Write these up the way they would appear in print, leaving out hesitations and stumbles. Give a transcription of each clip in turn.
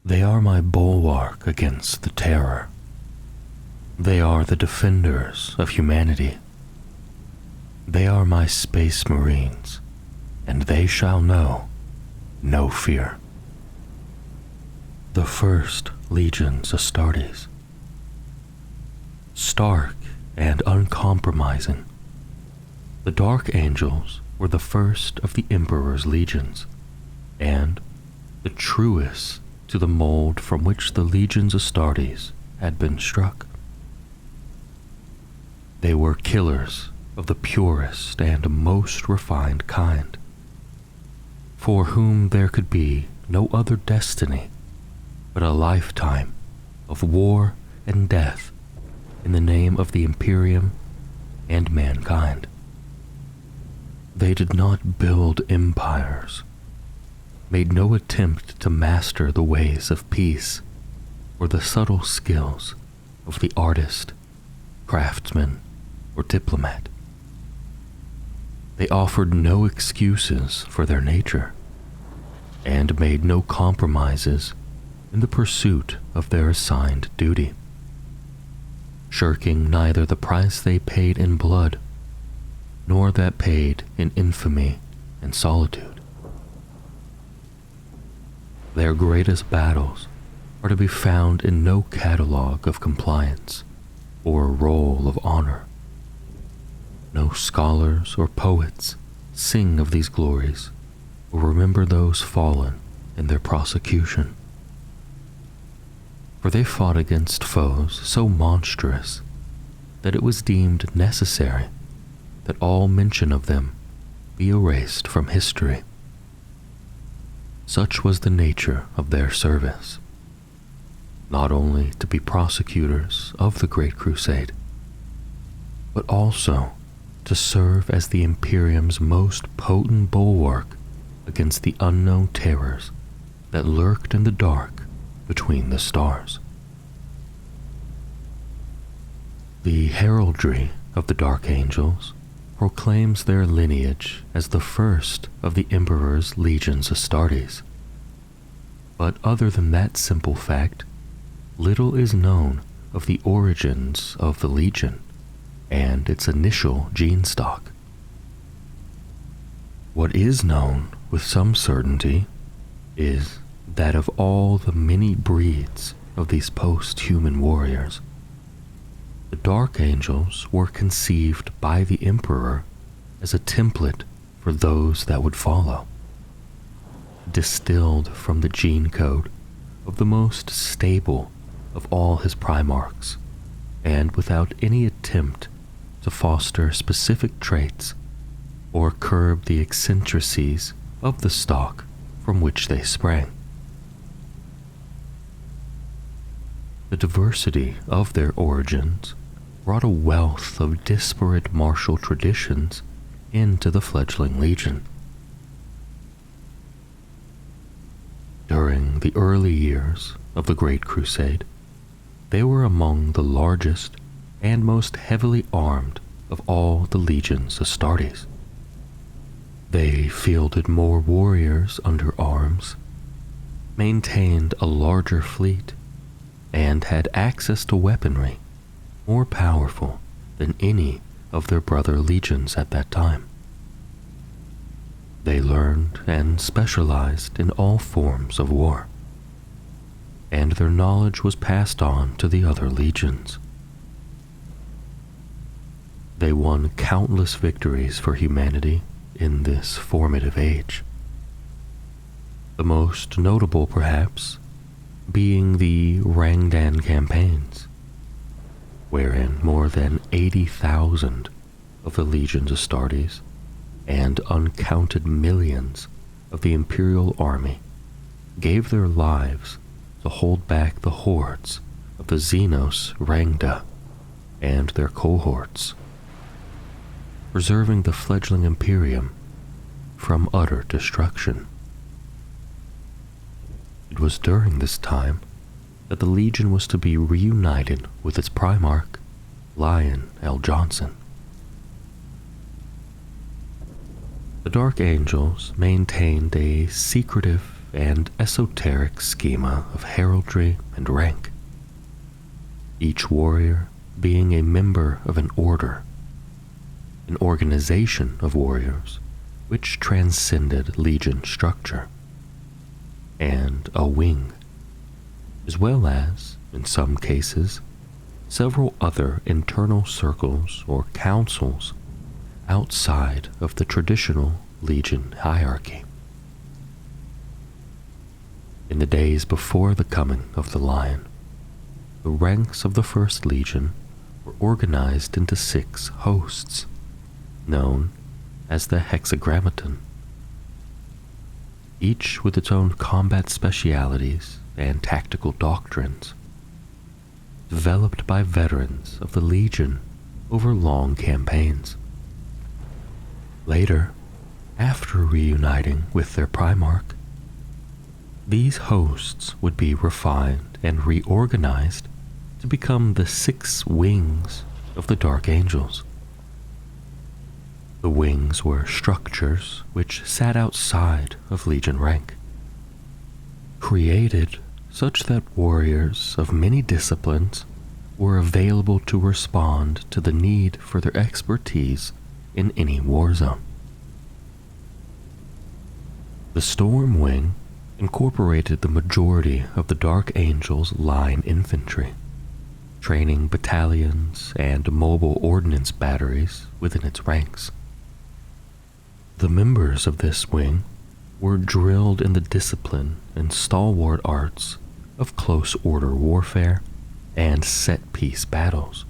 They are my bulwark against the terror. They are the defenders of humanity. They are my space marines, and they shall know no fear. The first legions Astartes. Stark and uncompromising, the Dark Angels were the first of the Emperor's legions, and the truest to the mold from which the legions Astartes had been struck. They were killers of the purest and most refined kind, for whom there could be no other destiny but a lifetime of war and death in the name of the Imperium and mankind. They did not build empires, made no attempt to master the ways of peace or the subtle skills of the artist, craftsman, or diplomat. They offered no excuses for their nature and made no compromises in the pursuit of their assigned duty, shirking neither the price they paid in blood nor that paid in infamy and solitude. Their greatest battles are to be found in no catalogue of compliance or roll of honor. No scholars or poets sing of these glories or remember those fallen in their prosecution. For they fought against foes so monstrous that it was deemed necessary that all mention of them be erased from history. Such was the nature of their service, not only to be prosecutors of the Great Crusade, but also to serve as the Imperium's most potent bulwark against the unknown terrors that lurked in the dark between the stars. The heraldry of the Dark Angels proclaims their lineage as the first of the Emperor's legions Astartes. But other than that simple fact, little is known of the origins of the legion and its initial gene stock. What is known with some certainty is that of all the many breeds of these post-human warriors, the Dark Angels were conceived by the Emperor as a template for those that would follow, distilled from the gene code of the most stable of all his primarchs, and without any attempt to foster specific traits or curb the eccentricities of the stock from which they sprang. The diversity of their origins brought a wealth of disparate martial traditions into the fledgling legion. During the early years of the Great Crusade, they were among the largest and most heavily armed of all the legions Astartes. They fielded more warriors under arms, maintained a larger fleet, and had access to weaponry more powerful than any of their brother legions at that time. They learned and specialized in all forms of war, and their knowledge was passed on to the other legions. They won countless victories for humanity in this formative age. The most notable, perhaps, being the Rangdan campaigns, wherein more than 80,000 of the legions Astartes and uncounted millions of the Imperial army gave their lives to hold back the hordes of the Xenos Rangda and their cohorts, preserving the fledgling Imperium from utter destruction. It was during this time that the Legion was to be reunited with its Primarch, Lion L. Johnson. The Dark Angels maintained a secretive and esoteric schema of heraldry and rank, each warrior being a member of an order, an organization of warriors which transcended legion structure, and a wing, as well as, in some cases, several other internal circles or councils outside of the traditional legion hierarchy. In the days before the coming of the Lion, the ranks of the First Legion were organized into 6 hosts, known as the Hexagrammaton, each with its own combat specialities and tactical doctrines, developed by veterans of the Legion over long campaigns. Later, after reuniting with their Primarch, these hosts would be refined and reorganized to become the 6 wings of the Dark Angels. The wings were structures which sat outside of Legion rank, created such that warriors of many disciplines were available to respond to the need for their expertise in any war zone. The Storm Wing incorporated the majority of the Dark Angels' line infantry, training battalions and mobile ordnance batteries within its ranks. The members of this wing were drilled in the discipline and stalwart arts of close order warfare and set-piece battles,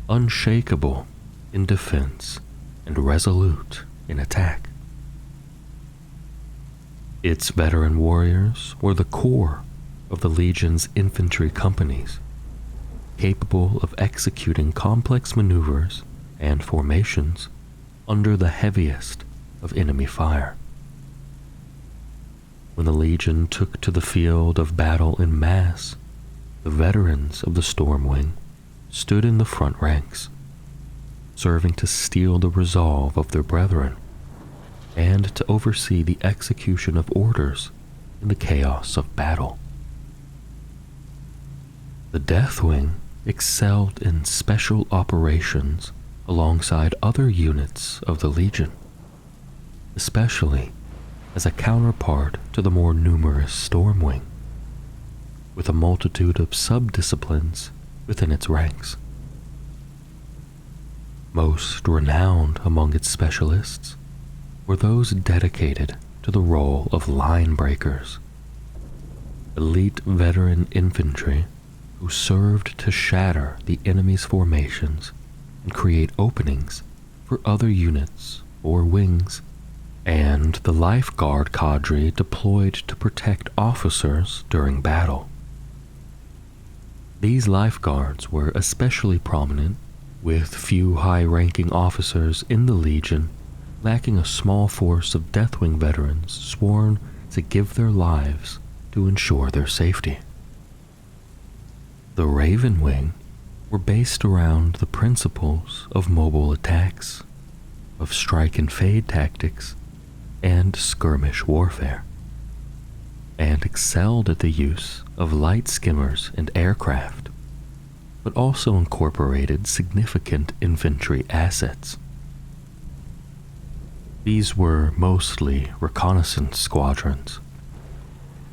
unshakable in defense and resolute in attack. Its veteran warriors were the core of the Legion's infantry companies, capable of executing complex maneuvers and formations under the heaviest of enemy fire. When the Legion took to the field of battle in mass, the veterans of the Storm Wing stood in the front ranks, serving to steel the resolve of their brethren and to oversee the execution of orders in the chaos of battle. The Death Wing excelled in special operations alongside other units of the Legion, especially as a counterpart to the more numerous Storm Wing, with a multitude of sub-disciplines within its ranks. Most renowned among its specialists were those dedicated to the role of line breakers, elite veteran infantry who served to shatter the enemy's formations and create openings for other units or wings, and the lifeguard cadre deployed to protect officers during battle. These lifeguards were especially prominent, with few high-ranking officers in the Legion lacking a small force of Deathwing veterans sworn to give their lives to ensure their safety. The Raven Wing were based around the principles of mobile attacks, of strike and fade tactics, and skirmish warfare, and excelled at the use of light skimmers and aircraft, but also incorporated significant infantry assets. These were mostly reconnaissance squadrons,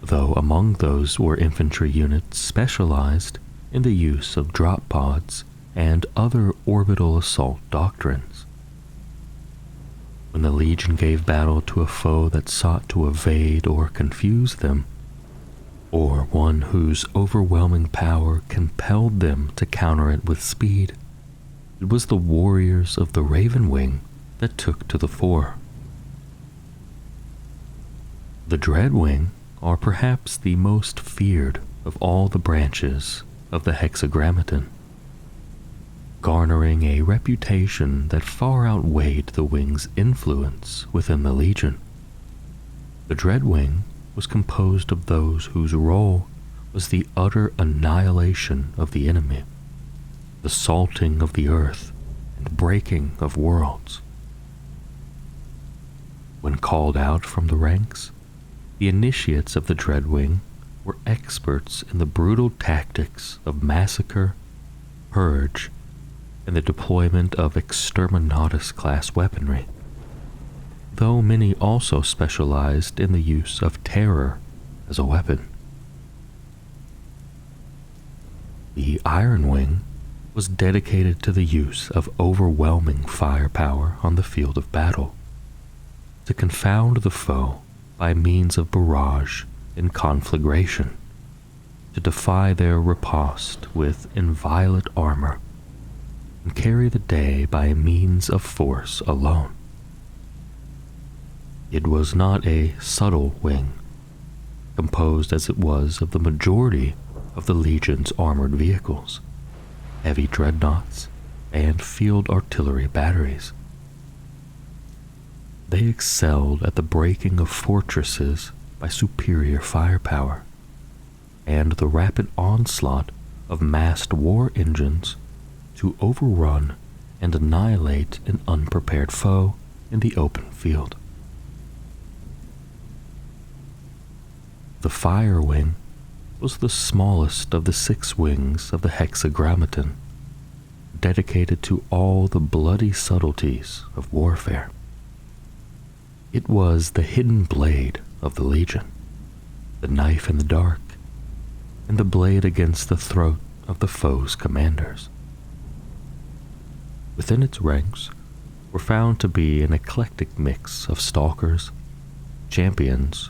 though among those were infantry units specialized in the use of drop pods and other orbital assault doctrines. When the Legion gave battle to a foe that sought to evade or confuse them, or one whose overwhelming power compelled them to counter it with speed, it was the warriors of the Raven Wing that took to the fore. The Dread Wing are perhaps the most feared of all the branches of the Hexagrammaton, garnering a reputation that far outweighed the Wing's influence within the Legion. The Dread Wing was composed of those whose role was the utter annihilation of the enemy, the salting of the earth and breaking of worlds. When called out from the ranks, The initiates of the Dreadwing were experts in the brutal tactics of massacre, purge, and the deployment of exterminatus-class weaponry, though many also specialized in the use of terror as a weapon. The Iron Wing was dedicated to the use of overwhelming firepower on the field of battle, to confound the foe by means of barrage and conflagration, to defy their riposte with inviolate armor, and carry the day by means of force alone. It was not a subtle wing, composed as it was of the majority of the Legion's armored vehicles, heavy dreadnoughts, and field artillery batteries. They excelled at the breaking of fortresses by superior firepower, and the rapid onslaught of massed war engines to overrun and annihilate an unprepared foe in the open field. The Fire Wing was the smallest of the 6 wings of the Hexagrammaton, dedicated to all the bloody subtleties of warfare. It was the hidden blade of the Legion, the knife in the dark, and the blade against the throat of the foe's commanders. Within its ranks were found to be an eclectic mix of stalkers, champions,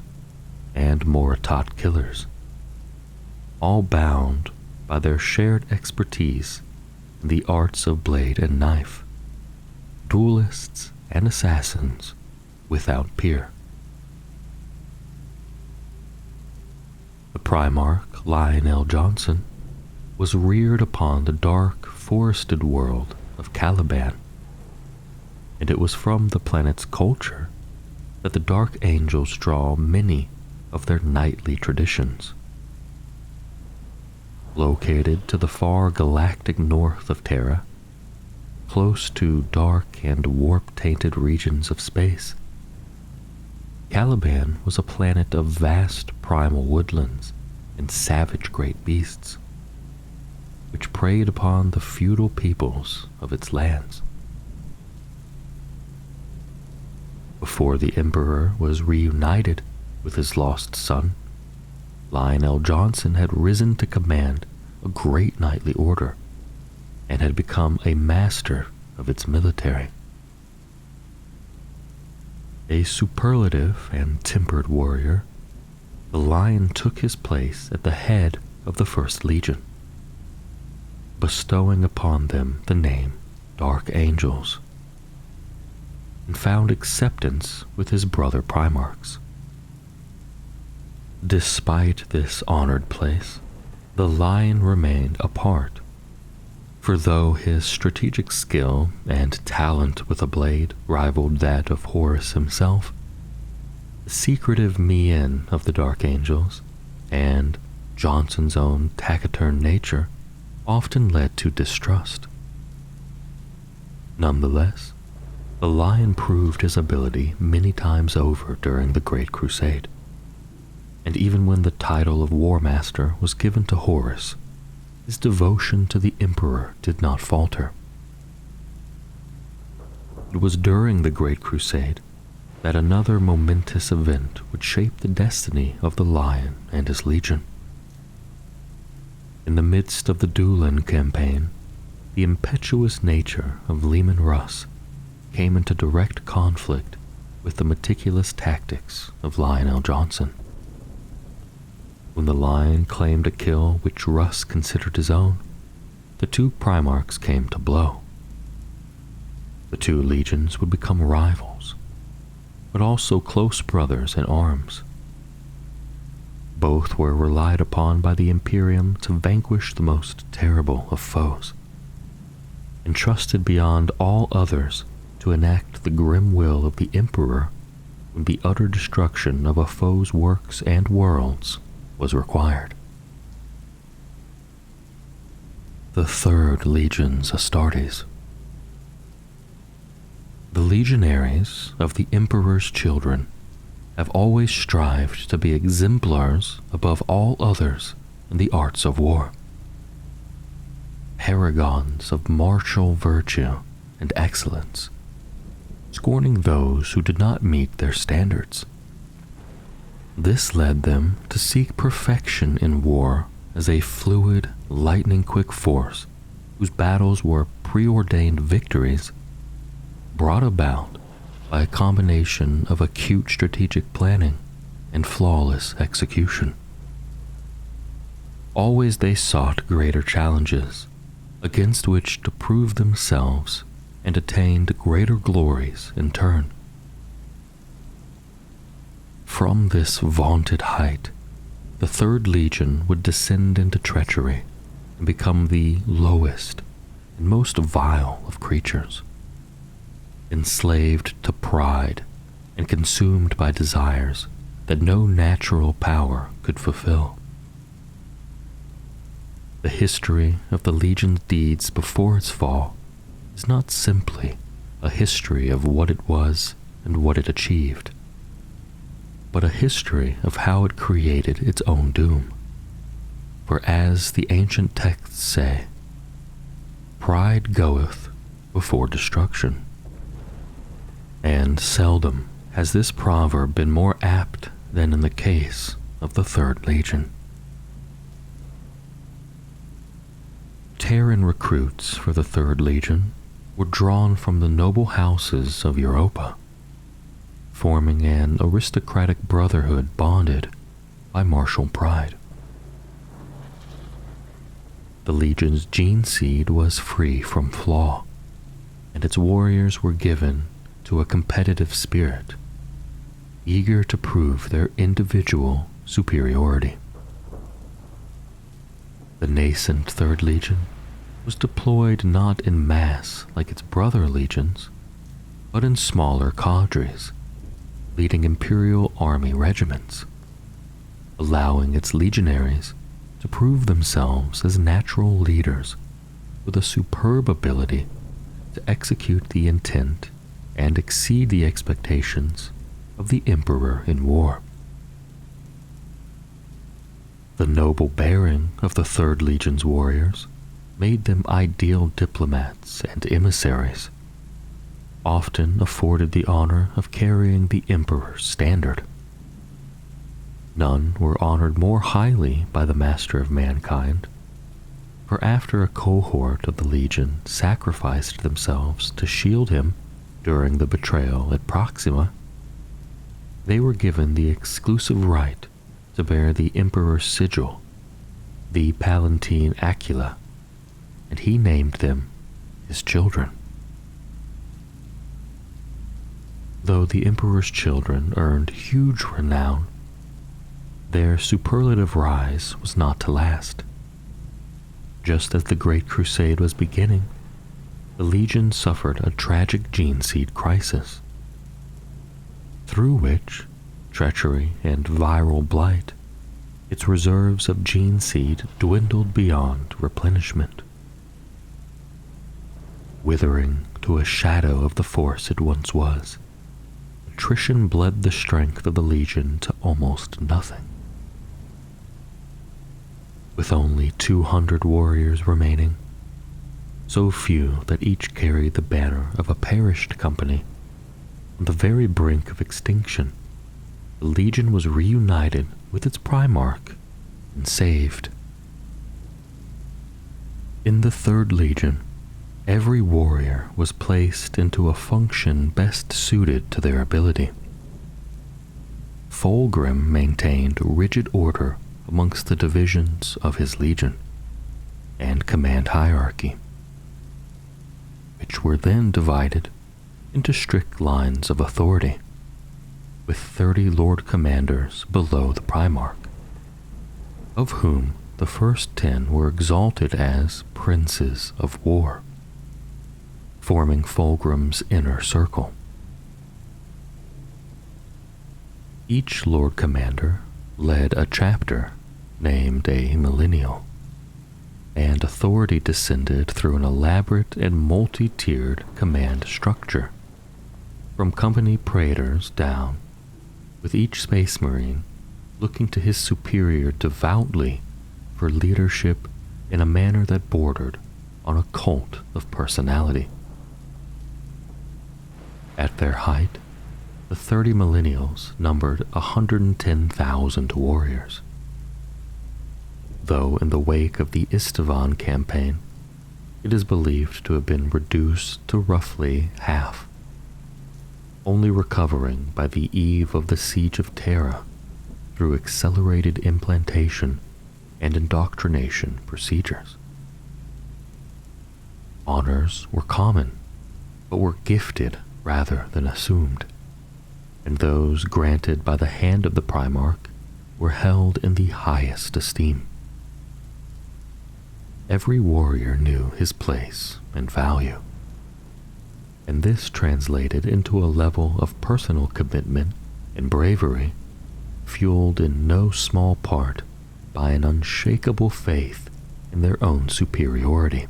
and Moritat killers, all bound by their shared expertise in the arts of blade and knife, duelists and assassins without peer. The Primarch Lionel Johnson was reared upon the dark, forested world of Caliban, and it was from the planet's culture that the Dark Angels draw many of their knightly traditions. Located to the far galactic north of Terra, close to dark and warp-tainted regions of space, Caliban was a planet of vast primal woodlands and savage great beasts, which preyed upon the feudal peoples of its lands. Before the Emperor was reunited with his lost son, Lionel Johnson had risen to command a great knightly order and had become a master of its military. A superlative and tempered warrior, the Lion took his place at the head of the First Legion, bestowing upon them the name Dark Angels, and found acceptance with his brother Primarchs. Despite this honored place, the Lion remained apart, for though his strategic skill and talent with a blade rivaled that of Horus himself, the secretive mien of the Dark Angels and Johnson's own taciturn nature often led to distrust. Nonetheless, the Lion proved his ability many times over during the Great Crusade, and even when the title of War Master was given to Horus, his devotion to the Emperor did not falter. It was during the Great Crusade that another momentous event would shape the destiny of the Lion and his legion. In the midst of the Doolan campaign, the impetuous nature of Leman Russ came into direct conflict with the meticulous tactics of Lionel Johnson. When the Lion claimed a kill which Russ considered his own, the 2 Primarchs came to blow. The 2 legions would become rivals, but also close brothers in arms. Both were relied upon by the Imperium to vanquish the most terrible of foes, and trusted beyond all others to enact the grim will of the Emperor when the utter destruction of a foe's works and worlds was required. The 3rd Legion's Astartes. The legionaries of the Emperor's children have always strived to be exemplars above all others in the arts of war, paragons of martial virtue and excellence, scorning those who did not meet their standards. This led them to seek perfection in war as a fluid, lightning-quick force whose battles were preordained victories brought about by a combination of acute strategic planning and flawless execution. Always they sought greater challenges against which to prove themselves and attained greater glories in turn. From this vaunted height, the Third Legion would descend into treachery and become the lowest and most vile of creatures, enslaved to pride and consumed by desires that no natural power could fulfill. The history of the Legion's deeds before its fall is not simply a history of what it was and what it achieved, but a history of how it created its own doom. For as the ancient texts say, pride goeth before destruction. And seldom has this proverb been more apt than in the case of the Third Legion. Terran recruits for the Third Legion were drawn from the noble houses of Europa, forming an aristocratic brotherhood bonded by martial pride. The Legion's gene seed was free from flaw, and its warriors were given to a competitive spirit, eager to prove their individual superiority. The nascent Third Legion was deployed not in mass like its brother legions, but in smaller cadres, leading Imperial Army regiments, allowing its legionaries to prove themselves as natural leaders with a superb ability to execute the intent and exceed the expectations of the Emperor in war. The noble bearing of the Third Legion's warriors made them ideal diplomats and emissaries, often afforded the honor of carrying the Emperor's standard. None were honored more highly by the Master of Mankind, for after a cohort of the Legion sacrificed themselves to shield him during the betrayal at Proxima, they were given the exclusive right to bear the Emperor's sigil, the Palatine Aquila, and he named them his children. Though the Emperor's children earned huge renown, their superlative rise was not to last. Just as the Great Crusade was beginning, the Legion suffered a tragic gene seed crisis, through which treachery and viral blight, its reserves of gene seed dwindled beyond replenishment. Withering to a shadow of the force it once was, attrition bled the strength of the Legion to almost nothing. With only 200 warriors remaining, so few that each carried the banner of a perished company, on the very brink of extinction, the Legion was reunited with its Primarch and saved. In the Third Legion, every warrior was placed into a function best suited to their ability. Fulgrim maintained rigid order amongst the divisions of his legion and command hierarchy, which were then divided into strict lines of authority, with 30 Lord Commanders below the Primarch, of whom the first 10 were exalted as Princes of War, forming Fulgrim's inner circle. Each Lord Commander led a chapter named a millennial, and authority descended through an elaborate and multi-tiered command structure, from company praetors down with each Space Marine looking to his superior devoutly for leadership in a manner that bordered on a cult of personality. At their height, the 30 millennials numbered 110,000 warriors, though in the wake of the Istvan campaign, it is believed to have been reduced to roughly half, only recovering by the eve of the Siege of Terra through accelerated implantation and indoctrination procedures. Honors were common, but were gifted rather than assumed, and those granted by the hand of the Primarch were held in the highest esteem. Every warrior knew his place and value, and this translated into a level of personal commitment and bravery fueled in no small part by an unshakable faith in their own superiority.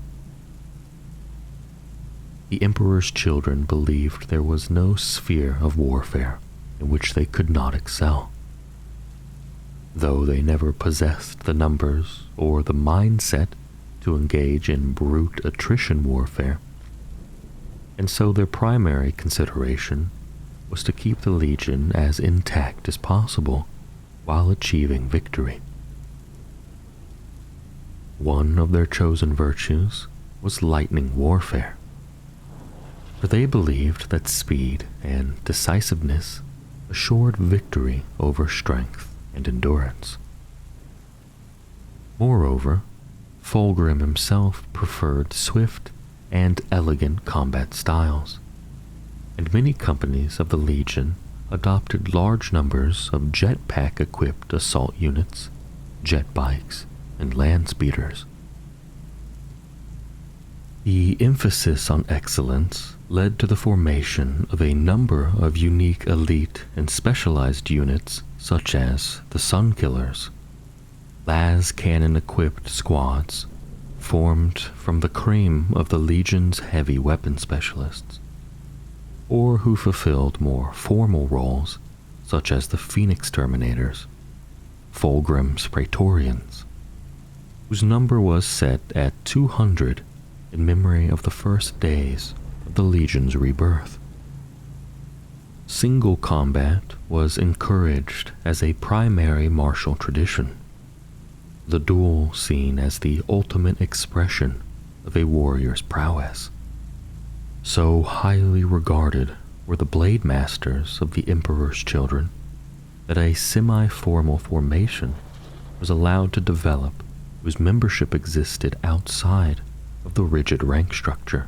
The Emperor's children believed there was no sphere of warfare in which they could not excel, though they never possessed the numbers or the mindset to engage in brute attrition warfare, and so their primary consideration was to keep the Legion as intact as possible while achieving victory. One of their chosen virtues was lightning warfare, for they believed that speed and decisiveness assured victory over strength and endurance. Moreover, Fulgrim himself preferred swift and elegant combat styles, and many companies of the Legion adopted large numbers of jetpack-equipped assault units, jet bikes, and land speeders. The emphasis on excellence led to the formation of a number of unique elite and specialized units such as the Sunkillers, las cannon-equipped squads formed from the cream of the Legion's heavy weapon specialists, or who fulfilled more formal roles such as the Phoenix Terminators, Fulgrim's Praetorians, whose number was set at 200 in memory of the first days of the Legion's rebirth. Single combat was encouraged as a primary martial tradition, the duel seen as the ultimate expression of a warrior's prowess. So highly regarded were the blade masters of the Emperor's children that a semi-formal formation was allowed to develop whose membership existed outside of the rigid rank structure,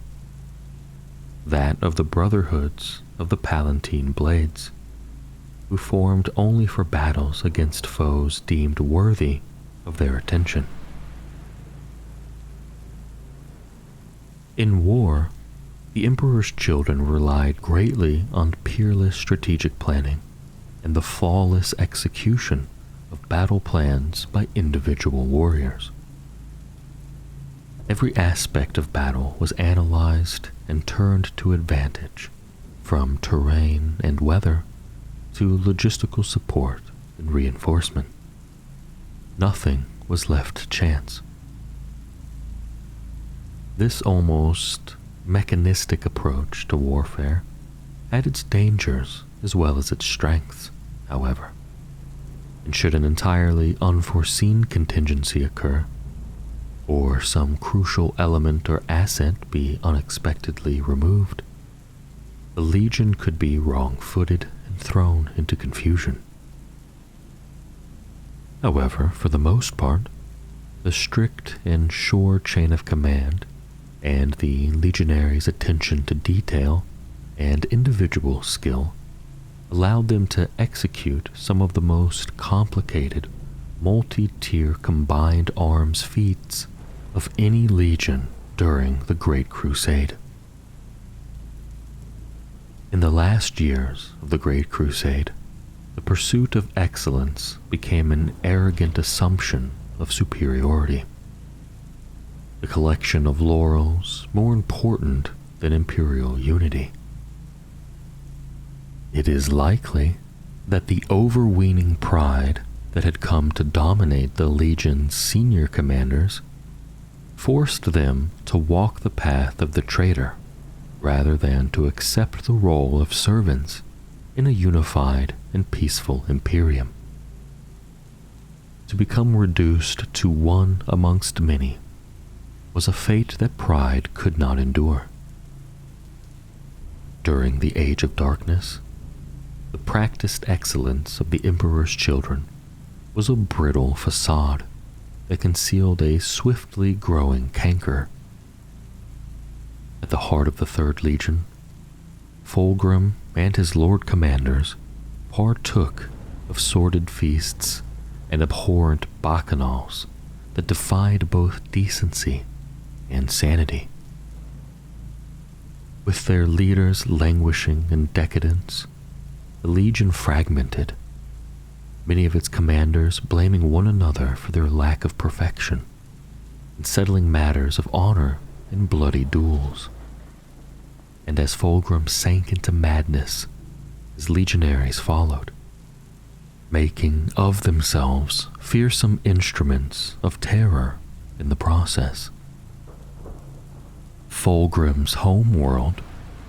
that of the Brotherhoods of the Palatine Blades, who formed only for battles against foes deemed worthy of their attention. In war, the Emperor's children relied greatly on peerless strategic planning and the flawless execution of battle plans by individual warriors. Every aspect of battle was analyzed and turned to advantage, from terrain and weather to logistical support and reinforcement. Nothing was left to chance. This almost mechanistic approach to warfare had its dangers as well as its strengths, however, and should an entirely unforeseen contingency occur, or some crucial element or asset be unexpectedly removed, the Legion could be wrong-footed and thrown into confusion. However, for the most part, the strict and sure chain of command and the legionaries' attention to detail and individual skill allowed them to execute some of the most complicated multi-tier combined arms feats of any legion during the Great Crusade. In the last years of the Great Crusade, the pursuit of excellence became an arrogant assumption of superiority, the collection of laurels more important than imperial unity. It is likely that the overweening pride that had come to dominate the Legion's senior commanders forced them to walk the path of the traitor rather than to accept the role of servants in a unified and peaceful Imperium. To become reduced to one amongst many was a fate that pride could not endure. During the Age of Darkness, the practiced excellence of the Emperor's children was a brittle facade that concealed a swiftly growing canker. At the heart of the Third Legion, Fulgrim and his Lord Commanders partook of sordid feasts and abhorrent bacchanals that defied both decency and sanity. With their leaders languishing in decadence, the Legion fragmented, many of its commanders blaming one another for their lack of perfection and settling matters of honor in bloody duels. And as Fulgrim sank into madness, his legionaries followed, making of themselves fearsome instruments of terror in the process. Fulgrim's home world,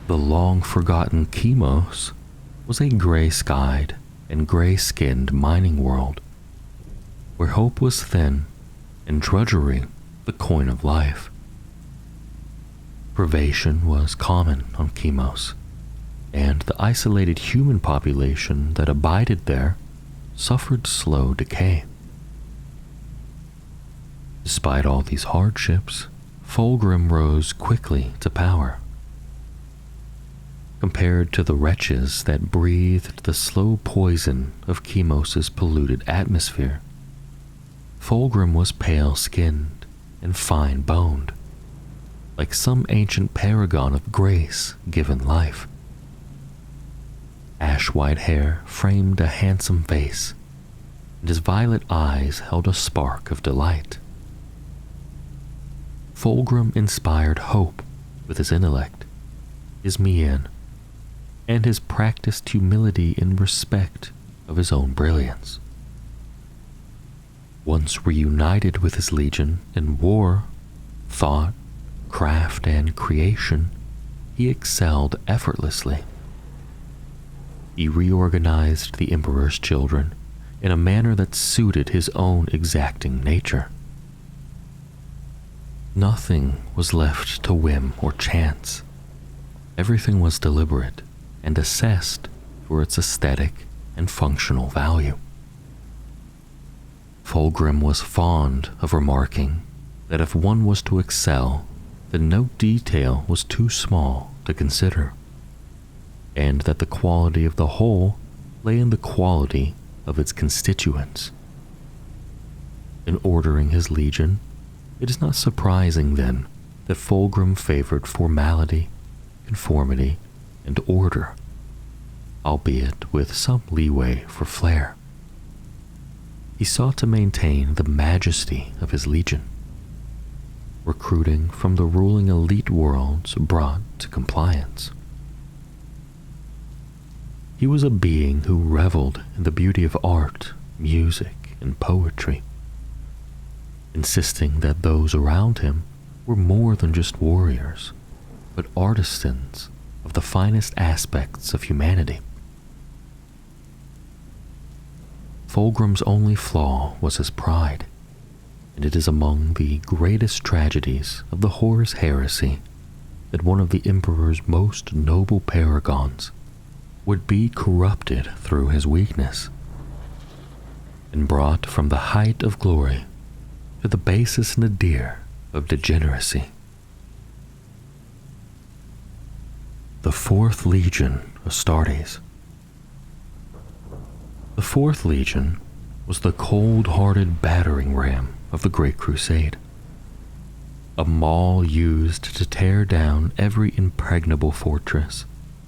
the long-forgotten Chemos, was a gray-skied and gray-skinned mining world, where hope was thin and drudgery the coin of life. Privation was common on Chemos, and the isolated human population that abided there suffered slow decay. Despite all these hardships, Fulgrim rose quickly to power. Compared to the wretches that breathed the slow poison of Chemos' polluted atmosphere, Fulgrim was pale-skinned and fine-boned, like some ancient paragon of grace given life. Ash-white hair framed a handsome face, and his violet eyes held a spark of delight. Fulgrim inspired hope with his intellect, his mien, and his practiced humility in respect of his own brilliance. Once reunited with his legion in war, thought, craft, and creation, he excelled effortlessly. He reorganized the Emperor's children in a manner that suited his own exacting nature. Nothing was left to whim or chance. Everything was deliberate and assessed for its aesthetic and functional value. Fulgrim was fond of remarking that if one was to excel, then no detail was too small to consider, and that the quality of the whole lay in the quality of its constituents. In ordering his legion, it is not surprising, then, that Fulgrim favored formality, conformity, and order, albeit with some leeway for flair. He sought to maintain the majesty of his legion, recruiting from the ruling elite worlds brought to compliance. He was a being who reveled in the beauty of art, music, and poetry, insisting that those around him were more than just warriors, but artisans of the finest aspects of humanity. Fulgrim's only flaw was his pride, and it is among the greatest tragedies of the Horus heresy that one of the Emperor's most noble paragons would be corrupted through his weakness, and brought from the height of glory to the basest nadir of degeneracy. The Fourth Legion Astartes. The Fourth Legion was the cold-hearted battering ram of the Great Crusade, a maul used to tear down every impregnable fortress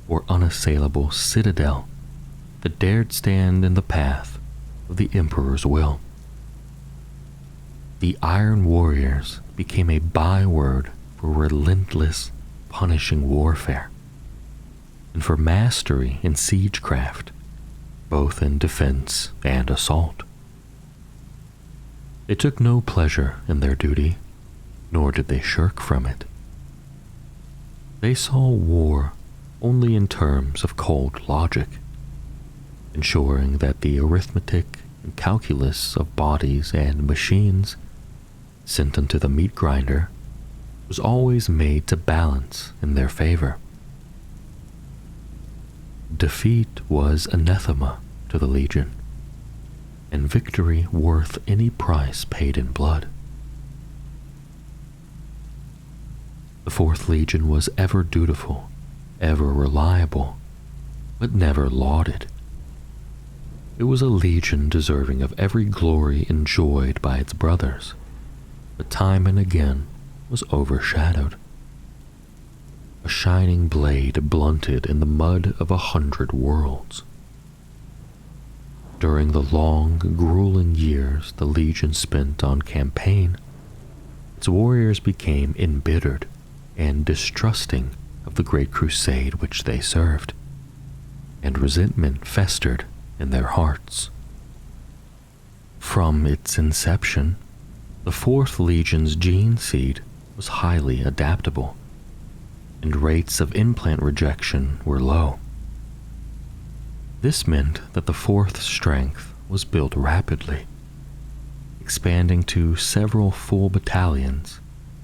or unassailable citadel that dared stand in the path of the Emperor's will. The Iron Warriors became a byword for relentless, punishing warfare, and for mastery in siegecraft, both in defense and assault. They took no pleasure in their duty, nor did they shirk from it. They saw war only in terms of cold logic, ensuring that the arithmetic and calculus of bodies and machines sent unto the meat grinder was always made to balance in their favor. Defeat was anathema to the Legion, and victory worth any price paid in blood. The Fourth Legion was ever dutiful, ever reliable, but never lauded. It was a legion deserving of every glory enjoyed by its brothers, but time and again was overshadowed. A shining blade blunted in the mud of 100 worlds. During the long, grueling years the Legion spent on campaign, its warriors became embittered and distrusting of the great crusade which they served, and resentment festered in their hearts. From its inception, the Fourth Legion's gene seed was highly adaptable, and rates of implant rejection were low. This meant that the Fourth's strength was built rapidly, expanding to several full battalions,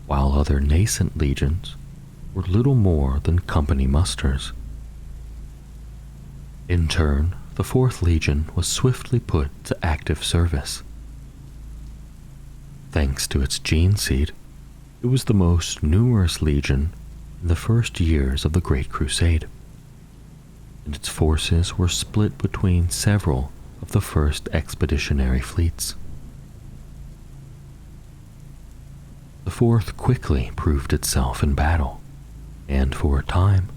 while other nascent legions were little more than company musters. In turn, the Fourth Legion was swiftly put to active service. Thanks to its gene seed, it was the most numerous legion in the first years of the Great Crusade, and its forces were split between several of the first expeditionary fleets. The Fourth quickly proved itself in battle, and for a time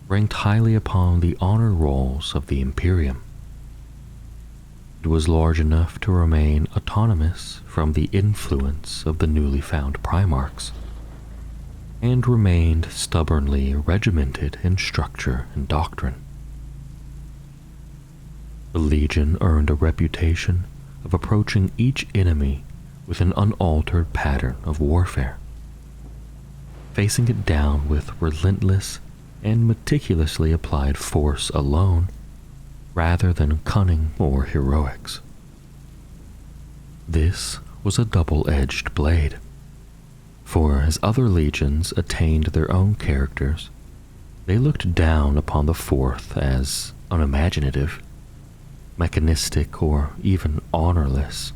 ranked highly upon the honor rolls of the Imperium. It was large enough to remain autonomous from the influence of the newly found Primarchs, and remained stubbornly regimented in structure and doctrine. The Legion earned a reputation of approaching each enemy with an unaltered pattern of warfare, facing it down with relentless and meticulously applied force alone, rather than cunning or heroics. This was a double-edged blade, for as other legions attained their own characters, they looked down upon the Fourth as unimaginative, mechanistic, or even honorless.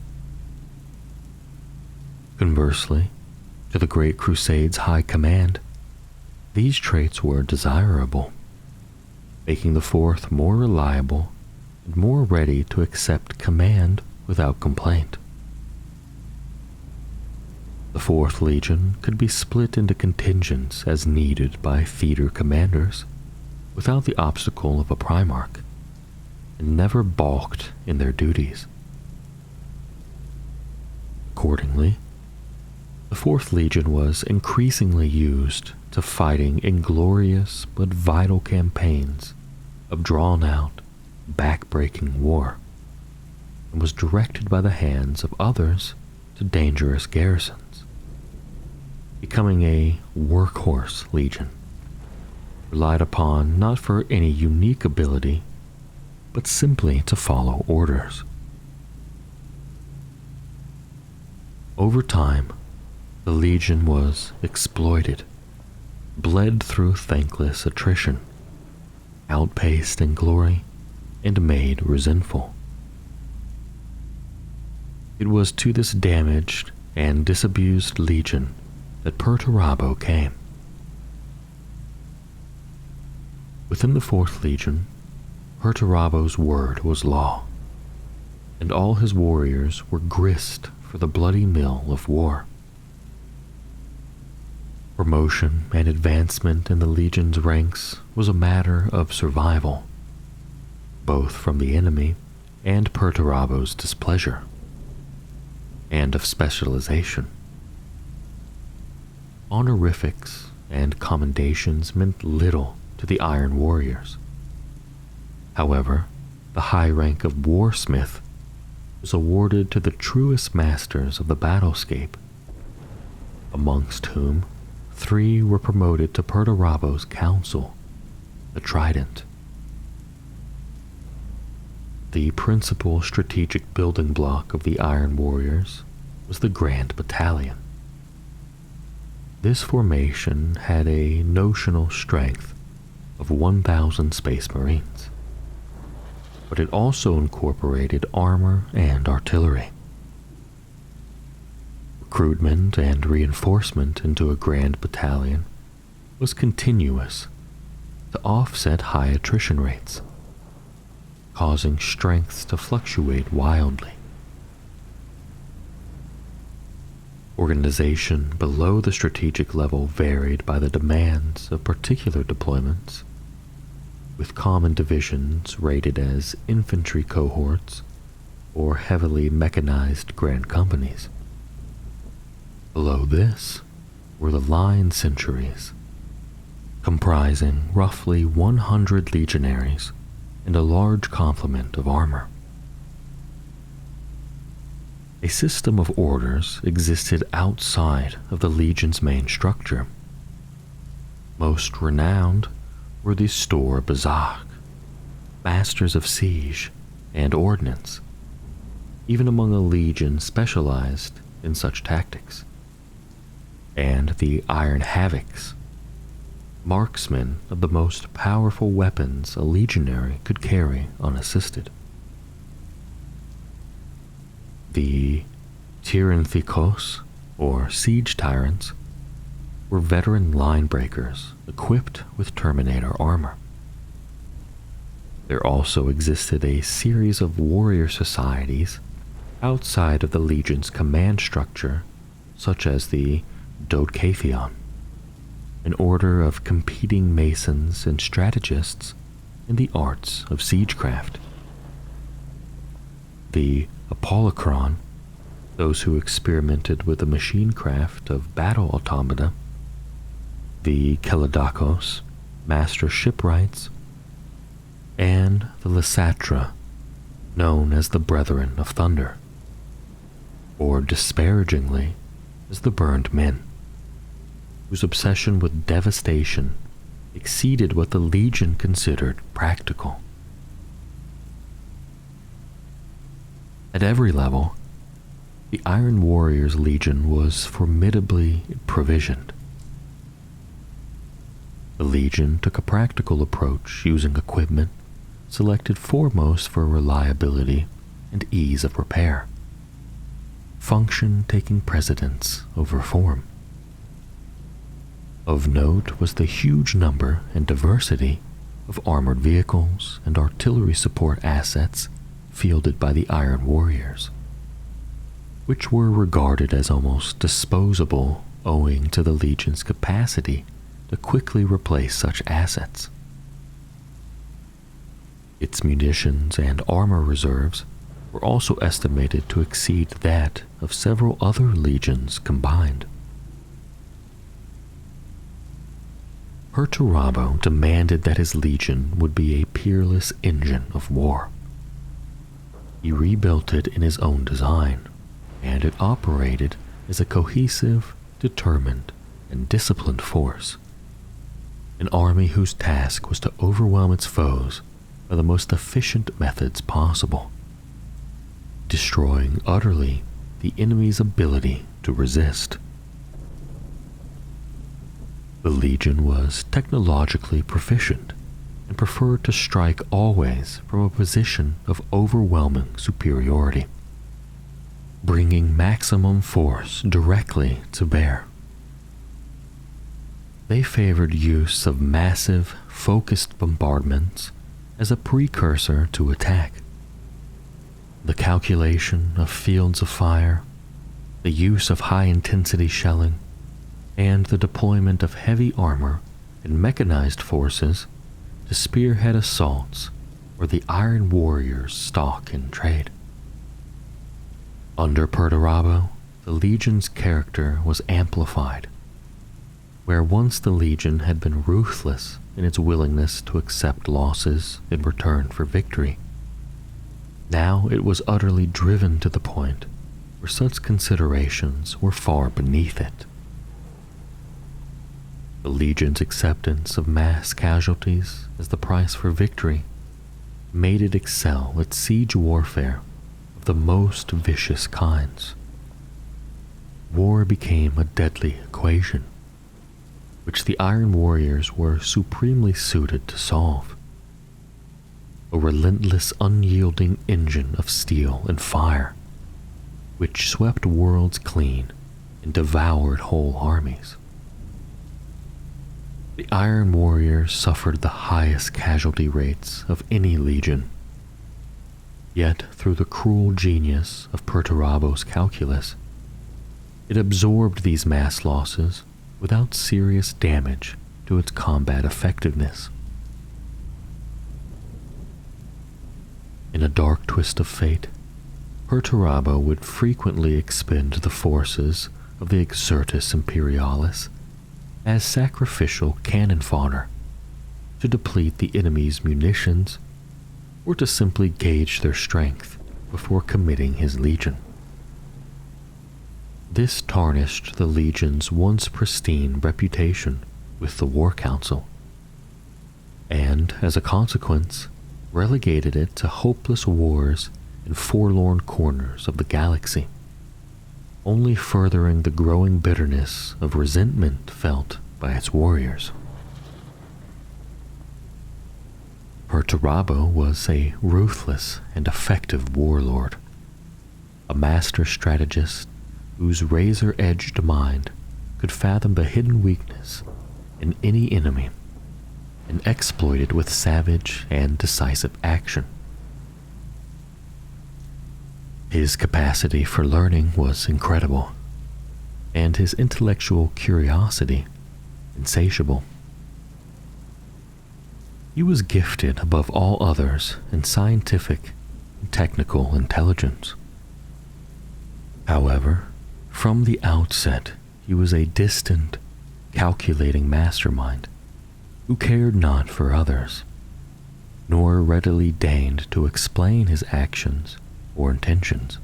Conversely, to the Great Crusade's high command, these traits were desirable, making the Fourth more reliable and more ready to accept command without complaint. The Fourth Legion could be split into contingents as needed by theater commanders without the obstacle of a Primarch, and never balked in their duties. Accordingly, the Fourth Legion was increasingly used to fighting inglorious but vital campaigns of drawn-out, back-breaking war, and was directed by the hands of others to dangerous garrisons, becoming a workhorse legion, relied upon not for any unique ability, but simply to follow orders. Over time, the Legion was exploited, bled through thankless attrition, outpaced in glory, and made resentful. It was to this damaged and disabused Legion that Perturabo came. Within the Fourth Legion, Perturabo's word was law, and all his warriors were grist for the bloody mill of war. Promotion and advancement in the Legion's ranks was a matter of survival, both from the enemy and Perturabo's displeasure, and of specialization. Honorifics and commendations meant little to the Iron Warriors. However, the high rank of warsmith was awarded to the truest masters of the battlescape, amongst whom 3 were promoted to Perturabo's council, the Trident. The principal strategic building block of the Iron Warriors was the Grand Battalion. This formation had a notional strength of 1,000 Space Marines, but it also incorporated armor and artillery. Recruitment and reinforcement into a Grand Battalion was continuous to offset high attrition rates, causing strengths to fluctuate wildly. Organization below the strategic level varied by the demands of particular deployments, with common divisions rated as infantry cohorts or heavily mechanized grand companies. Below this were the line centuries, comprising roughly 100 legionaries and a large complement of armor. A system of orders existed outside of the legion's main structure. Most renowned were the Stor Bazak, masters of siege and ordnance, even among a legion specialized in such tactics, and the Iron Havocs, marksmen of the most powerful weapons a legionary could carry unassisted. The Tyranthikos, or siege tyrants, were veteran line breakers equipped with Terminator armor. There also existed a series of warrior societies outside of the Legion's command structure, such as the Dodekatheon, an order of competing masons and strategists in the arts of siegecraft. The Apollocron, those who experimented with the machine craft of battle automata. The Kelidakos, master shipwrights, and the Lysatra, known as the Brethren of Thunder, or disparagingly as the Burned Men, whose obsession with devastation exceeded what the Legion considered practical. At every level, the Iron Warriors Legion was formidably provisioned. The Legion took a practical approach using equipment selected foremost for reliability and ease of repair, function taking precedence over form. Of note was the huge number and diversity of armored vehicles and artillery support assets fielded by the Iron Warriors, which were regarded as almost disposable owing to the Legion's capacity to quickly replace such assets. Its munitions and armor reserves were also estimated to exceed that of several other legions combined. Perturabo demanded that his legion would be a peerless engine of war. He rebuilt it in his own design, and it operated as a cohesive, determined, and disciplined force. An army whose task was to overwhelm its foes by the most efficient methods possible, destroying utterly the enemy's ability to resist. The Legion was technologically proficient and preferred to strike always from a position of overwhelming superiority, bringing maximum force directly to bear. They favored use of massive, focused bombardments as a precursor to attack. The calculation of fields of fire, the use of high-intensity shelling, and the deployment of heavy armor and mechanized forces to spearhead assaults where the Iron Warriors stalk in trade. Under Perturabo, the Legion's character was amplified. Where once the Legion had been ruthless in its willingness to accept losses in return for victory, Now it was utterly driven to the point where such considerations were far beneath it. The Legion's acceptance of mass casualties as the price for victory made it excel at siege warfare of the most vicious kinds. War became a deadly equation, which the Iron Warriors were supremely suited to solve. A relentless, unyielding engine of steel and fire, which swept worlds clean and devoured whole armies. The Iron Warriors suffered the highest casualty rates of any legion. Yet, through the cruel genius of Perturabo's calculus, it absorbed these mass losses without serious damage to its combat effectiveness. In a dark twist of fate, Perturabo would frequently expend the forces of the Exertus Imperialis as sacrificial cannon fodder to deplete the enemy's munitions or to simply gauge their strength before committing his legion. This tarnished the Legion's once pristine reputation with the War Council, and, as a consequence, relegated it to hopeless wars in forlorn corners of the galaxy, only furthering the growing bitterness of resentment felt by its warriors. Perturabo was a ruthless and effective warlord, a master strategist whose razor-edged mind could fathom the hidden weakness in any enemy and exploit it with savage and decisive action. His capacity for learning was incredible, and his intellectual curiosity insatiable. He was gifted above all others in scientific and technical intelligence. However, from the outset, he was a distant, calculating mastermind who cared not for others, nor readily deigned to explain his actions or intentions.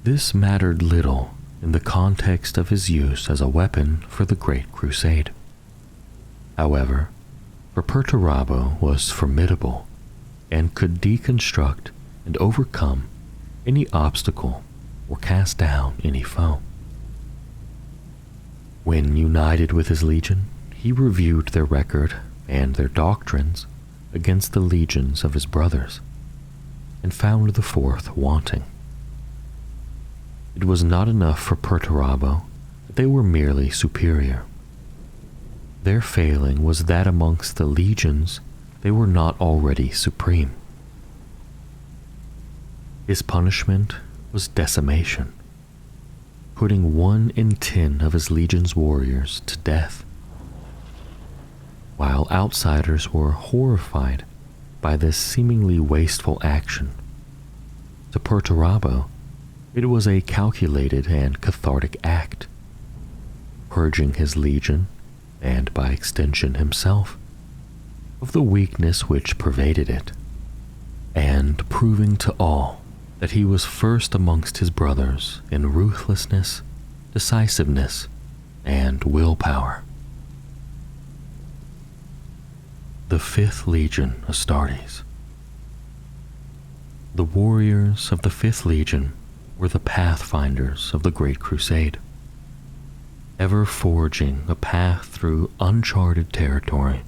This mattered little in the context of his use as a weapon for the Great Crusade. However, for Perturabo was formidable and could deconstruct and overcome any obstacle or cast down any foe. When united with his legion, he reviewed their record and their doctrines against the legions of his brothers, and found the fourth wanting. It was not enough for Perturabo that they were merely superior. Their failing was that amongst the legions they were not already supreme. His punishment was decimation, putting 1 in 10 of his legion's warriors to death. While outsiders were horrified by this seemingly wasteful action, to Perturabo, it was a calculated and cathartic act, purging his legion, and by extension himself, of the weakness which pervaded it, and proving to all that he was first amongst his brothers in ruthlessness, decisiveness, and willpower. The 5th Legion Astartes. The warriors of the 5th Legion were the pathfinders of the Great Crusade, ever forging a path through uncharted territory,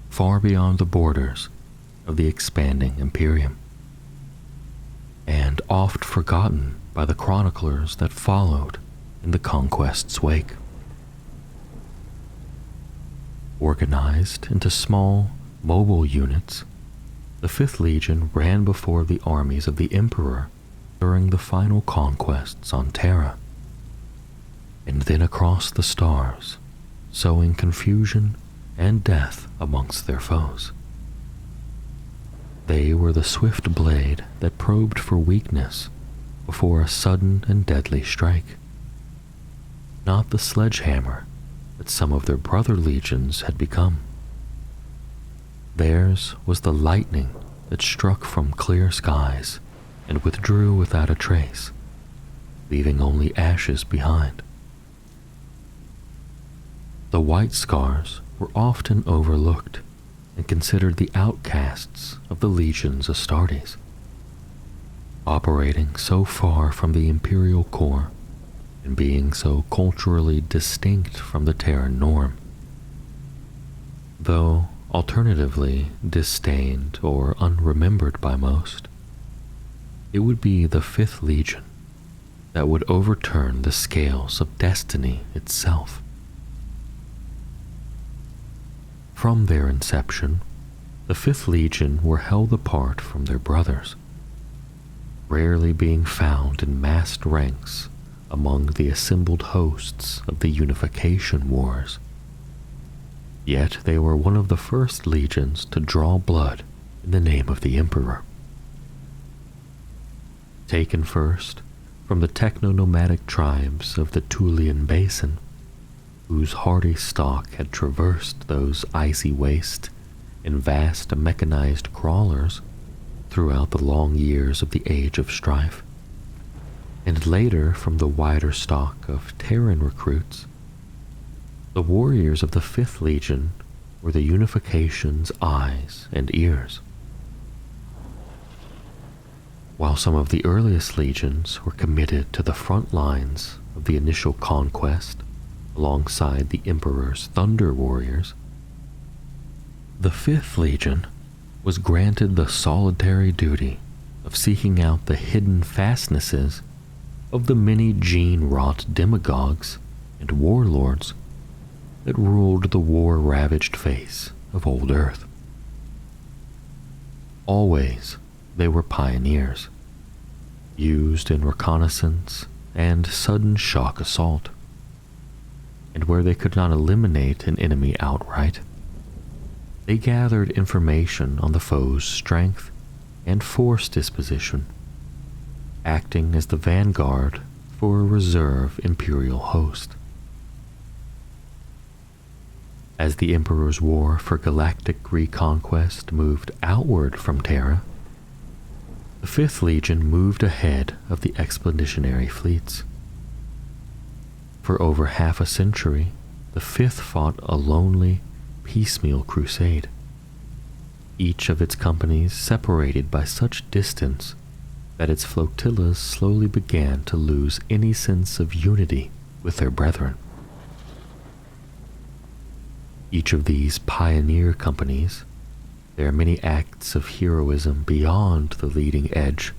far beyond the borders of the expanding Imperium, and oft forgotten by the chroniclers that followed in the conquest's wake. Organized into small, mobile units, the 5th Legion ran before the armies of the Emperor during the final conquests on Terra, and then across the stars, sowing confusion and death amongst their foes. They were the swift blade that probed for weakness before a sudden and deadly strike, not the sledgehammer that some of their brother legions had become. Theirs was the lightning that struck from clear skies and withdrew without a trace, leaving only ashes behind. The White Scars were often overlooked and considered the outcasts of the legions Astartes. Operating so far from the Imperial core and being so culturally distinct from the Terran norm, though alternatively disdained or unremembered by most, it would be the Fifth Legion that would overturn the scales of destiny itself. From their inception, the Fifth Legion were held apart from their brothers, rarely being found in massed ranks among the assembled hosts of the Unification Wars. Yet they were one of the first legions to draw blood in the name of the Emperor. Taken first from the techno-nomadic tribes of the Tulian Basin, whose hardy stock had traversed those icy wastes and vast mechanized crawlers throughout the long years of the Age of Strife, and later from the wider stock of Terran recruits, the warriors of the Fifth Legion were the Unification's eyes and ears. While some of the earliest legions were committed to the front lines of the initial conquest alongside the Emperor's Thunder Warriors, the Fifth Legion was granted the solitary duty of seeking out the hidden fastnesses of the many gene-wrought demagogues and warlords that ruled the war-ravaged face of old Earth. Always they were pioneers, used in reconnaissance and sudden shock assault, and where they could not eliminate an enemy outright, they gathered information on the foe's strength and force disposition, acting as the vanguard for a reserve Imperial host. As the Emperor's war for galactic reconquest moved outward from Terra, the Fifth Legion moved ahead of the expeditionary fleets. For over half a century, the Fifth fought a lonely, piecemeal crusade, each of its companies separated by such distance that its flotillas slowly began to lose any sense of unity with their brethren. Each of these pioneer companies, their many acts of heroism beyond the leading edge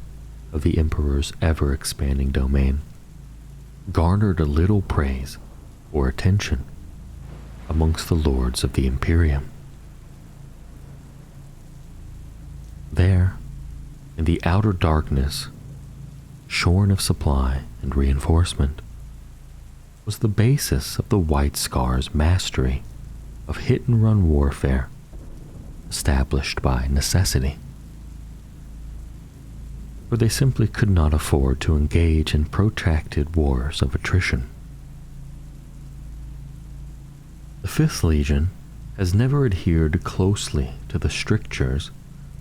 of the Emperor's ever-expanding domain, garnered a little praise or attention amongst the lords of the Imperium. There, in the outer darkness, shorn of supply and reinforcement, was the basis of the White Scars' mastery of hit-and-run warfare established by necessity. For they simply could not afford to engage in protracted wars of attrition. The Fifth Legion has never adhered closely to the strictures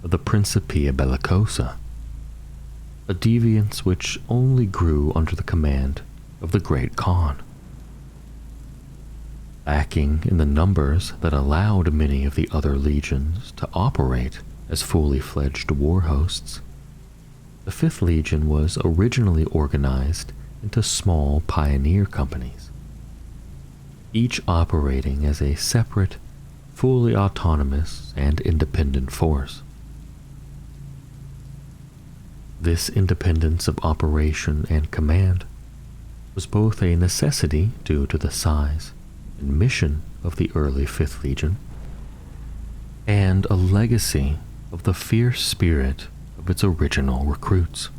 of the Principia Bellicosa, a deviance which only grew under the command of the Great Khan. Lacking in the numbers that allowed many of the other legions to operate as fully fledged war hosts, the Fifth Legion was originally organized into small pioneer companies, each operating as a separate, fully autonomous and independent force. This independence of operation and command was both a necessity due to the size and mission of the early Fifth Legion, and a legacy of the fierce spirit of its original recruits.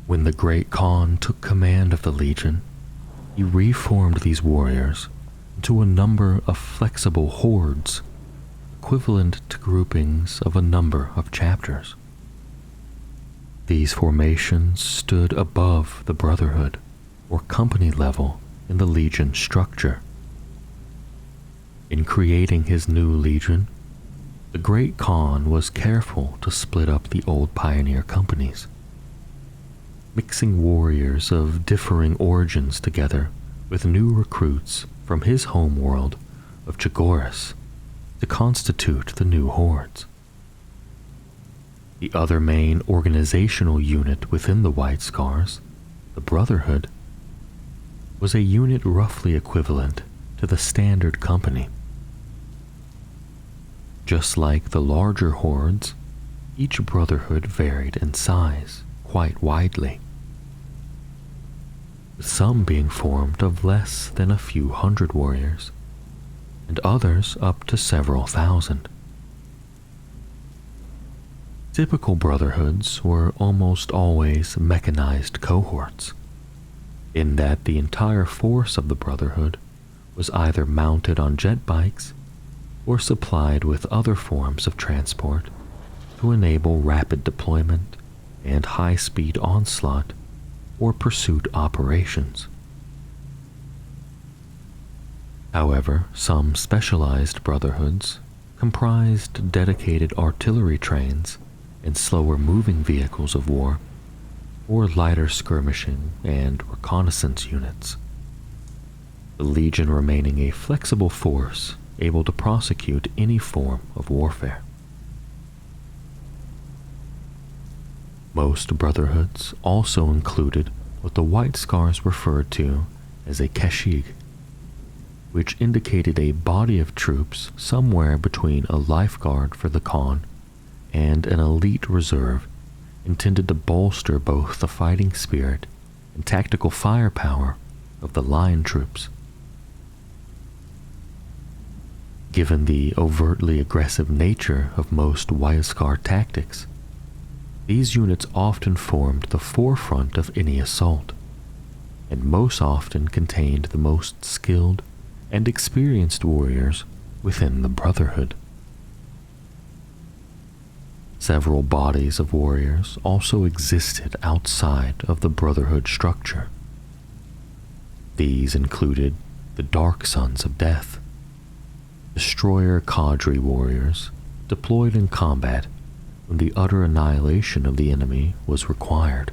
When the Great Khan took command of the Legion, he reformed these warriors into a number of flexible hordes, equivalent to groupings of a number of chapters. These formations stood above the brotherhood or company level in the Legion structure. In creating his new Legion, The Great Khan was careful to split up the old pioneer companies, mixing warriors of differing origins together with new recruits from his home world of Chagoris to constitute the new hordes. The other main organizational unit within the White Scars, the Brotherhood, was a unit roughly equivalent to the standard company. Just like the larger hordes, each brotherhood varied in size quite widely, with some being formed of less than a few hundred warriors, and others up to several thousand. Typical brotherhoods were almost always mechanized cohorts, in that the entire force of the brotherhood was either mounted on jet bikes or supplied with other forms of transport to enable rapid deployment and high-speed onslaught or pursuit operations. However, some specialized brotherhoods comprised dedicated artillery trains and slower-moving vehicles of war, or lighter skirmishing and reconnaissance units, the Legion remaining a flexible force able to prosecute any form of warfare. Most brotherhoods also included what the White Scars referred to as a keshig, which indicated a body of troops somewhere between a lifeguard for the Khan and an elite reserve intended to bolster both the fighting spirit and tactical firepower of the line troops. Given the overtly aggressive nature of most White Scar tactics, these units often formed the forefront of any assault, and most often contained the most skilled and experienced warriors within the Brotherhood. Several bodies of warriors also existed outside of the Brotherhood structure. These included the Dark Sons of Death, destroyer cadre warriors deployed in combat when the utter annihilation of the enemy was required,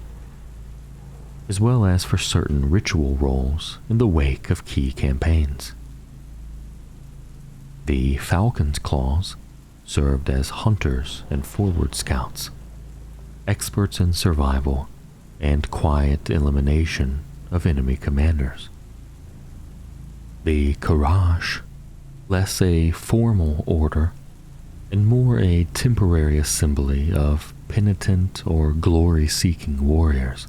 as well as for certain ritual roles in the wake of key campaigns. The Falcon's Claws served as hunters and forward scouts, experts in survival and quiet elimination of enemy commanders. The Karash, less a formal order and more a temporary assembly of penitent or glory-seeking warriors,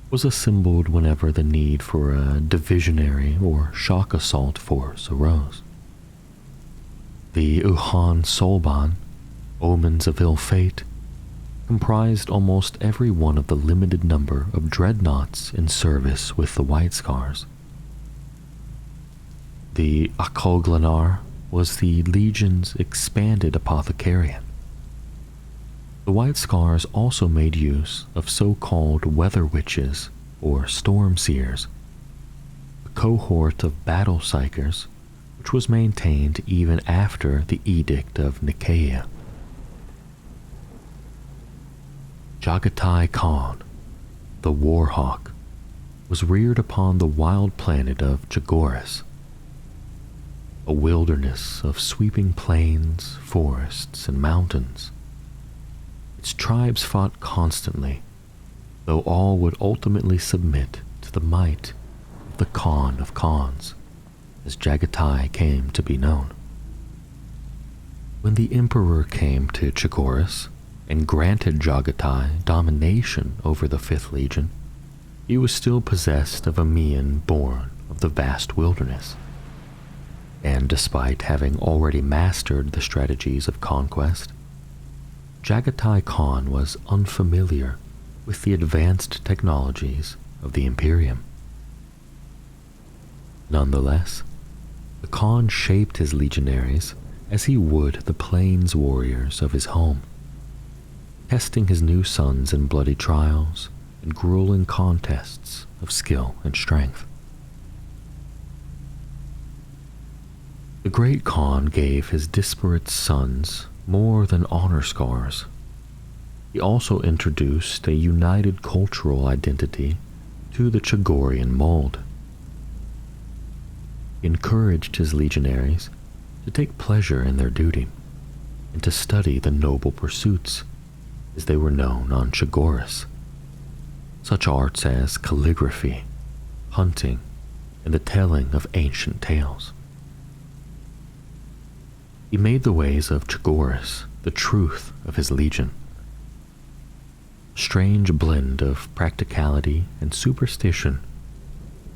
was assembled whenever the need for a divisionary or shock assault force arose. The Uhan Solban, Omens of Ill Fate, comprised almost every one of the limited number of dreadnoughts in service with the White Scars. The Akoglanar was the Legion's expanded apothecarian. The White Scars also made use of so-called weather witches or storm seers, a cohort of battle psychers which was maintained even after the Edict of Nicaea. Jagatai Khan, the Warhawk, was reared upon the wild planet of Chagoris, a wilderness of sweeping plains, forests, and mountains. Its tribes fought constantly, though all would ultimately submit to the might of the Khan of Khans, as Jagatai came to be known. When the Emperor came to Chagoris and granted Jagatai domination over the 5th Legion, he was still possessed of a mien born of the vast wilderness. And despite having already mastered the strategies of conquest, Jagatai Khan was unfamiliar with the advanced technologies of the Imperium. Nonetheless, the Khan shaped his legionaries as he would the plains warriors of his home, testing his new sons in bloody trials and grueling contests of skill and strength. The Great Khan gave his disparate sons more than honor scars. He also introduced a united cultural identity to the Chagorian mold. He encouraged his legionaries to take pleasure in their duty and to study the noble pursuits, as they were known on Chagoris, such arts as calligraphy, hunting, and the telling of ancient tales. He made the ways of Chagoris the truth of his legion, a strange blend of practicality and superstition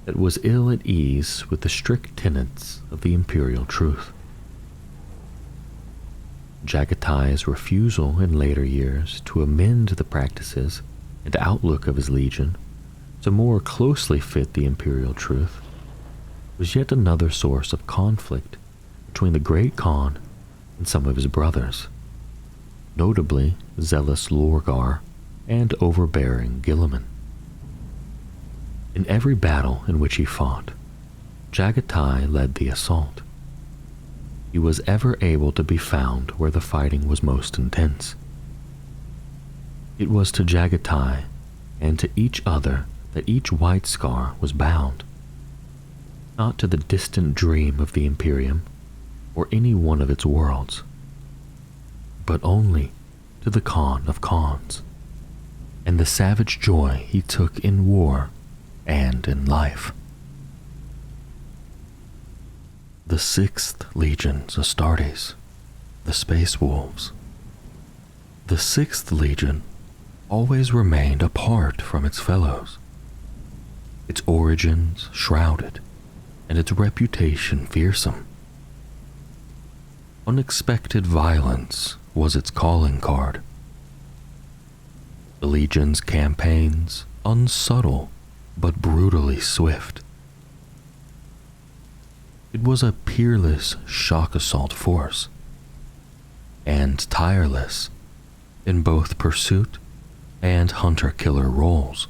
that was ill at ease with the strict tenets of the imperial truth. Jagatai's refusal in later years to amend the practices and outlook of his legion to more closely fit the imperial truth was yet another source of conflict between the Great Khan and some of his brothers, notably zealous Lorgar and overbearing Gilliman. In every battle in which he fought, Jagatai led the assault. He was ever able to be found where the fighting was most intense. It was to Jagatai and to each other that each White Scar was bound, not to the distant dream of the Imperium or any one of its worlds, but only to the Khan of Khans and the savage joy he took in war and in life. The 6th Legion's Astartes, the Space Wolves. The 6th Legion always remained apart from its fellows, its origins shrouded and its reputation fearsome. Unexpected violence was its calling card. The Legion's campaigns unsubtle but brutally swift. It was a peerless shock assault force, and tireless in both pursuit and hunter-killer roles.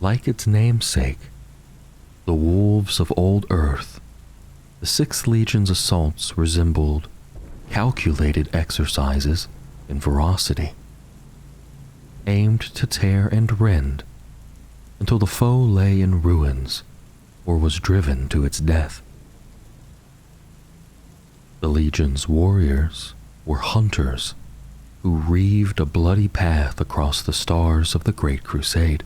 Like its namesake, the Wolves of Old Earth, the 6th Legion's assaults resembled calculated exercises in ferocity, aimed to tear and rend until the foe lay in ruins or was driven to its death. The Legion's warriors were hunters who reaved a bloody path across the stars of the Great Crusade,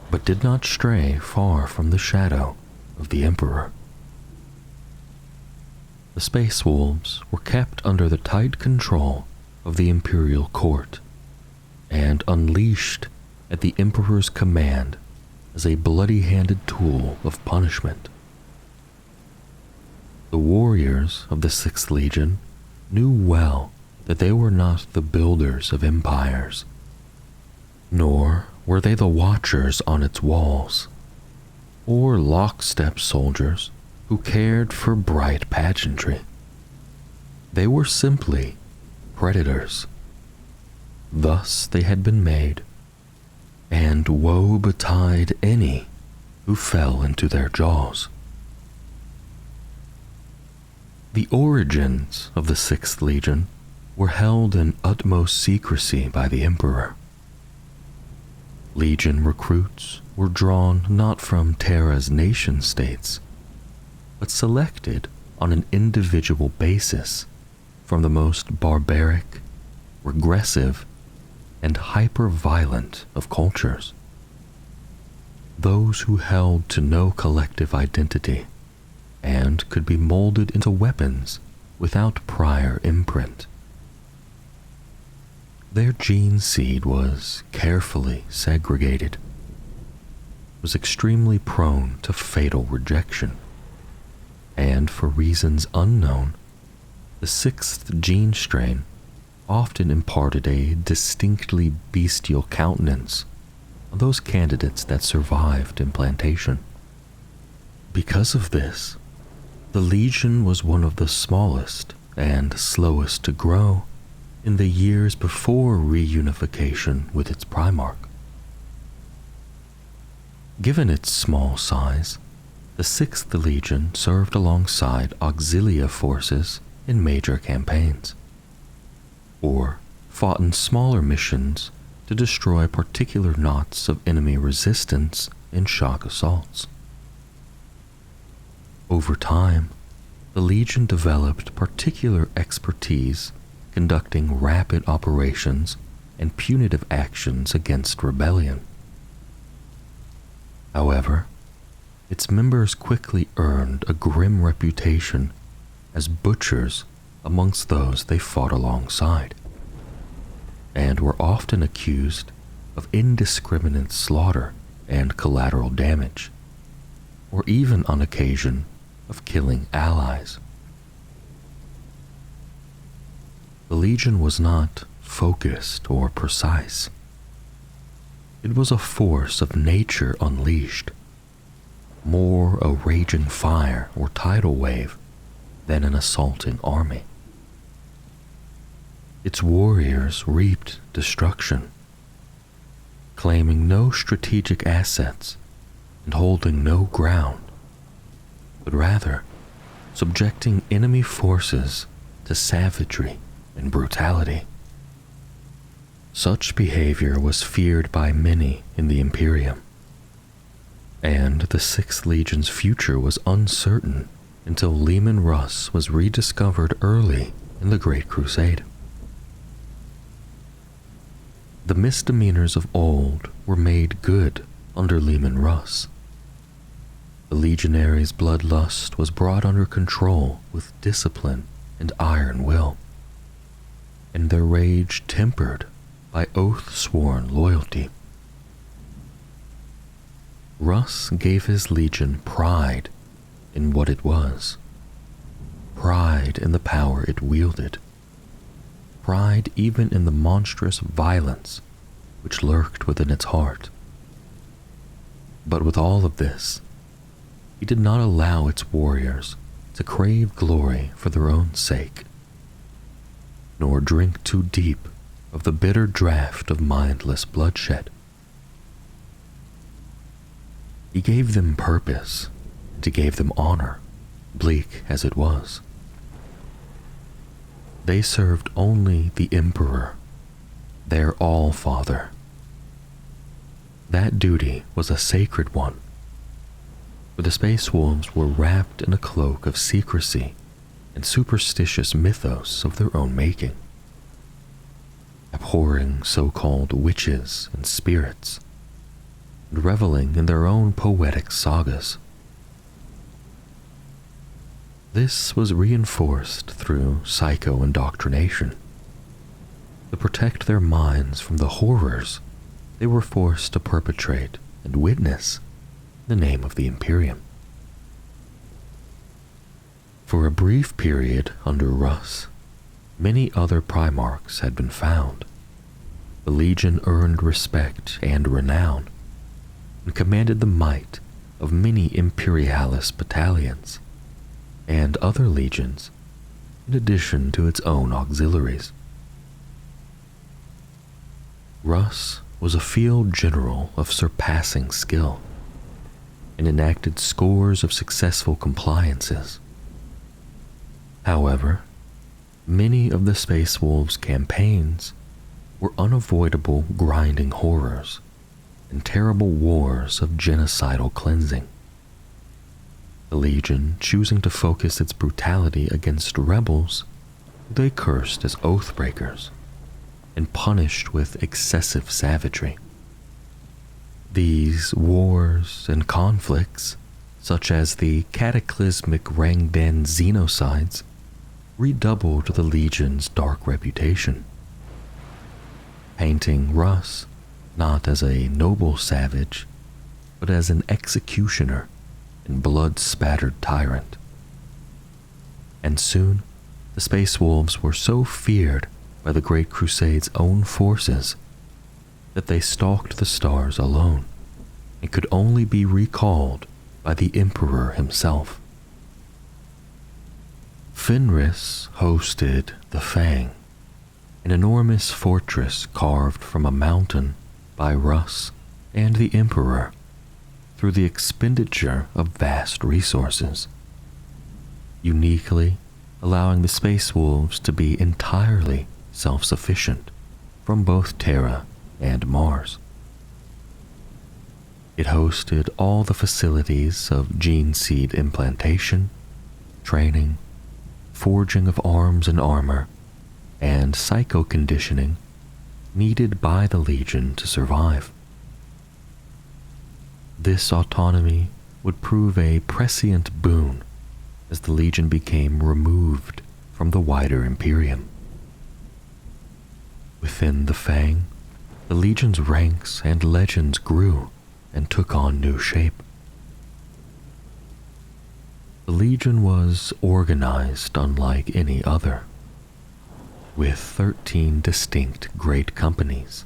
but did not stray far from the shadow of the Emperor. The Space Wolves were kept under the tight control of the Imperial Court and unleashed at the Emperor's command as a bloody-handed tool of punishment. The warriors of the 6th Legion knew well that they were not the builders of empires, nor were they the watchers on its walls, or lockstep soldiers who cared for bright pageantry. They were simply predators. Thus they had been made, and woe betide any who fell into their jaws. The origins of the 6th Legion were held in utmost secrecy by the Emperor. Legion recruits were drawn not from Terra's nation-states, but selected on an individual basis from the most barbaric, regressive, and hyper-violent of cultures. Those who held to no collective identity and could be molded into weapons without prior imprint. Their gene seed was carefully segregated, was extremely prone to fatal rejection, and for reasons unknown, the 6th gene strain often imparted a distinctly bestial countenance on those candidates that survived implantation. Because of this, the Legion was one of the smallest and slowest to grow in the years before reunification with its Primarch. Given its small size, the 6th Legion served alongside auxilia forces in major campaigns, or fought in smaller missions to destroy particular knots of enemy resistance in shock assaults. Over time, the Legion developed particular expertise conducting rapid operations and punitive actions against rebellion. However, its members quickly earned a grim reputation as butchers amongst those they fought alongside, and were often accused of indiscriminate slaughter and collateral damage, or even on occasion of killing allies. The Legion was not focused or precise. It was a force of nature unleashed, more a raging fire or tidal wave than an assaulting army. Its warriors reaped destruction, claiming no strategic assets and holding no ground, but rather subjecting enemy forces to savagery and brutality. Such behavior was feared by many in the Imperium, and the 6th Legion's future was uncertain until Leman Russ was rediscovered early in the Great Crusade. The misdemeanors of old were made good under Leman Russ. The legionaries' bloodlust was brought under control with discipline and iron will, and their rage tempered by oath-sworn loyalty. Russ gave his legion pride in what it was, pride in the power it wielded, pride even in the monstrous violence which lurked within its heart. But with all of this, he did not allow its warriors to crave glory for their own sake, nor drink too deep of the bitter draught of mindless bloodshed. He gave them purpose, and he gave them honor, bleak as it was. They served only the Emperor, their All-Father. That duty was a sacred one, for the Space Wolves were wrapped in a cloak of secrecy and superstitious mythos of their own making, abhorring so-called witches and spirits, and reveling in their own poetic sagas. This was reinforced through psycho-indoctrination to protect their minds from the horrors they were forced to perpetrate and witness in the name of the Imperium. For a brief period under Russ, many other Primarchs had been found. The Legion earned respect and renown, and commanded the might of many Imperialist battalions and other legions, in addition to its own auxiliaries. Russ was a field general of surpassing skill, and enacted scores of successful compliances. However, many of the Space Wolves' campaigns were unavoidable grinding horrors and terrible wars of genocidal cleansing. The Legion choosing to focus its brutality against rebels who they cursed as oathbreakers and punished with excessive savagery. These wars and conflicts, such as the cataclysmic Rangdan Xenocides, redoubled the Legion's dark reputation, painting Russ not as a noble savage, but as an executioner and blood-spattered tyrant. And soon, the Space Wolves were so feared by the Great Crusade's own forces that they stalked the stars alone and could only be recalled by the Emperor himself. Fenris hosted the Fang, an enormous fortress carved from a mountain by Russ and the Emperor through the expenditure of vast resources, uniquely allowing the Space Wolves to be entirely self-sufficient from both Terra and Mars. It hosted all the facilities of gene seed implantation, training, forging of arms and armor, and psycho-conditioning needed by the Legion to survive. This autonomy would prove a prescient boon as the Legion became removed from the wider Imperium. Within the Fang, the Legion's ranks and legends grew and took on new shape. The Legion was organized unlike any other, with 13 distinct great companies,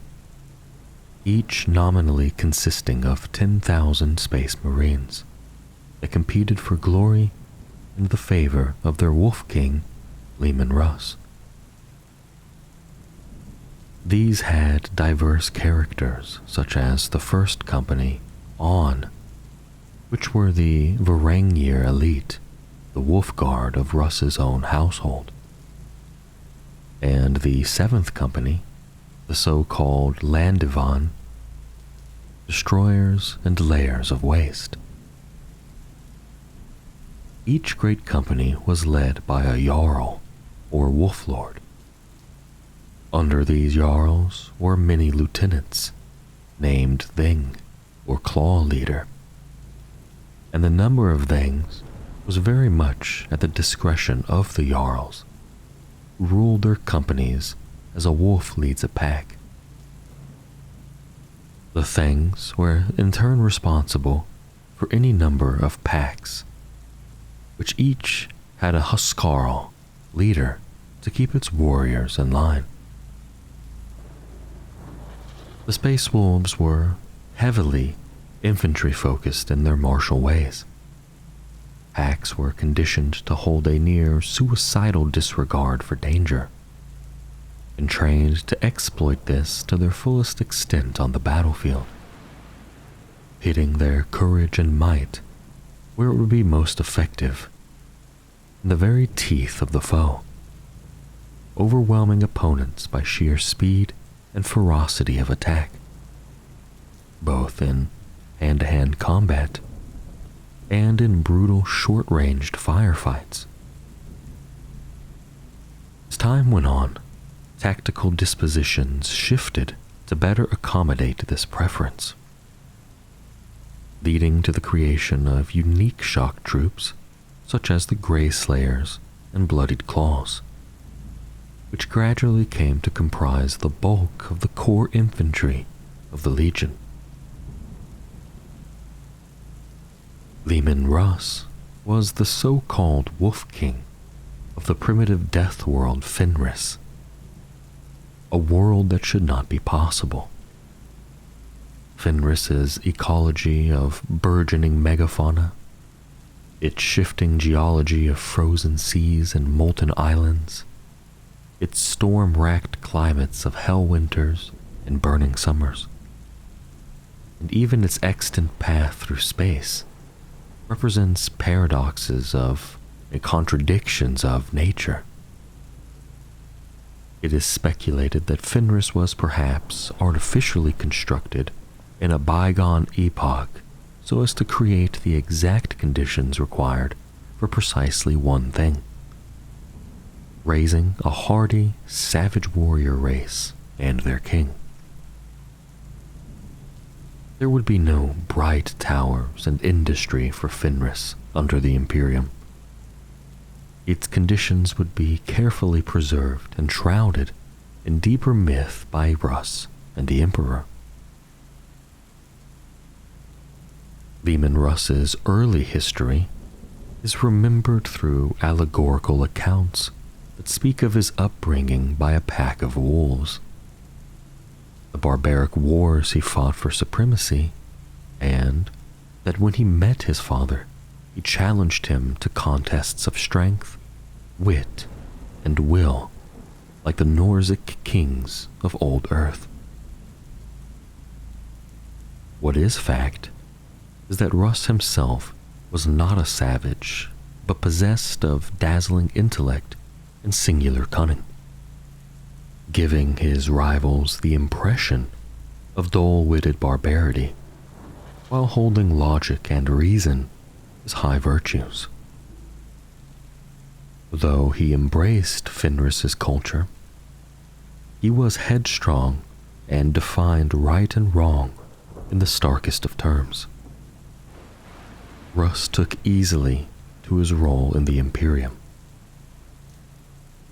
each nominally consisting of 10,000 Space Marines that competed for glory and the favor of their Wolf King, Leman Russ. These had diverse characters, such as the first company, On, which were the Varangier elite, the Wolf Guard of Russ's own household, and the 7th company, the so-called Landivan, destroyers and layers of waste. Each great company was led by a Jarl, or Wolf Lord. Under these Jarls were many lieutenants, named Thing, or Claw Leader, and the number of Things was very much at the discretion of the Jarls, who ruled their companies as a wolf leads a pack. The Things were in turn responsible for any number of packs, which each had a Huskarl, leader, to keep its warriors in line. The Space Wolves were heavily infantry-focused in their martial ways. Packs were conditioned to hold a near suicidal disregard for danger, and trained to exploit this to their fullest extent on the battlefield, pitting their courage and might where it would be most effective, in the very teeth of the foe, overwhelming opponents by sheer speed and ferocity of attack, both in hand-to-hand combat and in brutal short-ranged firefights. As time went on, tactical dispositions shifted to better accommodate this preference, leading to the creation of unique shock troops such as the Grey Slayers and Bloodied Claws, which gradually came to comprise the bulk of the core infantry of the Legion. Leman Russ was the so-called Wolf King of the primitive death world Fenris, a world that should not be possible. Fenris's ecology of burgeoning megafauna, its shifting geology of frozen seas and molten islands, its storm-racked climates of hell winters and burning summers, and even its extant path through space, represents paradoxes of and contradictions of nature. It is speculated that Fenris was perhaps artificially constructed in a bygone epoch so as to create the exact conditions required for precisely one thing: raising a hardy, savage warrior race and their king. There would be no bright towers and industry for Fenris under the Imperium. Its conditions would be carefully preserved and shrouded in deeper myth by Russ and the Emperor. Leman Russ's early history is remembered through allegorical accounts that speak of his upbringing by a pack of wolves, the barbaric wars he fought for supremacy, and that when he met his father, he challenged him to contests of strength, wit, and will, like the Norzic kings of old Earth. What is fact is that Russ himself was not a savage, but possessed of dazzling intellect and singular cunning, giving his rivals the impression of dull-witted barbarity, while holding logic and reason as high virtues. Though he embraced Fenris's culture, he was headstrong and defined right and wrong in the starkest of terms. Russ took easily to his role in the Imperium,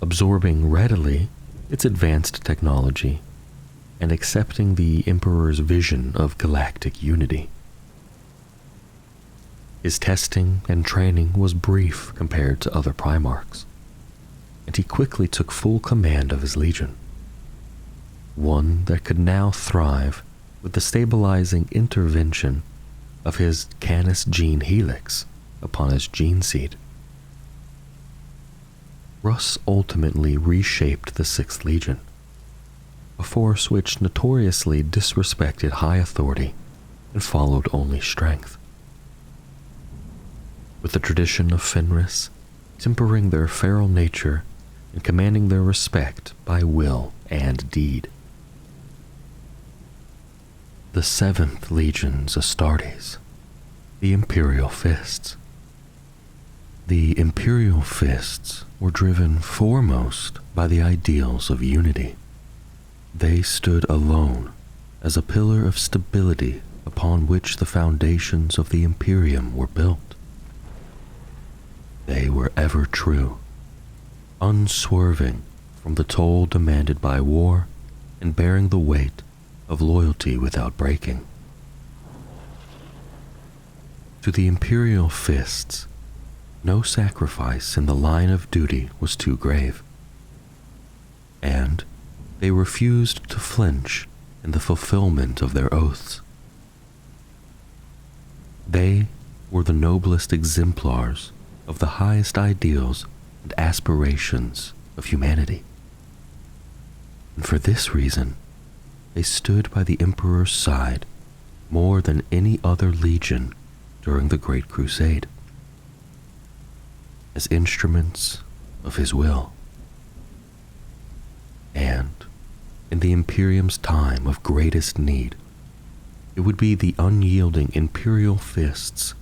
absorbing readily its advanced technology and accepting the Emperor's vision of galactic unity. His testing and training was brief compared to other Primarchs, and he quickly took full command of his legion, one that could now thrive with the stabilizing intervention of his Canis gene helix upon his gene seed. Russ ultimately reshaped the 6th Legion, a force which notoriously disrespected high authority and followed only strength, with the tradition of Fenris tempering their feral nature and commanding their respect by will and deed. The 7th Legion's Astartes, the Imperial Fists. The Imperial Fists were driven foremost by the ideals of unity. They stood alone as a pillar of stability upon which the foundations of the Imperium were built. They were ever true, unswerving from the toll demanded by war and bearing the weight of loyalty without breaking. To the Imperial Fists, no sacrifice in the line of duty was too grave, and they refused to flinch in the fulfillment of their oaths. They were the noblest exemplars of the highest ideals and aspirations of humanity, and for this reason, they stood by the Emperor's side more than any other legion during the Great Crusade, as instruments of his will. And in the Imperium's time of greatest need, it would be the unyielding Imperial Fists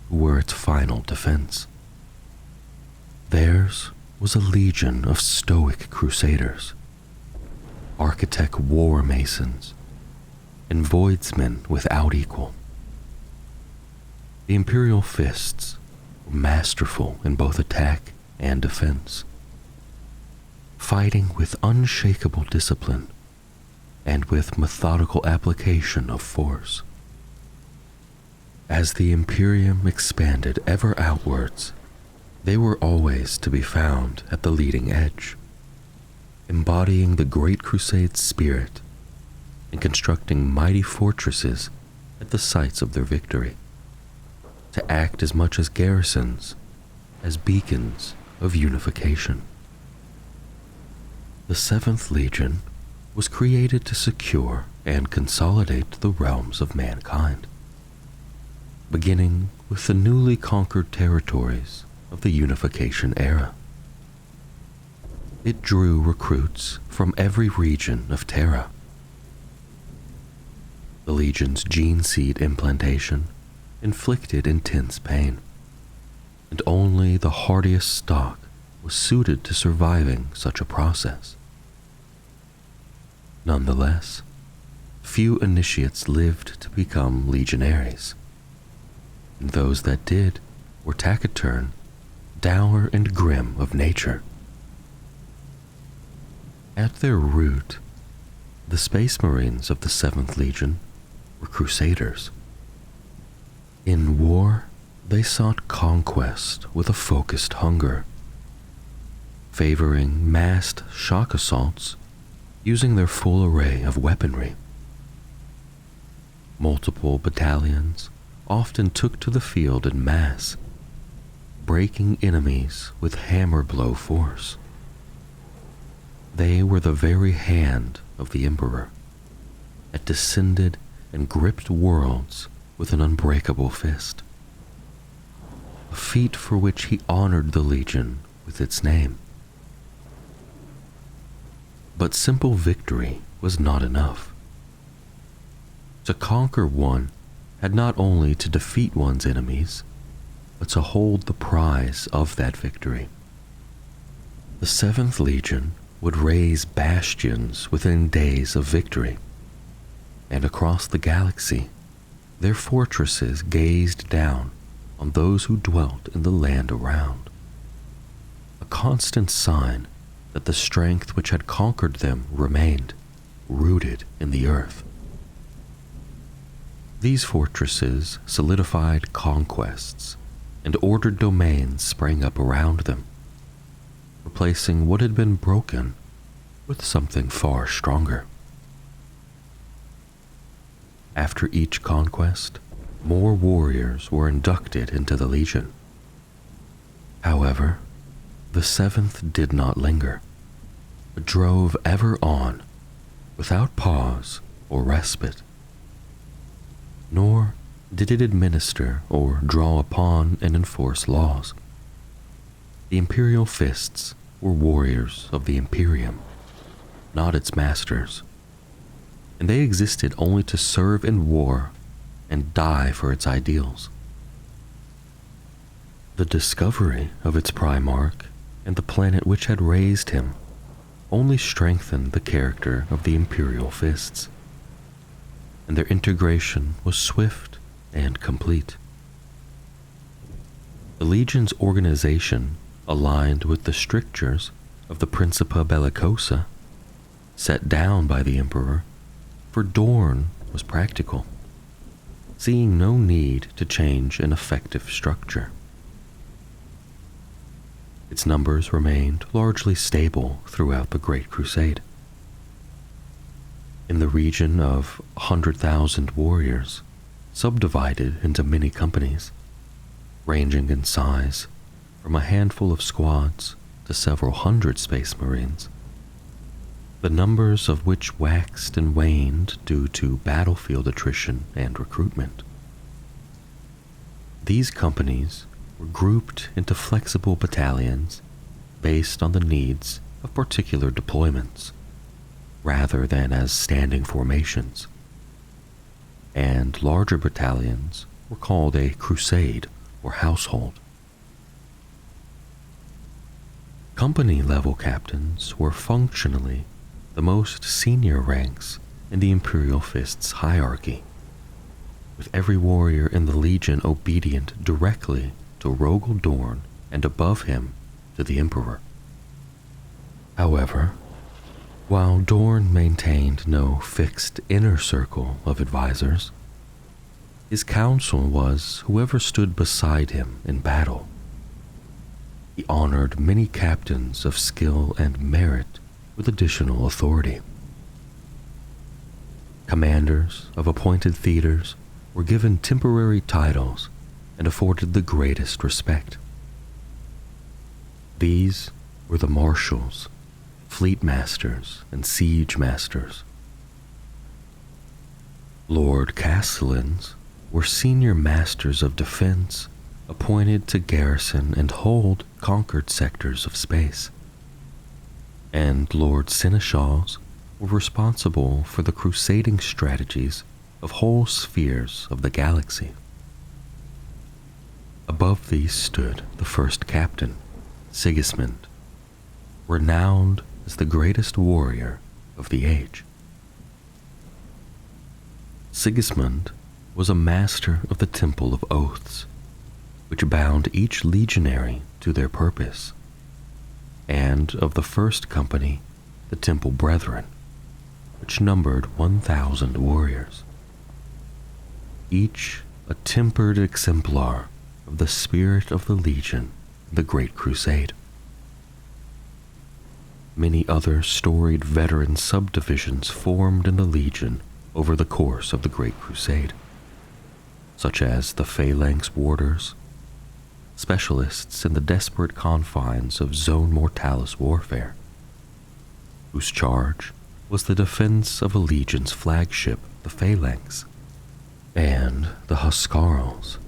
who were its final defense. Theirs was a legion of stoic crusaders, architect war masons, and voidsmen without equal. The Imperial Fists were masterful in both attack and defense, fighting with unshakable discipline and with methodical application of force. As the Imperium expanded ever outwards, they were always to be found at the leading edge, embodying the Great Crusade's spirit and constructing mighty fortresses at the sites of their victory, to act as much as garrisons, as beacons of unification. The 7th Legion was created to secure and consolidate the realms of mankind, beginning with the newly conquered territories of the Unification era. It drew recruits from every region of Terra. The Legion's gene seed implantation inflicted intense pain, and only the hardiest stock was suited to surviving such a process. Nonetheless, few initiates lived to become legionaries, and those that did were taciturn, dour, and grim of nature. At their root, the Space Marines of the 7th Legion were crusaders. In war, they sought conquest with a focused hunger, favoring massed shock assaults using their full array of weaponry. Multiple battalions often took to the field in mass, breaking enemies with hammer blow force. They were the very hand of the Emperor, that descended and gripped worlds with an unbreakable fist. a feat for which he honored the legion with its name. But simple victory was not enough. To conquer one had not only to defeat one's enemies, but to hold the prize of that victory. The 7th Legion would raise bastions within days of victory, and across the galaxy, their fortresses gazed down on those who dwelt in the land around, a constant sign that the strength which had conquered them remained rooted in the earth. These fortresses solidified conquests, and ordered domains sprang up around them, replacing what had been broken with something far stronger. After each conquest, more warriors were inducted into the Legion. However, the 7th did not linger, but drove ever on, without pause or respite. Nor did it administer or draw upon and enforce laws. The Imperial Fists were warriors of the Imperium, not its masters, and they existed only to serve in war and die for its ideals. The discovery of its Primarch and the planet which had raised him only strengthened the character of the Imperial Fists, and their integration was swift and complete. The Legion's organization aligned with the strictures of the Principia Bellicosa set down by the Emperor, for Dorn was practical, seeing no need to change an effective structure. Its numbers remained largely stable throughout the Great Crusade. In the region of 100,000 warriors, subdivided into many companies, ranging in size from a handful of squads to several hundred Space Marines, the numbers of which waxed and waned due to battlefield attrition and recruitment. These companies were grouped into flexible battalions based on the needs of particular deployments, rather than as standing formations, and larger battalions were called a crusade or household. Company-level captains were functionally the most senior ranks in the Imperial Fists hierarchy, with every warrior in the Legion obedient directly to Rogel Dorn and above him to the Emperor. However, while Dorn maintained no fixed inner circle of advisors, his counsel was whoever stood beside him in battle. He honored many captains of skill and merit with additional authority. Commanders of appointed theaters were given temporary titles and afforded the greatest respect. These were the marshals, fleet masters, and siege masters. Lord Castellans were senior masters of defense appointed to garrison and hold conquered sectors of space, and Lord Seneschals were responsible for the crusading strategies of whole spheres of the galaxy. Above these stood the first captain, Sigismund, renowned as the greatest warrior of the age. Sigismund was a master of the Temple of Oaths, which bound each legionary to their purpose, and of the first company, the Temple Brethren, which numbered 1,000 warriors, each a tempered exemplar of the spirit of the Legion in the Great Crusade. Many other storied veteran subdivisions formed in the Legion over the course of the Great Crusade, such as the Phalanx Warders, specialists in the desperate confines of Zone Mortalis warfare, whose charge was the defense of a legion's flagship, the Phalanx, and the Huscarls,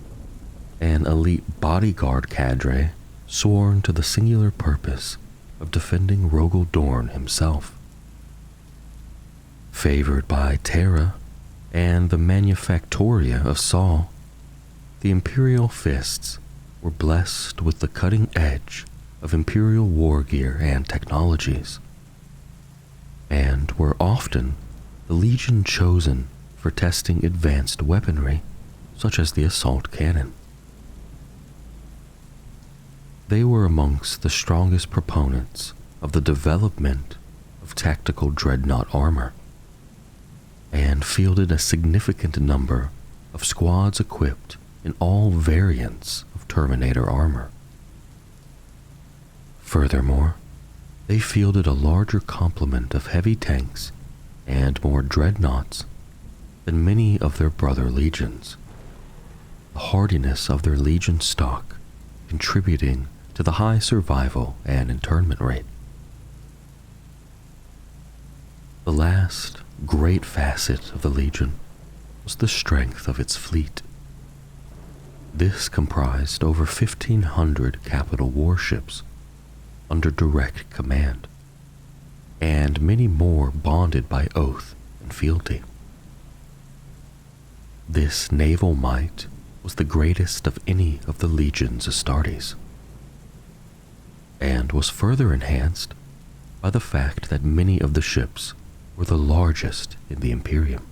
an elite bodyguard cadre sworn to the singular purpose of defending Rogel Dorn himself. Favored by Terra and the Manufactoria of Saul, the Imperial Fists were blessed with the cutting edge of Imperial war gear and technologies, and were often the Legion chosen for testing advanced weaponry such as the assault cannon. They were amongst the strongest proponents of the development of tactical dreadnought armor, and fielded a significant number of squads equipped in all variants of Terminator armor. Furthermore, they fielded a larger complement of heavy tanks and more dreadnoughts than many of their brother legions, the hardiness of their legion stock contributing to the high survival and internment rate. The last great facet of the Legion was the strength of its fleet. This comprised over 1,500 capital warships under direct command, and many more bonded by oath and fealty. This naval might was the greatest of any of the Legion's Astartes, and was further enhanced by the fact that many of the ships were the largest in the Imperium.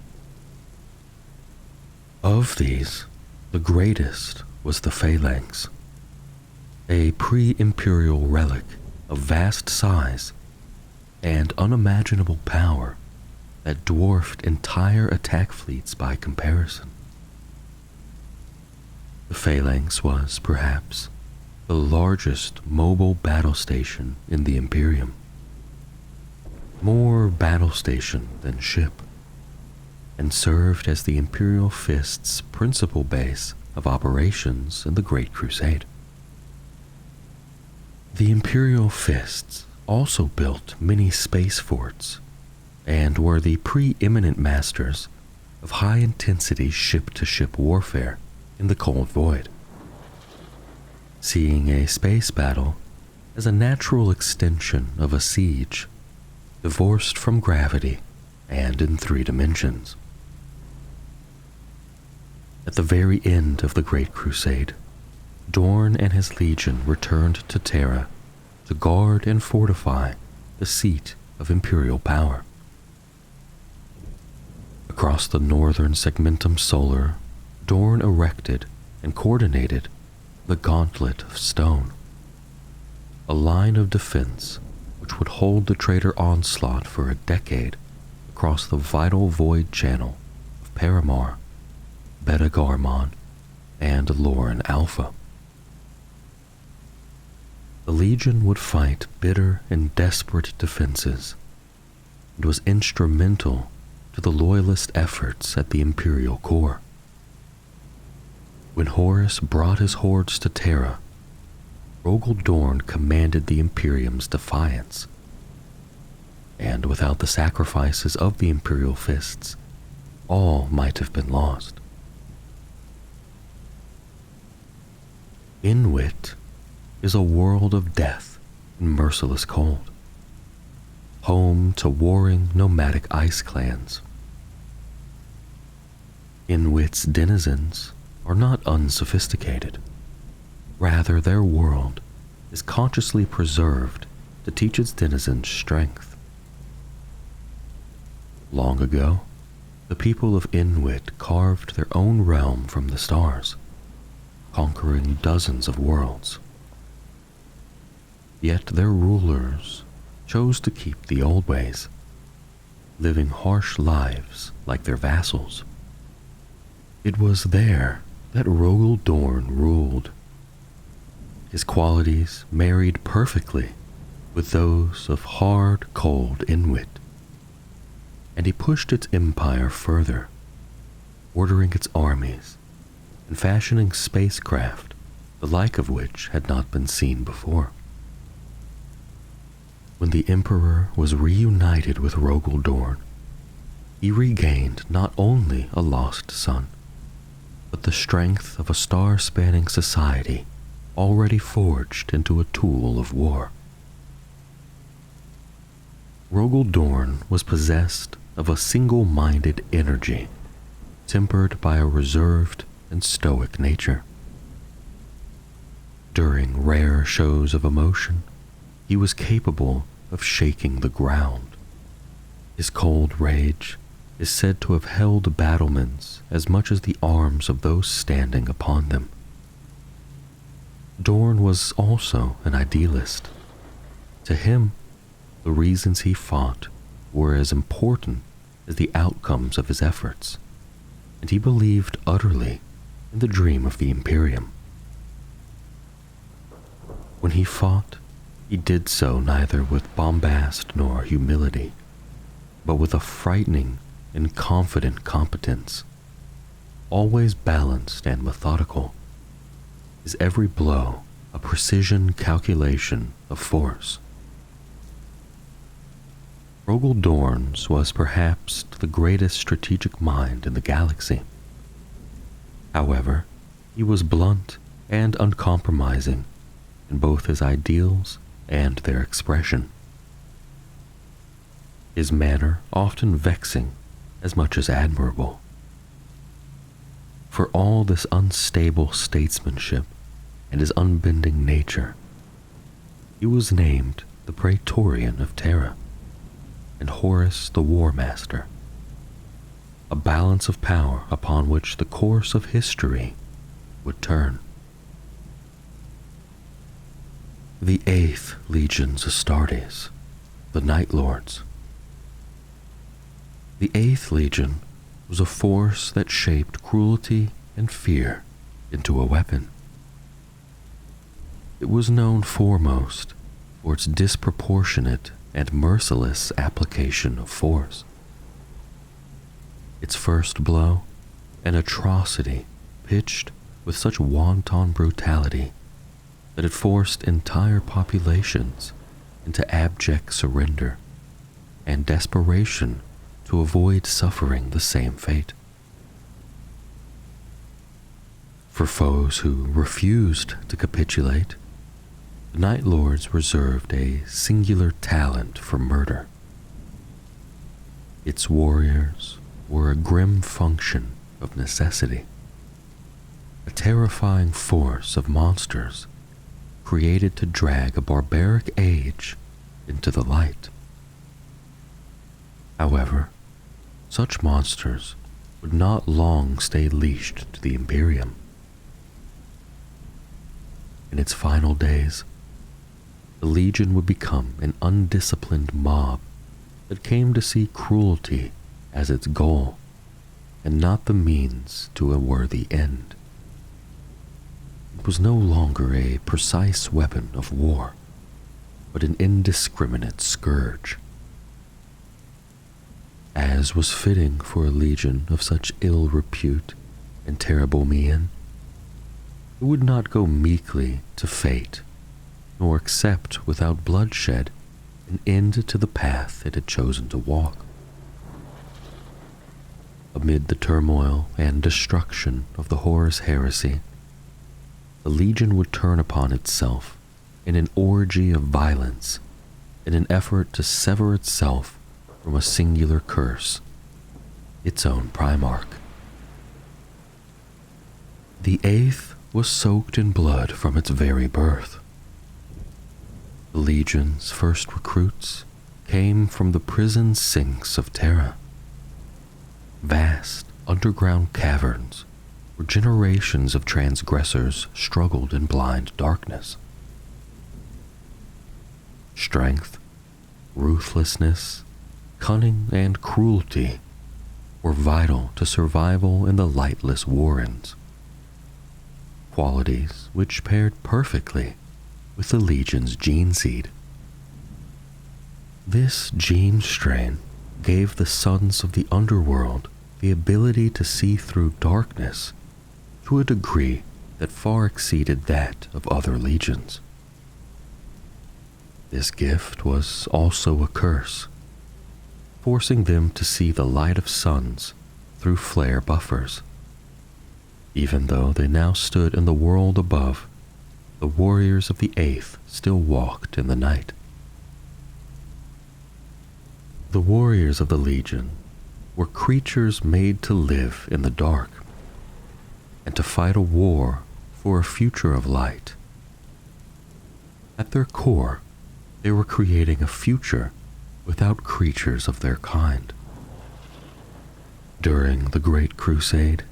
Of these, the greatest was the Phalanx, a pre-imperial relic of vast size and unimaginable power that dwarfed entire attack fleets by comparison. The Phalanx was, perhaps, the largest mobile battle station in the Imperium. More battle station than ship, and served as the Imperial Fists' principal base of operations in the Great Crusade. The Imperial Fists also built many space forts and were the preeminent masters of high-intensity ship-to-ship warfare in the Cold Void, seeing a space battle as a natural extension of a siege, divorced from gravity and in 3 dimensions. At the very end of the Great Crusade, Dorn and his legion returned to Terra to guard and fortify the seat of imperial power. Across the northern segmentum solar, Dorn erected and coordinated the Gauntlet of Stone, a line of defense which would hold the traitor onslaught for a decade across the vital void channel of Paramar, Beta Garmon, and Loran Alpha. The Legion would fight bitter and desperate defenses, and was instrumental to the loyalist efforts at the Imperial core. When Horus brought his hordes to Terra, Rogel Dorn commanded the Imperium's defiance, and without the sacrifices of the Imperial Fists, all might have been lost. Inwit is a world of death and merciless cold, home to warring nomadic ice clans. Inwit's denizens are not unsophisticated. Rather, their world is consciously preserved to teach its denizens strength. Long ago, the people of Inwit carved their own realm from the stars, conquering dozens of worlds. Yet their rulers chose to keep the old ways, living harsh lives like their vassals. It was there that Rogel Dorn ruled. His qualities married perfectly with those of hard, cold Inwit, and he pushed its empire further, ordering its armies and fashioning spacecraft the like of which had not been seen before. When the Emperor was reunited with Rogel Dorn, he regained not only a lost son, but the strength of a star-spanning society already forged into a tool of war. Rogel Dorn was possessed of a single-minded energy, tempered by a reserved and stoic nature. During rare shows of emotion, he was capable of shaking the ground. His cold rage is said to have held battlements as much as the arms of those standing upon them. Dorn was also an idealist. To him, the reasons he fought were as important as the outcomes of his efforts, and he believed utterly in the dream of the Imperium. When he fought, he did so neither with bombast nor humility, but with a frightening and confident competence, always balanced and methodical, his every blow a precision calculation of force. Rogel Dorn's was perhaps the greatest strategic mind in the galaxy. However, he was blunt and uncompromising in both his ideals and their expression. His manner often vexing as much as admirable. For all this unstable statesmanship and his unbending nature, he was named the Praetorian of Terra and Horus the War Master, a balance of power upon which the course of history would turn. The 8th Legions Astartes, the Night Lords. The 8th Legion was a force that shaped cruelty and fear into a weapon. It was known foremost for its disproportionate and merciless application of force. Its first blow, an atrocity pitched with such wanton brutality that it forced entire populations into abject surrender and desperation to avoid suffering the same fate. For foes who refused to capitulate, the Night Lords reserved a singular talent for murder. Its warriors were a grim function of necessity, a terrifying force of monsters created to drag a barbaric age into the light. However, such monsters would not long stay leashed to the Imperium. In its final days, the Legion would become an undisciplined mob that came to see cruelty as its goal and not the means to a worthy end. It was no longer a precise weapon of war, but an indiscriminate scourge. As was fitting for a legion of such ill repute and terrible mien, it would not go meekly to fate, nor accept without bloodshed an end to the path it had chosen to walk. Amid the turmoil and destruction of the Horus heresy, the Legion would turn upon itself in an orgy of violence in an effort to sever itself from a singular curse, its own Primarch. The 8th was soaked in blood from its very birth. The Legion's first recruits came from the prison sinks of Terra, vast underground caverns where generations of transgressors struggled in blind darkness. Strength, ruthlessness, cunning, and cruelty were vital to survival in the lightless warrens, qualities which paired perfectly with the Legion's gene seed. This gene strain gave the sons of the underworld the ability to see through darkness to a degree that far exceeded that of other legions. This gift was also a curse, forcing them to see the light of suns through flare buffers. Even though they now stood in the world above, the warriors of the Eighth still walked in the night. The warriors of the Legion were creatures made to live in the dark and to fight a war for a future of light. At their core, they were creating a future without creatures of their kind. During the Great Crusade,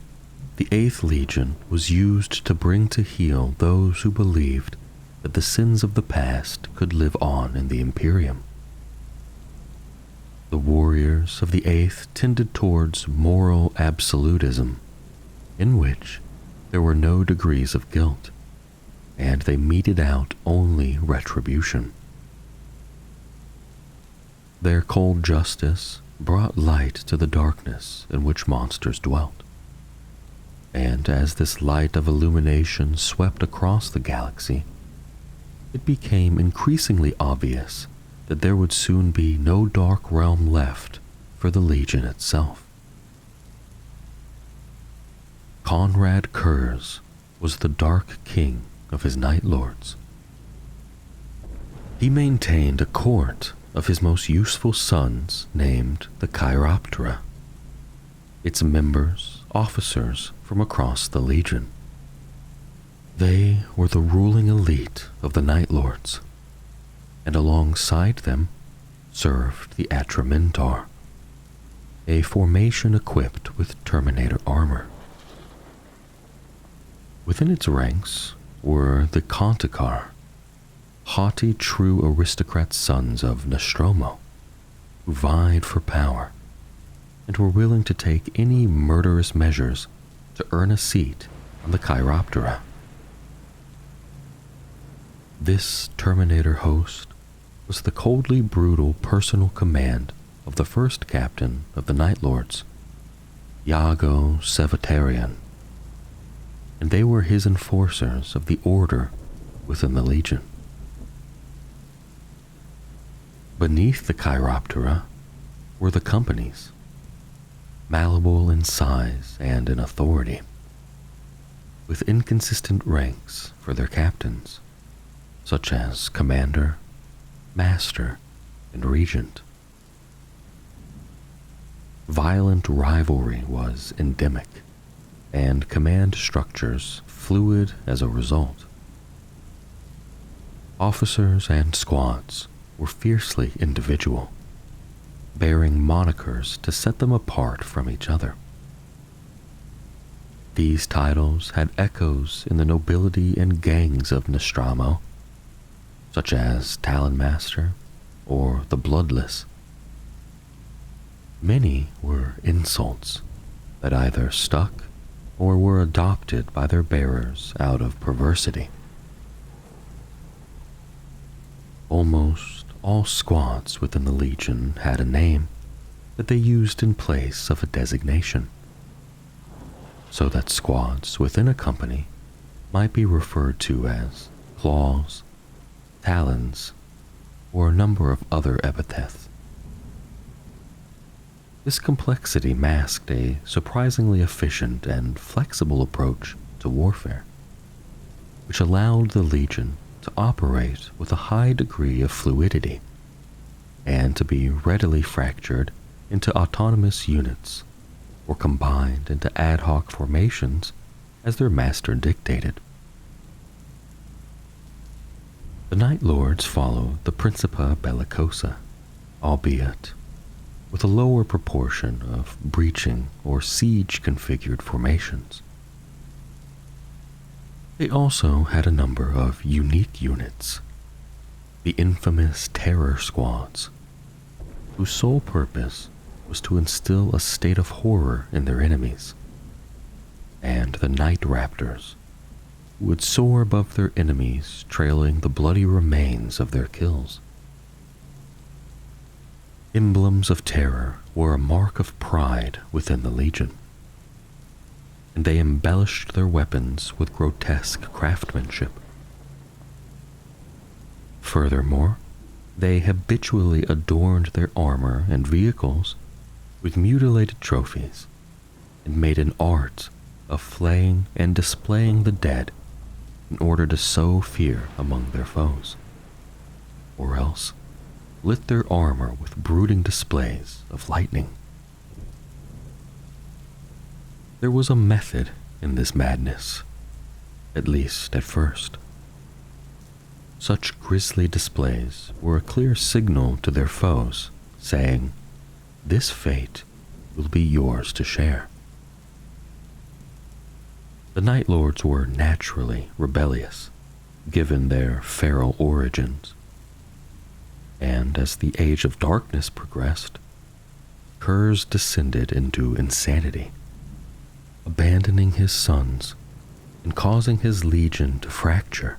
the Eighth Legion was used to bring to heel those who believed that the sins of the past could live on in the Imperium. The warriors of the Eighth tended towards moral absolutism, in which there were no degrees of guilt, and they meted out only retribution. Their cold justice brought light to the darkness in which monsters dwelt, and as this light of illumination swept across the galaxy, it became increasingly obvious that there would soon be no dark realm left for the Legion itself. Conrad Kurz was the Dark King of his Night Lords. He maintained a court of his most useful sons named the Chiroptera, its members, officers from across the Legion. They were the ruling elite of the Night Lords, and alongside them served the Atramintar, a formation equipped with Terminator armor. Within its ranks were the Contikar, haughty true aristocrat sons of Nostromo, who vied for power and were willing to take any murderous measures to earn a seat on the Chiroptera. This Terminator host was the coldly brutal personal command of the first captain of the Night Lords, Iago Sevatarian, and they were his enforcers of the order within the Legion. Beneath the Chiroptera were the companies, malleable in size and in authority, with inconsistent ranks for their captains, such as Commander, Master, and Regent. Violent rivalry was endemic, and command structures fluid as a result. Officers and squads were fiercely individual, bearing monikers to set them apart from each other. These titles had echoes in the nobility and gangs of Nostromo, such as Talonmaster or the Bloodless. Many were insults that either stuck or were adopted by their bearers out of perversity. Almost all squads within the Legion had a name that they used in place of a designation, so that squads within a company might be referred to as claws, talons, or a number of other epithets. This complexity masked a surprisingly efficient and flexible approach to warfare, which allowed the Legion to operate with a high degree of fluidity and to be readily fractured into autonomous units or combined into ad hoc formations as their master dictated. The Night Lords followed the Principia Bellicosa, albeit with a lower proportion of breaching or siege-configured formations. They also had a number of unique units, the infamous Terror Squads, whose sole purpose was to instill a state of horror in their enemies, and the Night Raptors, who would soar above their enemies, trailing the bloody remains of their kills. Emblems of terror were a mark of pride within the Legion, and they embellished their weapons with grotesque craftsmanship. Furthermore, they habitually adorned their armor and vehicles with mutilated trophies and made an art of flaying and displaying the dead in order to sow fear among their foes, or else lit their armor with brooding displays of lightning. There was a method in this madness, at least at first. Such grisly displays were a clear signal to their foes, saying, "This fate will be yours to share." The Night Lords were naturally rebellious, given their feral origins. And as the Age of Darkness progressed, Curze descended into insanity, abandoning his sons and causing his legion to fracture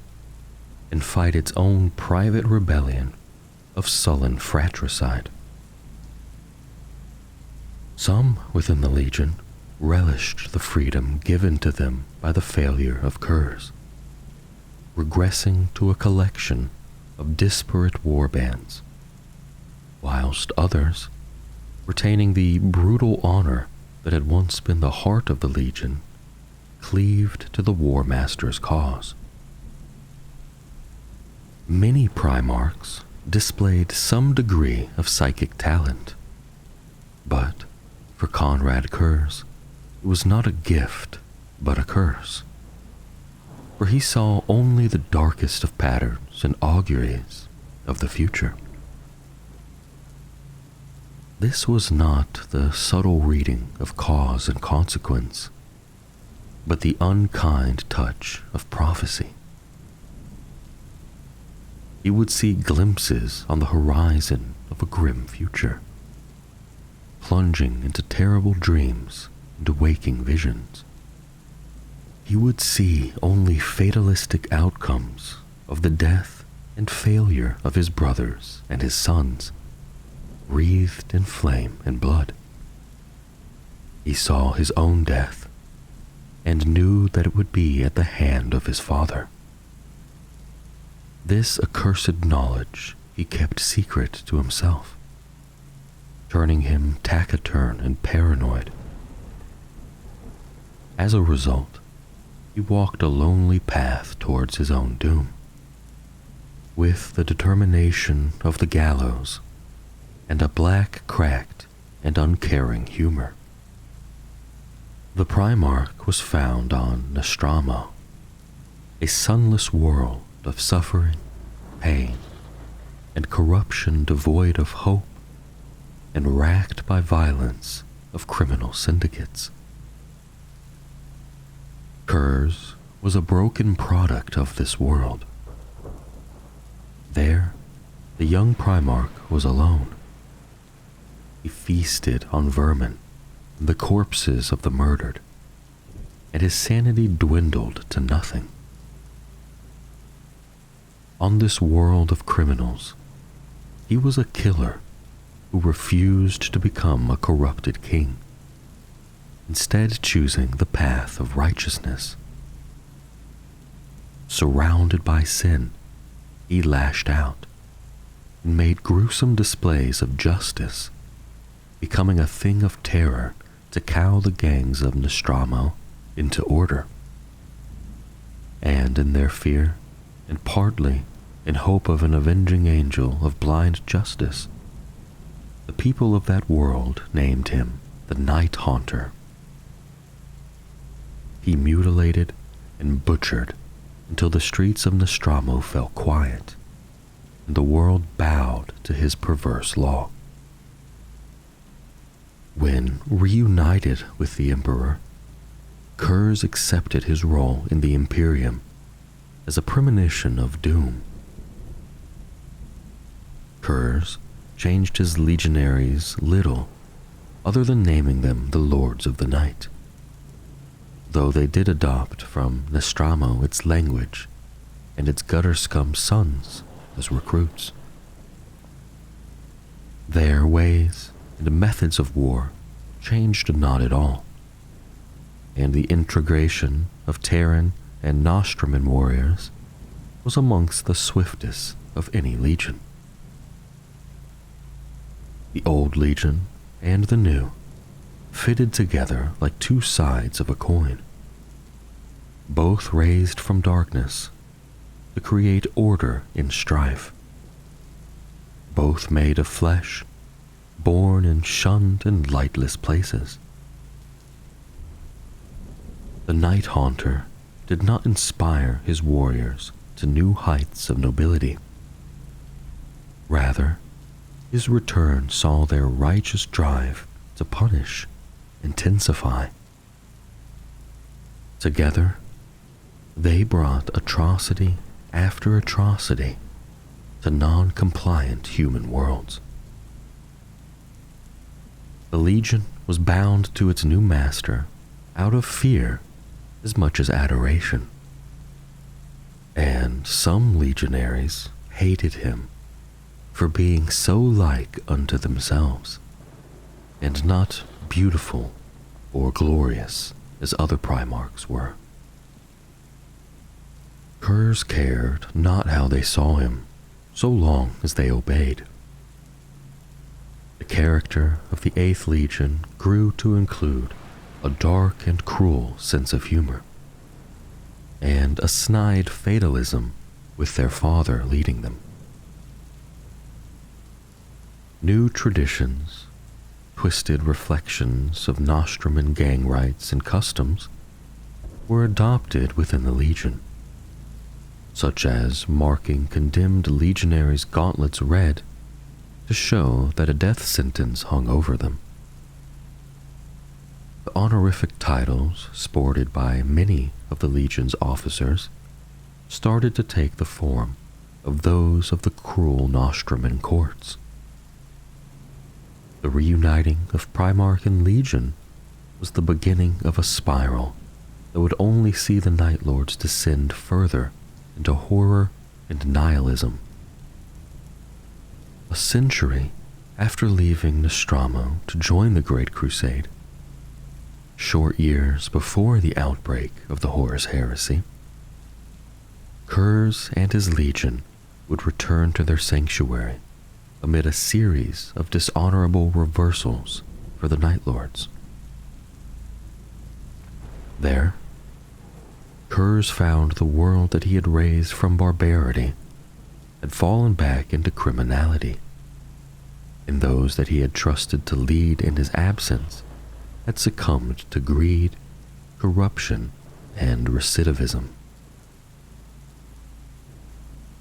and fight its own private rebellion of sullen fratricide. Some within the legion relished the freedom given to them by the failure of Curze, regressing to a collection of disparate warbands, whilst others, retaining the brutal honor that had once been the heart of the legion, cleaved to the War Master's cause. Many Primarchs displayed some degree of psychic talent, but for Conrad Curze, it was not a gift, but a curse, for he saw only the darkest of patterns and auguries of the future. This was not the subtle reading of cause and consequence, but the unkind touch of prophecy. He would see glimpses on the horizon of a grim future, plunging into terrible dreams and waking visions. He would see only fatalistic outcomes of the death and failure of his brothers and his sons, wreathed in flame and blood. He saw his own death and knew that it would be at the hand of his father. This accursed knowledge he kept secret to himself, turning him taciturn and paranoid. As a result, he walked a lonely path towards his own doom, with the determination of the gallows and a black, cracked, and uncaring humor. The Primarch was found on Nostromo, a sunless world of suffering, pain, and corruption devoid of hope and racked by violence of criminal syndicates. Curze was a broken product of this world. There, the young Primarch was alone. He feasted on vermin, the corpses of the murdered, and his sanity dwindled to nothing. On this world of criminals, he was a killer who refused to become a corrupted king, instead choosing the path of righteousness. Surrounded by sin, he lashed out and made gruesome displays of justice, becoming a thing of terror to cow the gangs of Nostromo into order. And in their fear, and partly in hope of an avenging angel of blind justice, the people of that world named him the Night Haunter. He mutilated and butchered until the streets of Nostromo fell quiet, and the world bowed to his perverse law. When reunited with the Emperor, Curze accepted his role in the Imperium as a premonition of doom. Curze changed his legionaries little other than naming them the Lords of the Night, though they did adopt from Nostromo its language and its gutter scum sons as recruits. Their ways and methods of war changed not at all, and the integration of Terran and Nostroman warriors was amongst the swiftest of any legion. The old legion and the new fitted together like two sides of a coin, both raised from darkness to create order in strife. Both made of flesh, born in shunned and lightless places. The Night Haunter did not inspire his warriors to new heights of nobility. Rather, his return saw their righteous drive to punish intensify. Together, they brought atrocity after atrocity to non-compliant human worlds. The Legion was bound to its new master out of fear as much as adoration, and some legionaries hated him for being so like unto themselves, and not beautiful or glorious as other Primarchs were. Curs cared not how they saw him, so long as they obeyed. The character of the 8th Legion grew to include a dark and cruel sense of humor, and a snide fatalism with their father leading them. New traditions, twisted reflections of Nostraman gang rites and customs, were adopted within the Legion, such as marking condemned legionaries' gauntlets red to show that a death sentence hung over them. The honorific titles sported by many of the Legion's officers started to take the form of those of the cruel Nostraman courts. The reuniting of Primarch and Legion was the beginning of a spiral that would only see the Night Lords descend further into horror and nihilism. A century after leaving Nostromo to join the Great Crusade, short years before the outbreak of the Horus heresy, Curs and his Legion would return to their sanctuary amid a series of dishonorable reversals for the Night Lords. There, Curs found the world that he had raised from barbarity had fallen back into criminality, and those that he had trusted to lead in his absence had succumbed to greed, corruption, and recidivism.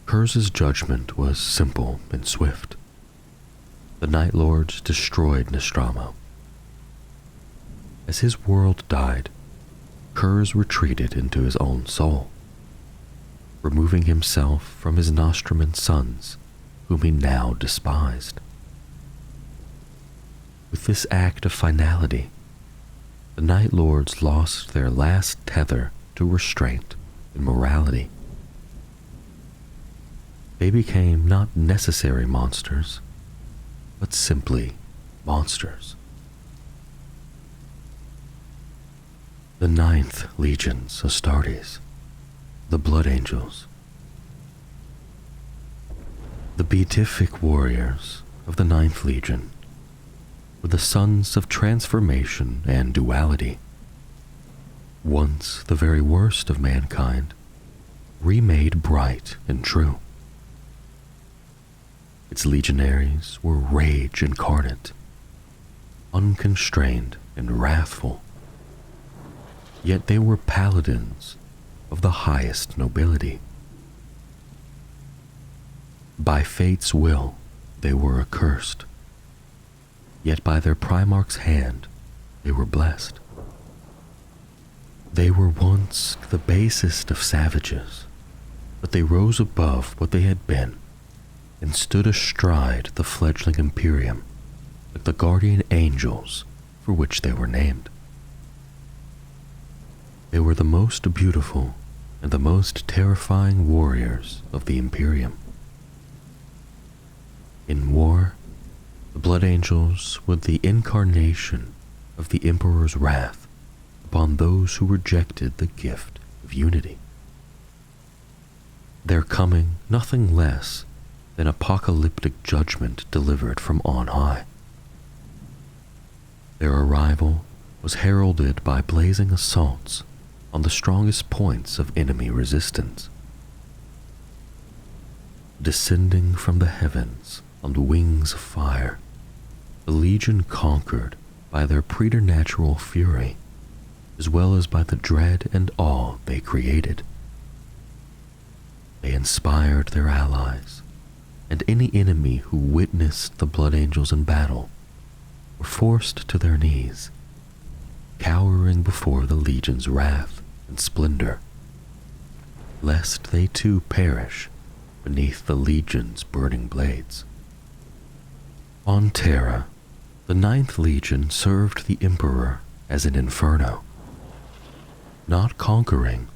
Curs's judgment was simple and swift. The Night Lords destroyed Nostromo. As his world died, Curs retreated into his own soul, removing himself from his Nostraman sons, whom he now despised. With this act of finality, the Night Lords lost their last tether to restraint and morality. They became not necessary monsters, but simply monsters. The 9th Legions Astartes, the Blood Angels. The beatific warriors of the 9th Legion were the sons of transformation and duality. Once the very worst of mankind, remade bright and true. Its legionaries were rage incarnate, unconstrained and wrathful. Yet they were paladins of the highest nobility. By fate's will, they were accursed. Yet by their Primarch's hand, they were blessed. They were once the basest of savages, but they rose above what they had been and stood astride the fledgling Imperium like the guardian angels for which they were named. They were the most beautiful and the most terrifying warriors of the Imperium. In war, the Blood Angels were the incarnation of the Emperor's wrath upon those who rejected the gift of unity. Their coming nothing less than apocalyptic judgment delivered from on high. Their arrival was heralded by blazing assaults on the strongest points of enemy resistance. Descending from the heavens on the wings of fire, the Legion conquered by their preternatural fury, as well as by the dread and awe they created. They inspired their allies, and any enemy who witnessed the Blood Angels in battle were forced to their knees, cowering before the Legion's wrath and splendor, lest they too perish beneath the Legion's burning blades. On Terra, the 9th Legion served the Emperor as an inferno, not conquering,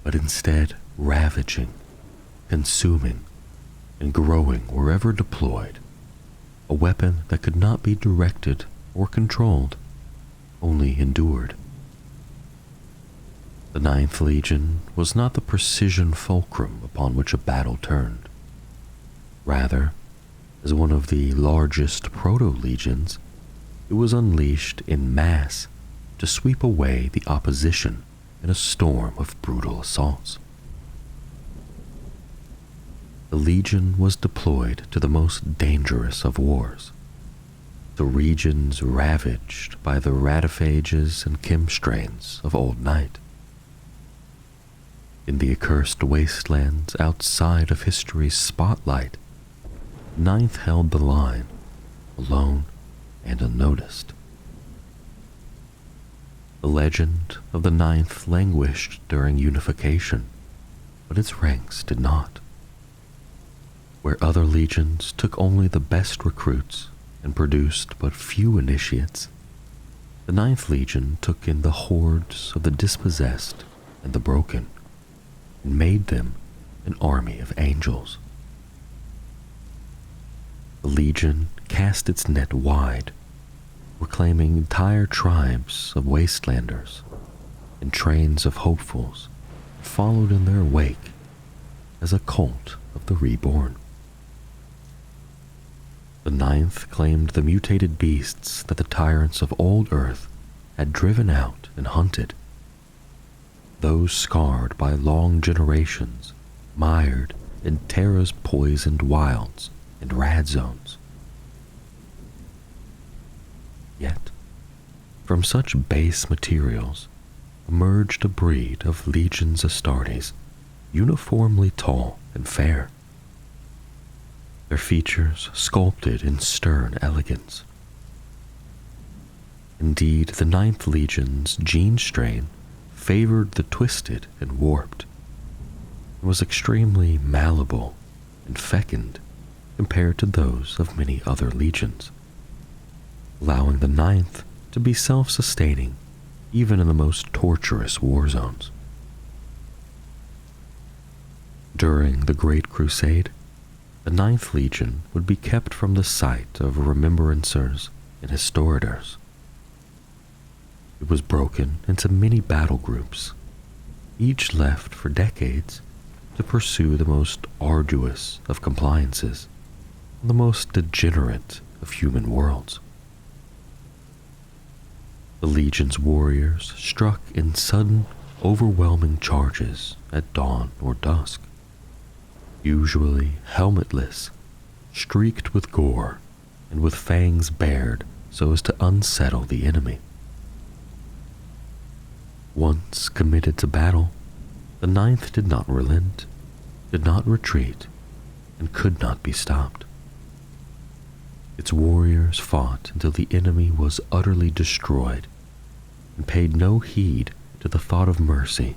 but instead ravaging, consuming, and growing wherever deployed, a weapon that could not be directed or controlled, only endured. The 9th Legion was not the precision fulcrum upon which a battle turned. Rather, as one of the largest proto-legions, it was unleashed in mass to sweep away the opposition in a storm of brutal assaults. The Legion was deployed to the most dangerous of wars, the regions ravaged by the ratophages and chemstrains of Old Night. In the accursed wastelands outside of history's spotlight, 9th held the line, alone and unnoticed. The legend of the 9th languished during unification, but its ranks did not. Where other legions took only the best recruits and produced but few initiates, the 9th Legion took in the hordes of the dispossessed and the broken, and made them an army of angels. The Legion cast its net wide, reclaiming entire tribes of wastelanders, and trains of hopefuls followed in their wake as a cult of the reborn. The 9th claimed the mutated beasts that the tyrants of old Earth had driven out and hunted, those scarred by long generations, mired in Terra's poisoned wilds and rad zones. Yet, from such base materials emerged a breed of legions Astartes, uniformly tall and fair, their features sculpted in stern elegance. Indeed, the 9th Legion's gene strain favored the twisted and warped, and was extremely malleable and fecund compared to those of many other legions, allowing the 9th to be self-sustaining even in the most torturous war zones. During the Great Crusade, the 9th Legion would be kept from the sight of remembrancers and historiators. It was broken into many battle groups, each left for decades to pursue the most arduous of compliances on the most degenerate of human worlds. The Legion's warriors struck in sudden, overwhelming charges at dawn or dusk, usually helmetless, streaked with gore, and with fangs bared so as to unsettle the enemy. Once committed to battle, the 9th did not relent, did not retreat, and could not be stopped. Its warriors fought until the enemy was utterly destroyed, and paid no heed to the thought of mercy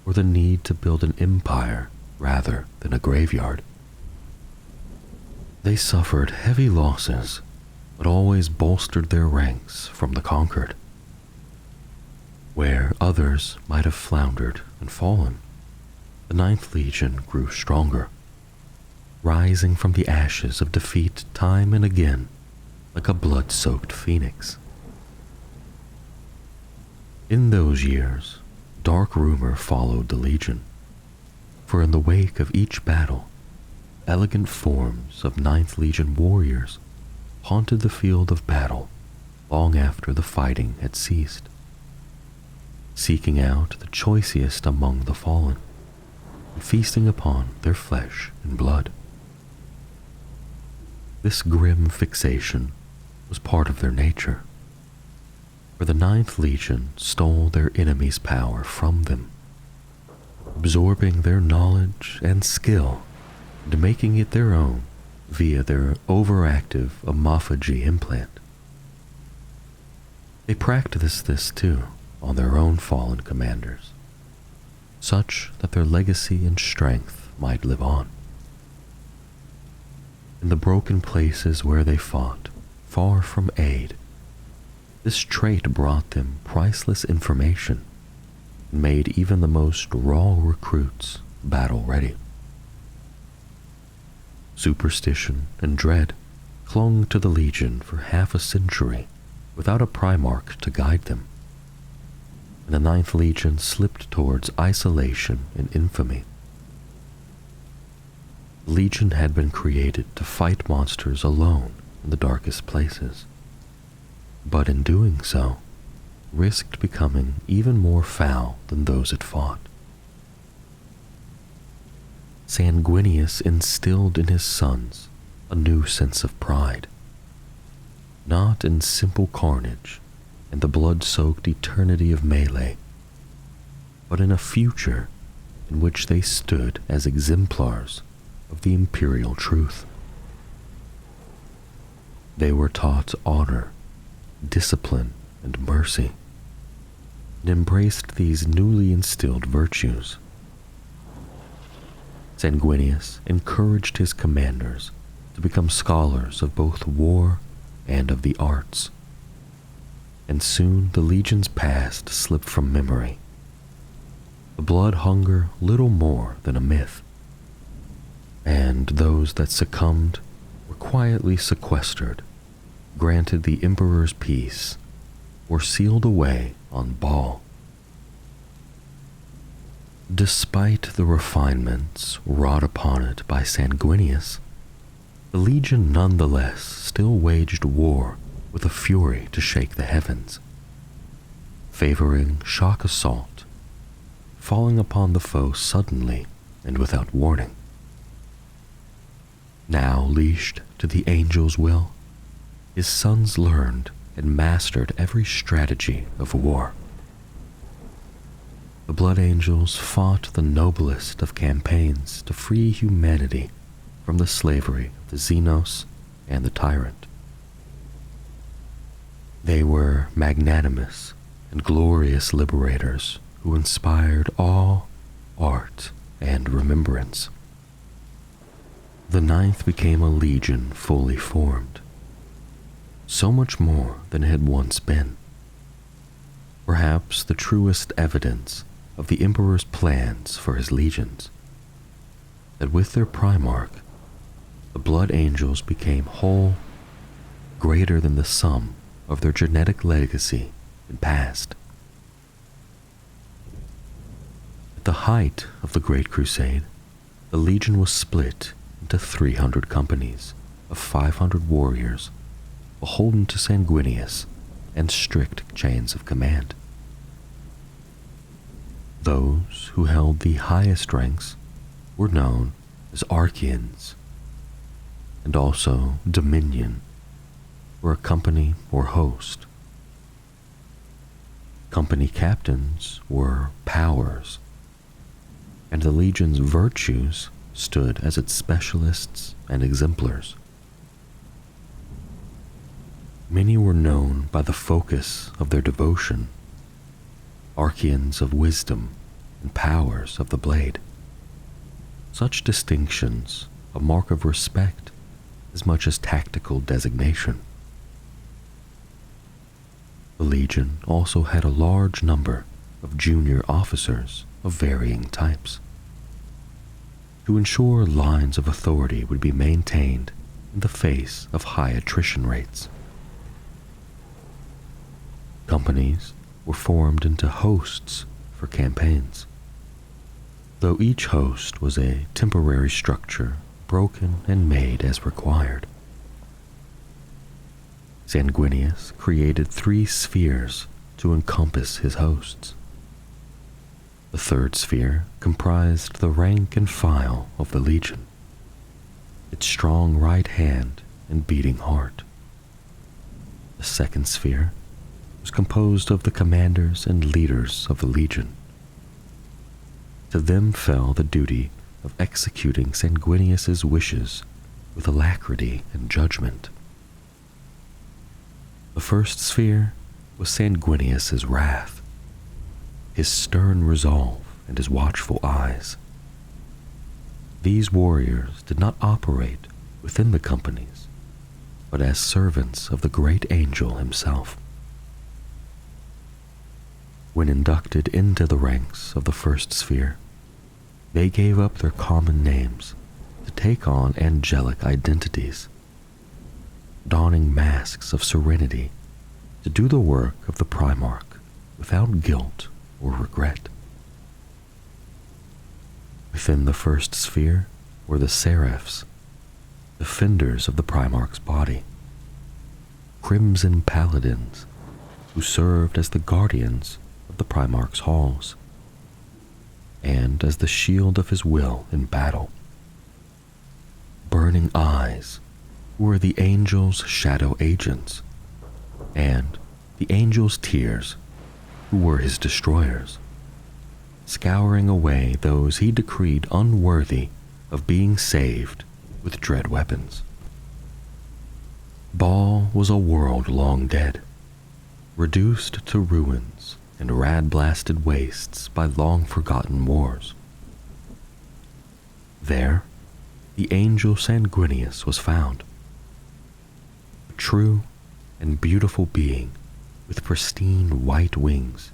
or the need to build an empire rather than a graveyard. They suffered heavy losses, but always bolstered their ranks from the conquered. Where others might have floundered and fallen, the 9th Legion grew stronger, rising from the ashes of defeat time and again like a blood-soaked phoenix. In those years, dark rumor followed the Legion, for in the wake of each battle, elegant forms of 9th Legion warriors haunted the field of battle long after the fighting had ceased. seeking out the choicest among the fallen, and feasting upon their flesh and blood. This grim fixation was part of their nature, for the Ninth Legion stole their enemy's power from them, absorbing their knowledge and skill and making it their own via their overactive omophagy implant. They practiced this too on their own fallen commanders, such that their legacy and strength might live on. In the broken places where they fought, far from aid, this trait brought them priceless information and made even the most raw recruits battle-ready. Superstition and dread clung to the Legion for half a century without a Primarch to guide them, and the Ninth Legion slipped towards isolation and infamy. The Legion had been created to fight monsters alone in the darkest places, but in doing so, risked becoming even more foul than those it fought. Sanguinius instilled in his sons a new sense of pride, not in simple carnage and the blood-soaked eternity of melee, but in a future in which they stood as exemplars of the imperial truth. They were taught honor, discipline, and mercy, and embraced these newly instilled virtues. Sanguinius encouraged his commanders to become scholars of both war and of the arts, and soon the Legion's past slipped from memory, the blood hunger little more than a myth, and those that succumbed were quietly sequestered, granted the Emperor's peace, or sealed away on Baal. Despite the refinements wrought upon it by Sanguinius, the Legion nonetheless still waged war with a fury to shake the heavens, favoring shock assault, falling upon the foe suddenly and without warning. Now leashed to the angel's will, his sons learned and mastered every strategy of war. The Blood Angels fought the noblest of campaigns to free humanity from the slavery of the Xenos and the Tyrant. They were magnanimous and glorious liberators who inspired awe, art, and remembrance. The Ninth became a legion fully formed, so much more than it had once been. Perhaps the truest evidence of the Emperor's plans for his legions, that with their Primarch, the Blood Angels became whole, greater than the sum of their genetic legacy and past. At the height of the Great Crusade, the Legion was split into 300 companies of 500 warriors beholden to Sanguinius and strict chains of command. Those who held the highest ranks were known as Archeans, and also Dominion, or a company or host. Company captains were powers, and the Legion's virtues stood as its specialists and exemplars. Many were known by the focus of their devotion, Archeans of wisdom and powers of the blade. Such distinctions, a mark of respect as much as tactical designation. The Legion also had a large number of junior officers of varying types, to ensure lines of authority would be maintained in the face of high attrition rates. Companies were formed into hosts for campaigns, though each host was a temporary structure broken and made as required. Sanguinius created 3 spheres to encompass his hosts, The third sphere comprised the rank and file of the legion, its strong right hand and beating heart. The second sphere was composed of the commanders and leaders of the legion. To them fell the duty of executing Sanguinius's wishes with alacrity and judgment. The first sphere was Sanguinius's wrath, his stern resolve and his watchful eyes. These warriors did not operate within the companies, but as servants of the great angel himself. When inducted into the ranks of the first sphere, they gave up their common names to take on angelic identities, donning masks of serenity to do the work of the Primarch without guilt or regret. Within the first sphere were the Seraphs, defenders of the Primarch's body, crimson paladins who served as the guardians of the Primarch's halls and as the shield of his will in battle. Burning eyes who were the angel's shadow agents, and the angel's tears who were his destroyers, scouring away those he decreed unworthy of being saved with dread weapons. Baal was a world long dead, reduced to ruins and rad-blasted wastes by long-forgotten wars. There, the angel Sanguinius was found, a true and beautiful being with pristine white wings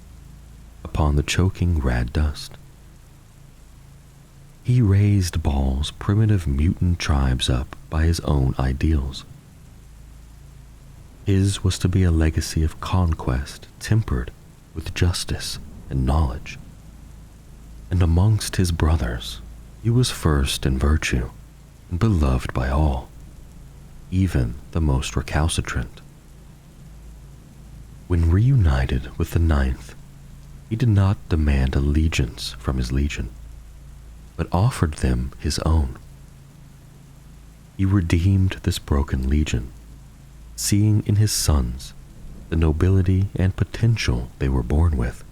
upon the choking rad dust. He raised Baal's primitive mutant tribes up by his own ideals. His was to be a legacy of conquest tempered with justice and knowledge. And amongst his brothers, he was first in virtue and beloved by all, even the most recalcitrant. When reunited with the Ninth, he did not demand allegiance from his legion, but offered them his own. He redeemed this broken legion, seeing in his sons the nobility and potential they were born with,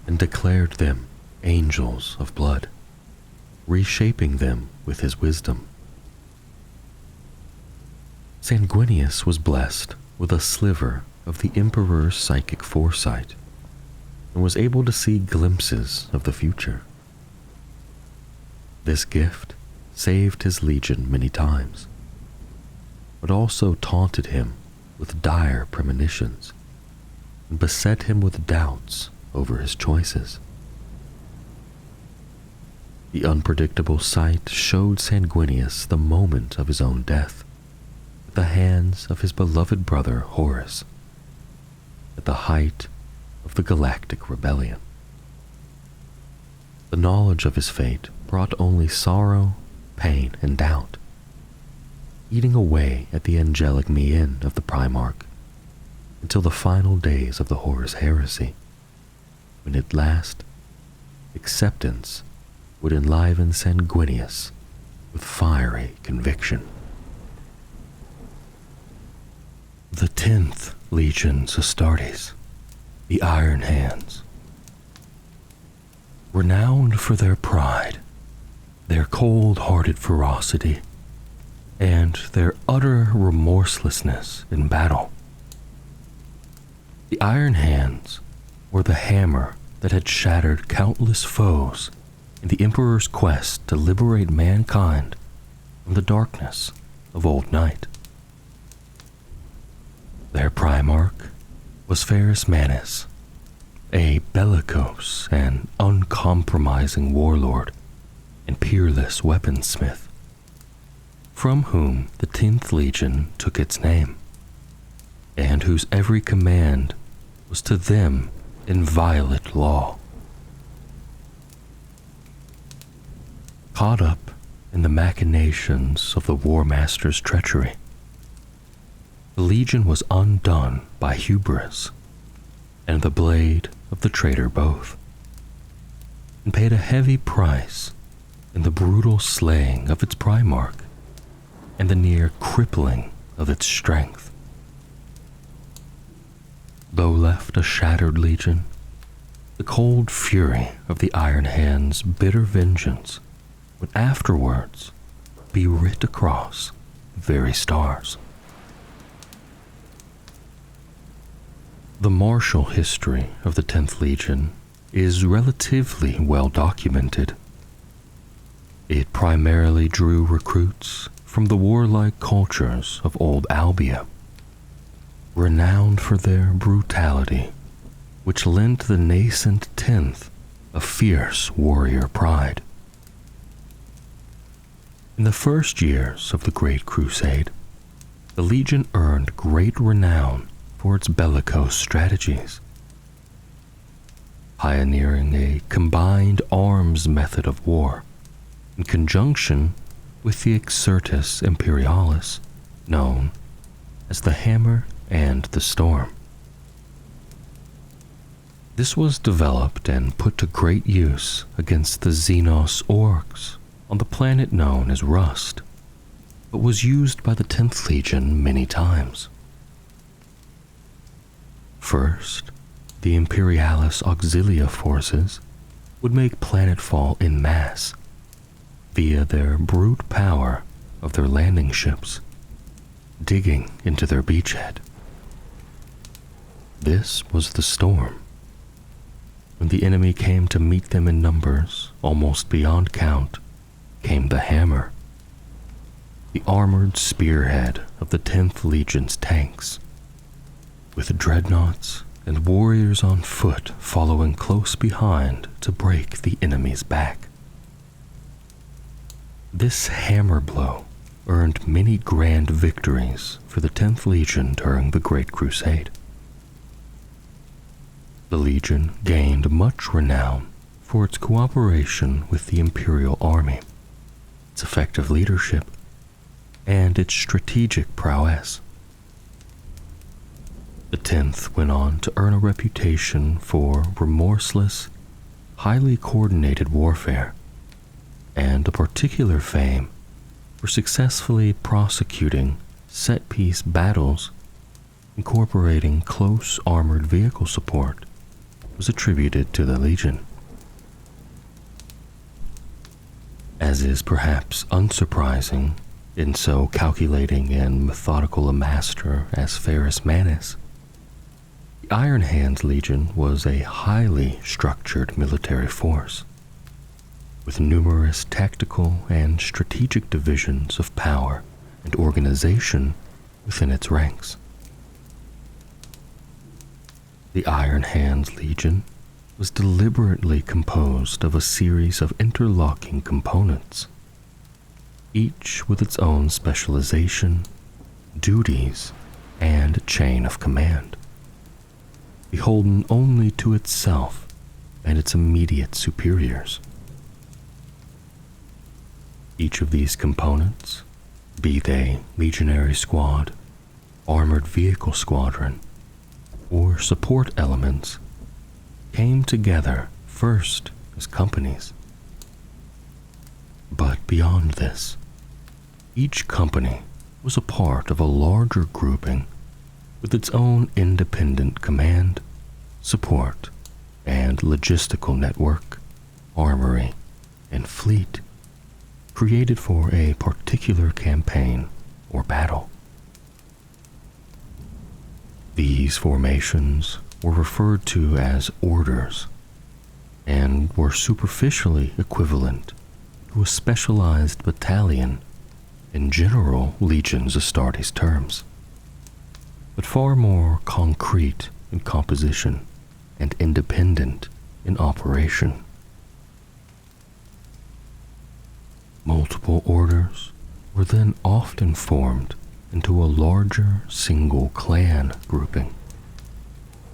and declared them angels of blood, reshaping them with his wisdom. Sanguinius was blessed with a sliver of the Emperor's psychic foresight, and was able to see glimpses of the future. This gift saved his legion many times, but also taunted him with dire premonitions and beset him with doubts over his choices. The unpredictable sight showed Sanguinius the moment of his own death at the hands of his beloved brother Horus, at the height of the galactic rebellion. The knowledge of his fate brought only sorrow, pain, and doubt, eating away at the angelic mien of the Primarch until the final days of the Horus heresy, when at last acceptance would enliven Sanguinius with fiery conviction. The 10th Legion's Astartes, the Iron Hands, renowned for their pride, their cold-hearted ferocity, and their utter remorselessness in battle. The Iron Hands were the hammer that had shattered countless foes in the Emperor's quest to liberate mankind from the darkness of old night. Their Primarch was Ferrus Manus, a bellicose and uncompromising warlord and peerless weaponsmith, from whom the 10th Legion took its name, and whose every command was to them inviolate law. Caught up in the machinations of the War Master's treachery, the Legion was undone by hubris and the blade of the traitor both. and paid a heavy price in the brutal slaying of its Primarch and the near crippling of its strength. Though left a shattered legion, the cold fury of the Iron Hand's bitter vengeance would afterwards be writ across the very stars. The martial history of the 10th Legion is relatively well documented. It primarily drew recruits from the warlike cultures of Old Albia, renowned for their brutality, which lent the nascent 10th a fierce warrior pride. In the first years of the Great Crusade, the Legion earned great renown for its bellicose strategies, pioneering a combined arms method of war in conjunction with the Exertus Imperialis, known as the Hammer and the Storm. This was developed and put to great use against the Xenos orcs on the planet known as Rust, but was used by the 10th Legion many times. First, the Imperialis Auxilia forces would make planetfall en masse via their brute power of their landing ships, digging into their beachhead. This was the Storm. When the enemy came to meet them in numbers almost beyond count, came the Hammer, the armored spearhead of the 10th Legion's tanks, with dreadnoughts and warriors on foot following close behind to break the enemy's back. This hammer blow earned many grand victories for the 10th Legion during the Great Crusade. The Legion gained much renown for its cooperation with the Imperial Army, its effective leadership, and its strategic prowess. The 10th went on to earn a reputation for remorseless, highly coordinated warfare, and a particular fame for successfully prosecuting set-piece battles incorporating close armored vehicle support was attributed to the Legion. As is perhaps unsurprising in so calculating and methodical a master as Ferrus Manus, the Iron Hands Legion was a highly structured military force, with numerous tactical and strategic divisions of power and organization within its ranks. The Iron Hands Legion was deliberately composed of a series of interlocking components, each with its own specialization, duties, and chain of command, beholden only to itself and its immediate superiors. Each of these components, be they Legionary Squad, Armored Vehicle Squadron, or support elements, came together first as companies. But beyond this, each company was a part of a larger grouping with its own independent command, support, and logistical network, armory, and fleet, created for a particular campaign or battle. These formations were referred to as orders and were superficially equivalent to a specialized battalion in general Legions Astartes terms, but far more concrete in composition and independent in operation. Multiple orders were then often formed into a larger single clan grouping,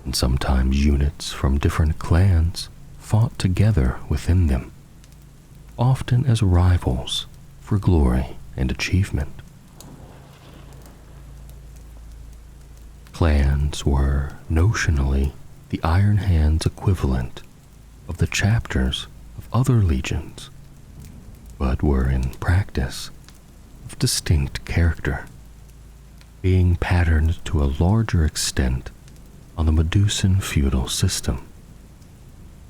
and sometimes units from different clans fought together within them, often as rivals for glory and achievement. Clans were notionally the Iron Hands equivalent of the chapters of other legions, but were in practice of distinct character, being patterned to a larger extent on the Medusan feudal system,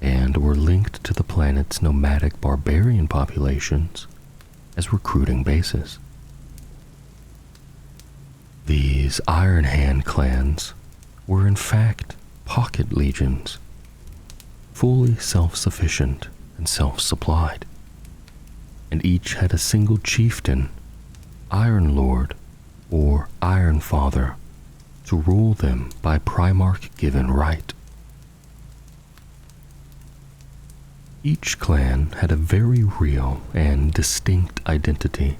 and were linked to the planet's nomadic barbarian populations as recruiting bases. These Iron Hand clans were in fact pocket legions, fully self-sufficient and self-supplied, and each had a single chieftain, Iron Lord, or Iron Father to rule them by Primarch-given right. Each clan had a very real and distinct identity,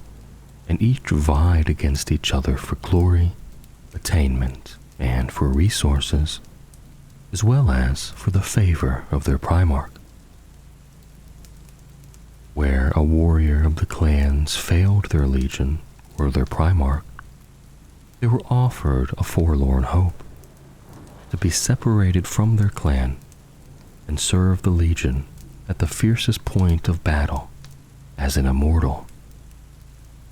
and each vied against each other for glory, attainment, and for resources, as well as for the favor of their Primarch. Where a warrior of the clans failed their legion or their Primarch, they were offered a forlorn hope to be separated from their clan and serve the legion at the fiercest point of battle as an immortal,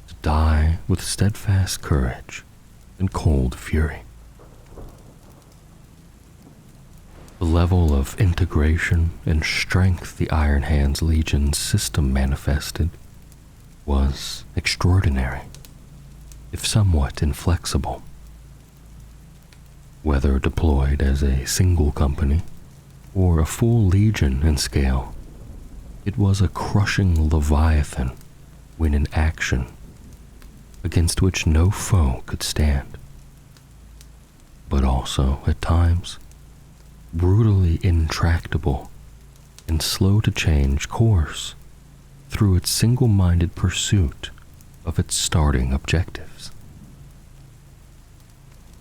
to die with steadfast courage and cold fury. The level of integration and strength the Iron Hands Legion's system manifested was extraordinary, if somewhat inflexible. Whether deployed as a single company or a full legion in scale, it was a crushing leviathan when in action, against which no foe could stand, but also, at times, brutally intractable and slow to change course through its single-minded pursuit of its starting objectives.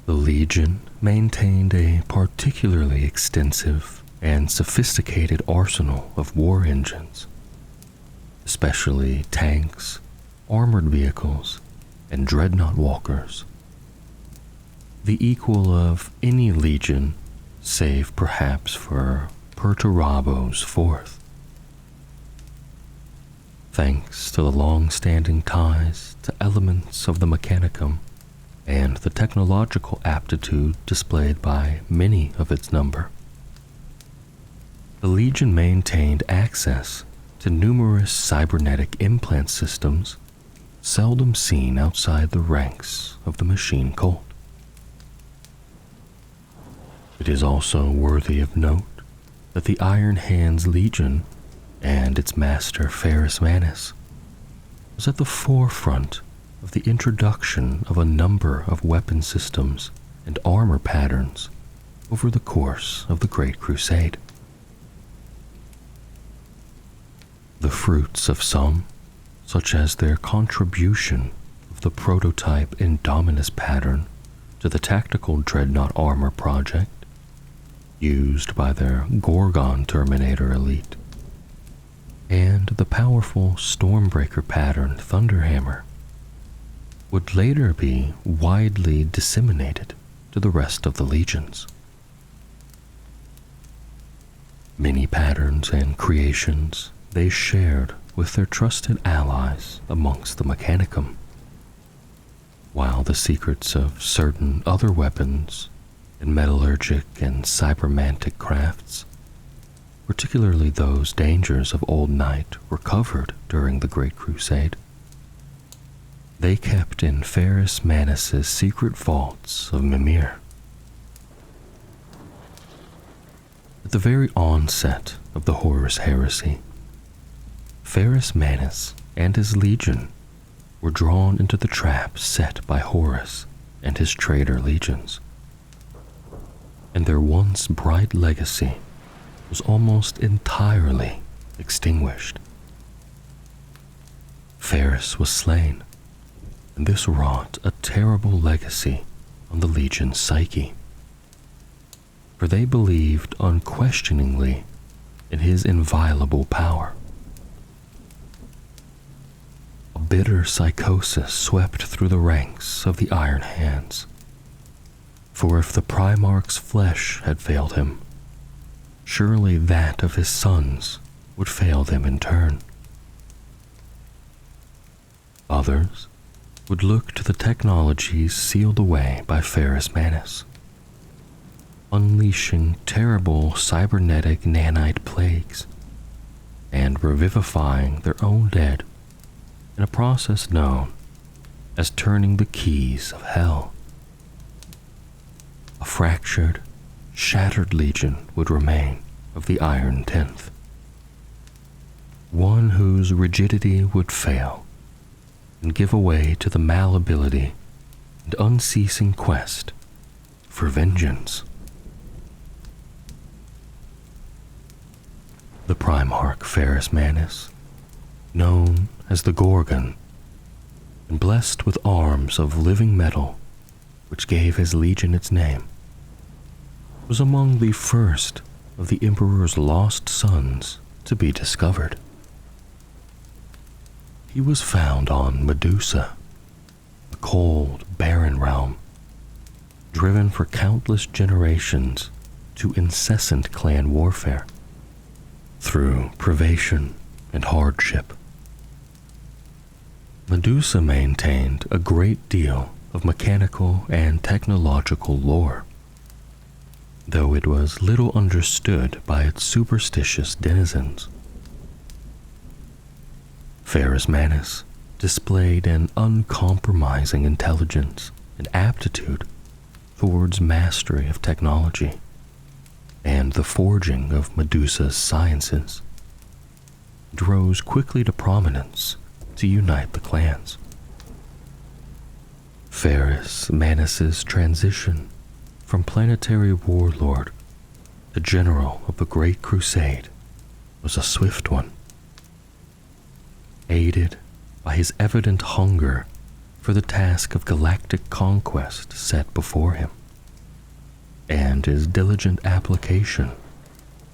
The Legion maintained a particularly extensive and sophisticated arsenal of war engines, especially tanks, armored vehicles, and dreadnought walkers, the equal of any legion save perhaps for Perturabo's fourth. Thanks to the long-standing ties to elements of the Mechanicum and the technological aptitude displayed by many of its number, the Legion maintained access to numerous cybernetic implant systems seldom seen outside the ranks of the machine cult. It is also worthy of note that the Iron Hands Legion and its master Ferrus Manus was at the forefront of the introduction of a number of weapon systems and armor patterns over the course of the Great Crusade. The fruits of some, such as their contribution of the prototype Indominus pattern to the tactical dreadnought armor project used by their Gorgon Terminator elite, and the powerful Stormbreaker pattern Thunderhammer, would later be widely disseminated to the rest of the legions. Many patterns and creations they shared with their trusted allies amongst the Mechanicum, while the secrets of certain other weapons and metallurgic and cybermantic crafts, particularly those dangers of Old Night, were covered during the Great Crusade. They kept in Ferrus Manus's secret vaults of Mimir. At the very onset of the Horus heresy, Ferrus Manus and his legion were drawn into the trap set by Horus and his traitor legions, and their once bright legacy was almost entirely extinguished. Ferrus was slain, and this wrought a terrible legacy on the legion's psyche, for they believed unquestioningly in his inviolable power. A bitter psychosis swept through the ranks of the Iron Hands, for if the Primarch's flesh had failed him, surely that of his sons would fail them in turn. Others would look to the technologies sealed away by Ferrus Manus, unleashing terrible cybernetic nanite plagues and revivifying their own dead in a process known as turning the keys of hell. A fractured, shattered legion would remain of the Iron Tenth, one whose rigidity would fail and give way to the malleability and unceasing quest for vengeance. The Primarch Ferrus Manus, known as the Gorgon, and blessed with arms of living metal which gave his legion its name, was among the first of the Emperor's lost sons to be discovered. He was found on Medusa, a cold, barren realm, driven for countless generations to incessant clan warfare, through privation and hardship. Medusa maintained a great deal of mechanical and technological lore, though it was little understood by its superstitious denizens. Ferrus Manus displayed an uncompromising intelligence and aptitude towards mastery of technology and the forging of Medusa's sciences, and rose quickly to prominence to unite the clans. Ferrus Manus's transition from planetary warlord to general of the Great Crusade was a swift one, aided by his evident hunger for the task of galactic conquest set before him, and his diligent application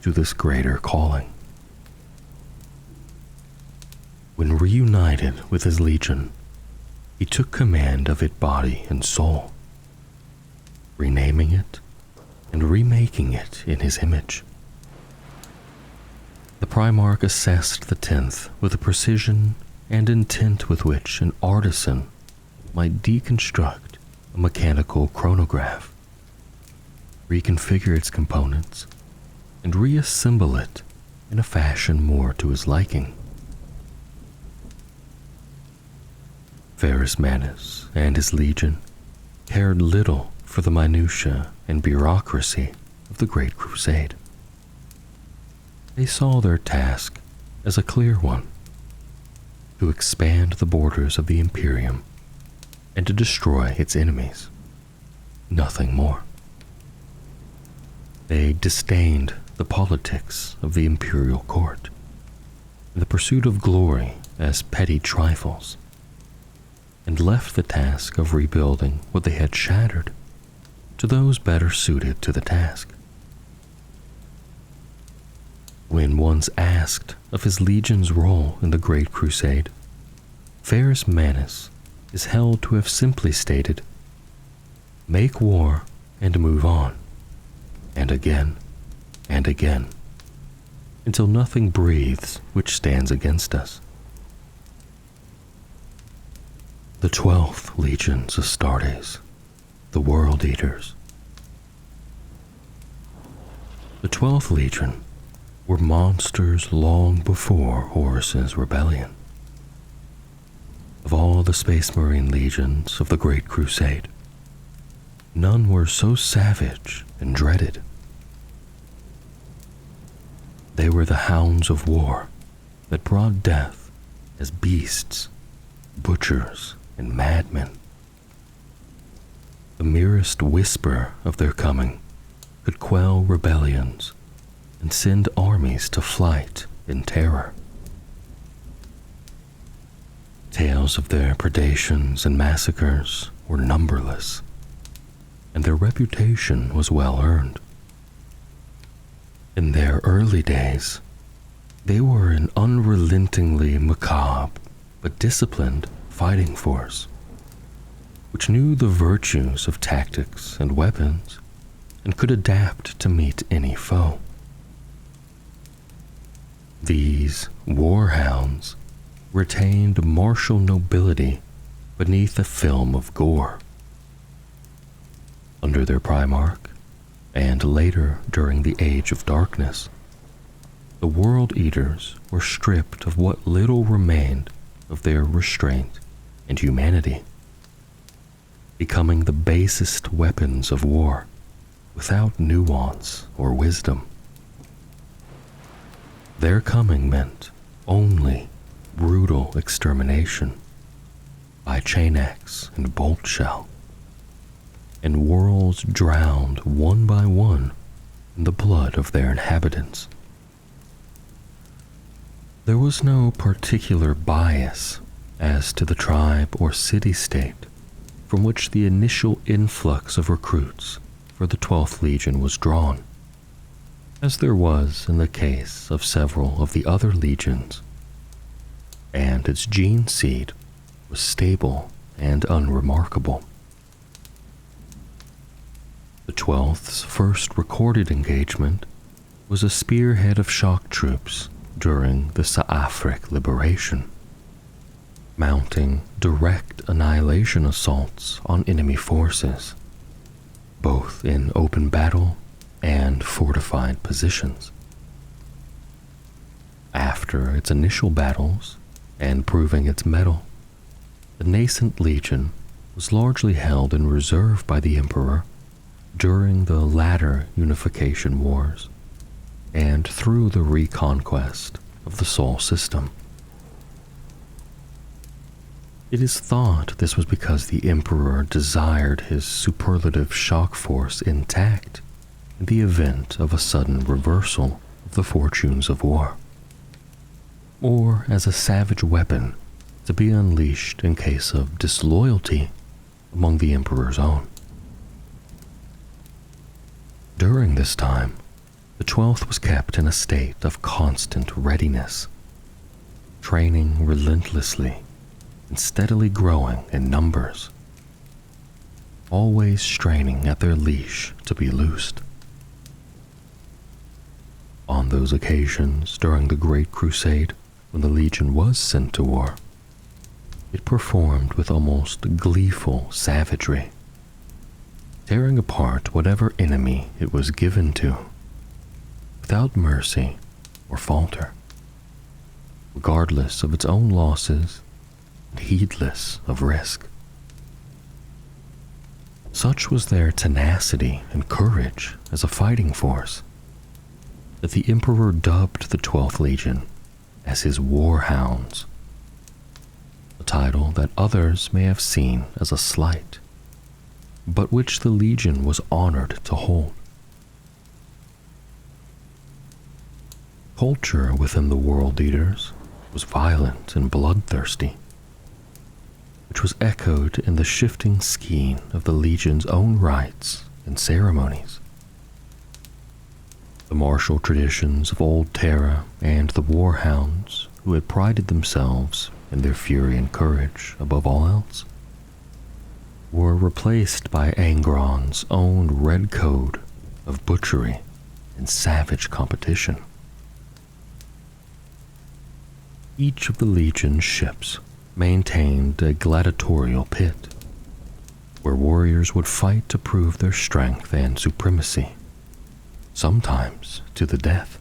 to this greater calling. When reunited with his legion, he took command of it body and soul, renaming it and remaking it in his image. The Primarch assessed the 10th with a precision and intent with which an artisan might deconstruct a mechanical chronograph, reconfigure its components, and reassemble it in a fashion more to his liking. Ferrus Manus and his legion cared little for the minutiae and bureaucracy of the Great Crusade. They saw their task as a clear one: to expand the borders of the Imperium and to destroy its enemies, nothing more. They disdained the politics of the imperial court and the pursuit of glory as petty trifles, and left the task of rebuilding what they had shattered to those better suited to the task. When once asked of his legion's role in the Great Crusade, Ferrus Manus is held to have simply stated, "Make war and move on, and again, until nothing breathes which stands against us." The 12th Legions Astartes, the World Eaters. The 12th Legion were monsters long before Horus's rebellion. Of all the Space Marine legions of the Great Crusade, none were so savage and dreaded. They were the hounds of war that brought death as beasts, butchers, and madmen. The merest whisper of their coming could quell rebellions and send armies to flight in terror. Tales of their predations and massacres were numberless, and their reputation was well earned. In their early days, they were an unrelentingly macabre but disciplined fighting force, which knew the virtues of tactics and weapons and could adapt to meet any foe. These warhounds retained martial nobility beneath a film of gore. Under their Primarch, and later during the Age of Darkness, the World Eaters were stripped of what little remained of their restraint and humanity, becoming the basest weapons of war without nuance or wisdom. Their coming meant only brutal extermination by chain axe and bolt shell, and worlds drowned one by one in the blood of their inhabitants. There was no particular bias as to the tribe or city-state from which the initial influx of recruits for the 12th Legion was drawn, as there was in the case of several of the other legions, and its gene seed was stable and unremarkable. The 12th's first recorded engagement was a spearhead of shock troops during the Saafric Liberation, mounting direct annihilation assaults on enemy forces, both in open battle and fortified positions. After its initial battles and proving its mettle, the nascent legion was largely held in reserve by the Emperor during the latter unification wars and through the reconquest of the Sol system. It is thought this was because the Emperor desired his superlative shock force intact in the event of a sudden reversal of the fortunes of war, or as a savage weapon to be unleashed in case of disloyalty among the Emperor's own. During this time, the 12th was kept in a state of constant readiness, training relentlessly and steadily growing in numbers, always straining at their leash to be loosed. On those occasions during the Great Crusade, when the Legion was sent to war, it performed with almost gleeful savagery, tearing apart whatever enemy it was given to, without mercy or falter, regardless of its own losses and heedless of risk. Such was their tenacity and courage as a fighting force that the Emperor dubbed the 12th Legion as his Warhounds, a title that others may have seen as a slight, but which the Legion was honored to hold. Culture within the World Eaters was violent and bloodthirsty, which was echoed in the shifting skein of the Legion's own rites and ceremonies. The martial traditions of Old Terra and the Warhounds, who had prided themselves in their fury and courage above all else, were replaced by Angron's own red code of butchery and savage competition. Each of the Legion's ships maintained a gladiatorial pit, where warriors would fight to prove their strength and supremacy, sometimes to the death.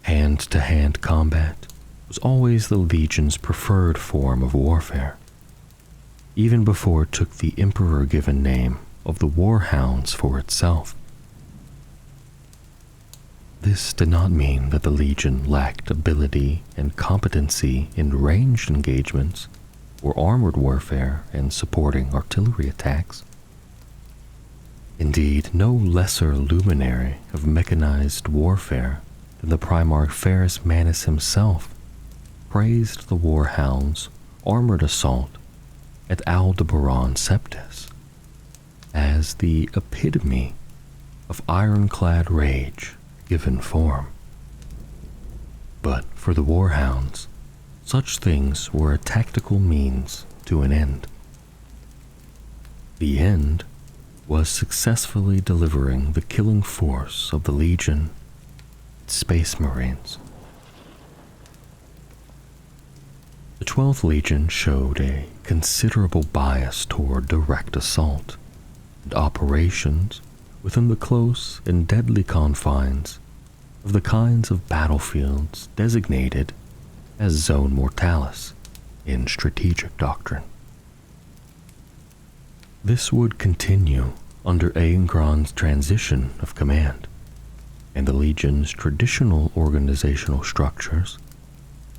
Hand-to-hand combat was always the Legion's preferred form of warfare, even before it took the Emperor-given name of the Warhounds for itself. This did not mean that the Legion lacked ability and competency in ranged engagements or armored warfare and supporting artillery attacks. Indeed, no lesser luminary of mechanized warfare than the Primarch Ferrus Manus himself praised the Warhounds' armored assault at Aldebaran Septis as the epitome of ironclad rage given form. But for the Warhounds, such things were a tactical means to an end. The end was successfully delivering the killing force of the Legion its Space Marines. The 12th Legion showed a considerable bias toward direct assault and operations within the close and deadly confines of the kinds of battlefields designated as Zone Mortalis in strategic doctrine. This would continue under Aengron's transition of command, and the Legion's traditional organizational structures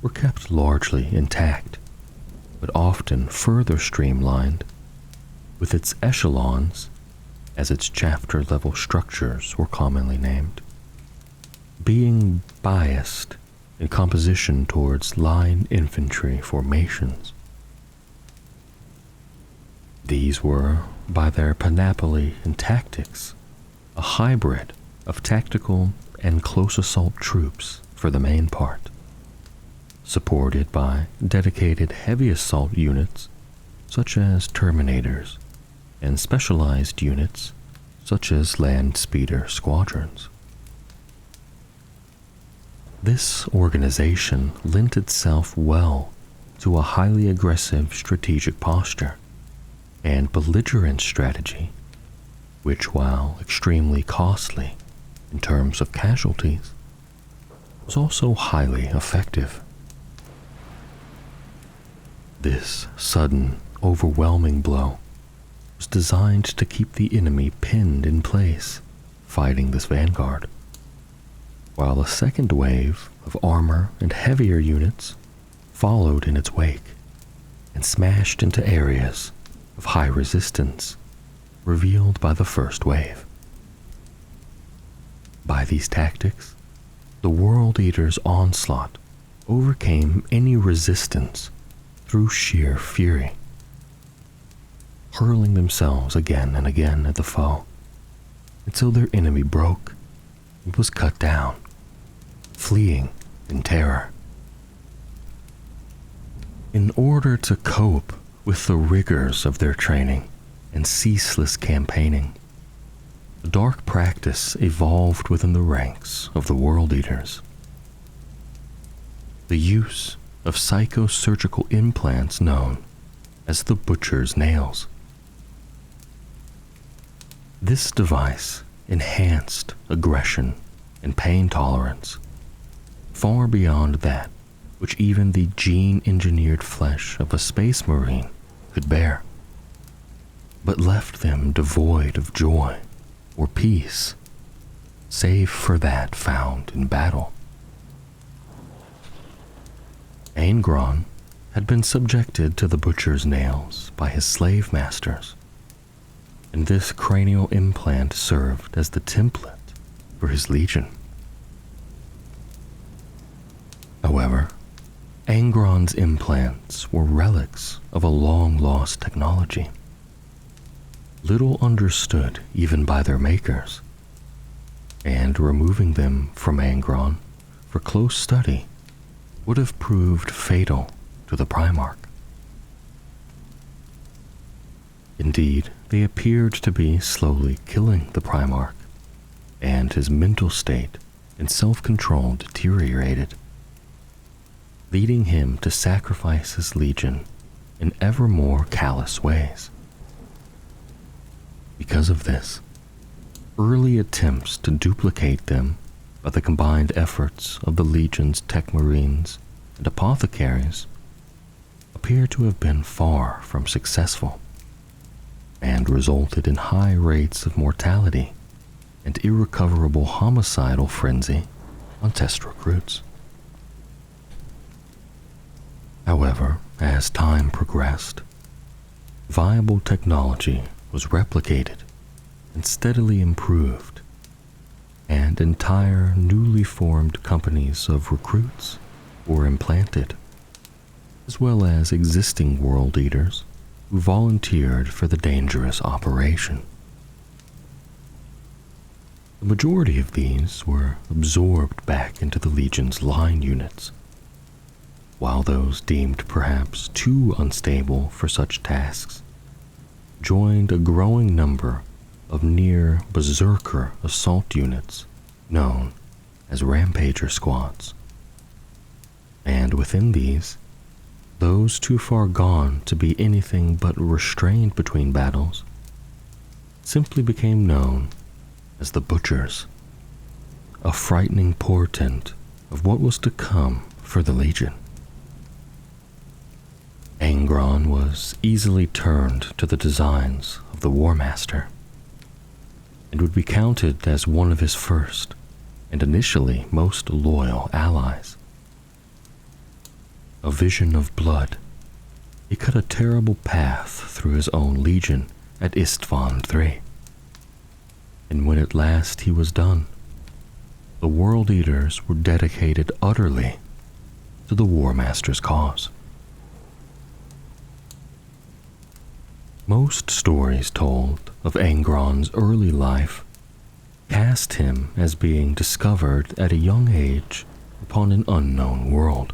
were kept largely intact, but often further streamlined, with its echelons, as its chapter-level structures were commonly named, being biased in composition towards line infantry formations. These were, by their panoply in tactics, a hybrid of tactical and close assault troops for the main part, supported by dedicated heavy assault units such as Terminators and specialized units such as land speeder squadrons. This organization lent itself well to a highly aggressive strategic posture and belligerent strategy, which, while extremely costly in terms of casualties, was also highly effective. This sudden, overwhelming blow was designed to keep the enemy pinned in place, fighting this vanguard, while a second wave of armor and heavier units followed in its wake and smashed into areas of high resistance revealed by the first wave. By these tactics, the World Eater's onslaught overcame any resistance through sheer fury, hurling themselves again and again at the foe until their enemy broke and was cut down, fleeing in terror. In order to cope with the rigors of their training and ceaseless campaigning, a dark practice evolved within the ranks of the World Eaters. The use of psychosurgical implants known as the Butcher's Nails. This device enhanced aggression and pain tolerance far beyond that which even the gene-engineered flesh of a Space Marine could bear, but left them devoid of joy or peace, save for that found in battle. Aengron had been subjected to the Butcher's Nails by his slave masters, and this cranial implant served as the template for his legion. However, Aengron's implants were relics of a long-lost technology, little understood even by their makers, and removing them from Aengron for close study would have proved fatal to the Primarch. Indeed, they appeared to be slowly killing the Primarch, and his mental state and self-control deteriorated, leading him to sacrifice his legion in ever more callous ways. Because of this, early attempts to duplicate them by the combined efforts of the Legion's Tech Marines and Apothecaries appear to have been far from successful, and resulted in high rates of mortality and irrecoverable homicidal frenzy on test recruits. However, as time progressed, viable technology was replicated and steadily improved, and entire newly formed companies of recruits were implanted, as well as existing World Eaters who volunteered for the dangerous operation. The majority of these were absorbed back into the Legion's line units, while those deemed perhaps too unstable for such tasks joined a growing number of near berserker assault units known as rampager squads. And within these, those too far gone to be anything but restrained between battles simply became known as the Butchers, a frightening portent of what was to come for the Legion. Angron was easily turned to the designs of the War Master, and would be counted as one of his first and initially most loyal allies. A vision of blood, he cut a terrible path through his own legion at Istvan III. And when at last he was done, the World Eaters were dedicated utterly to the War Master's cause. Most stories told of Angron's early life cast him as being discovered at a young age upon an unknown world.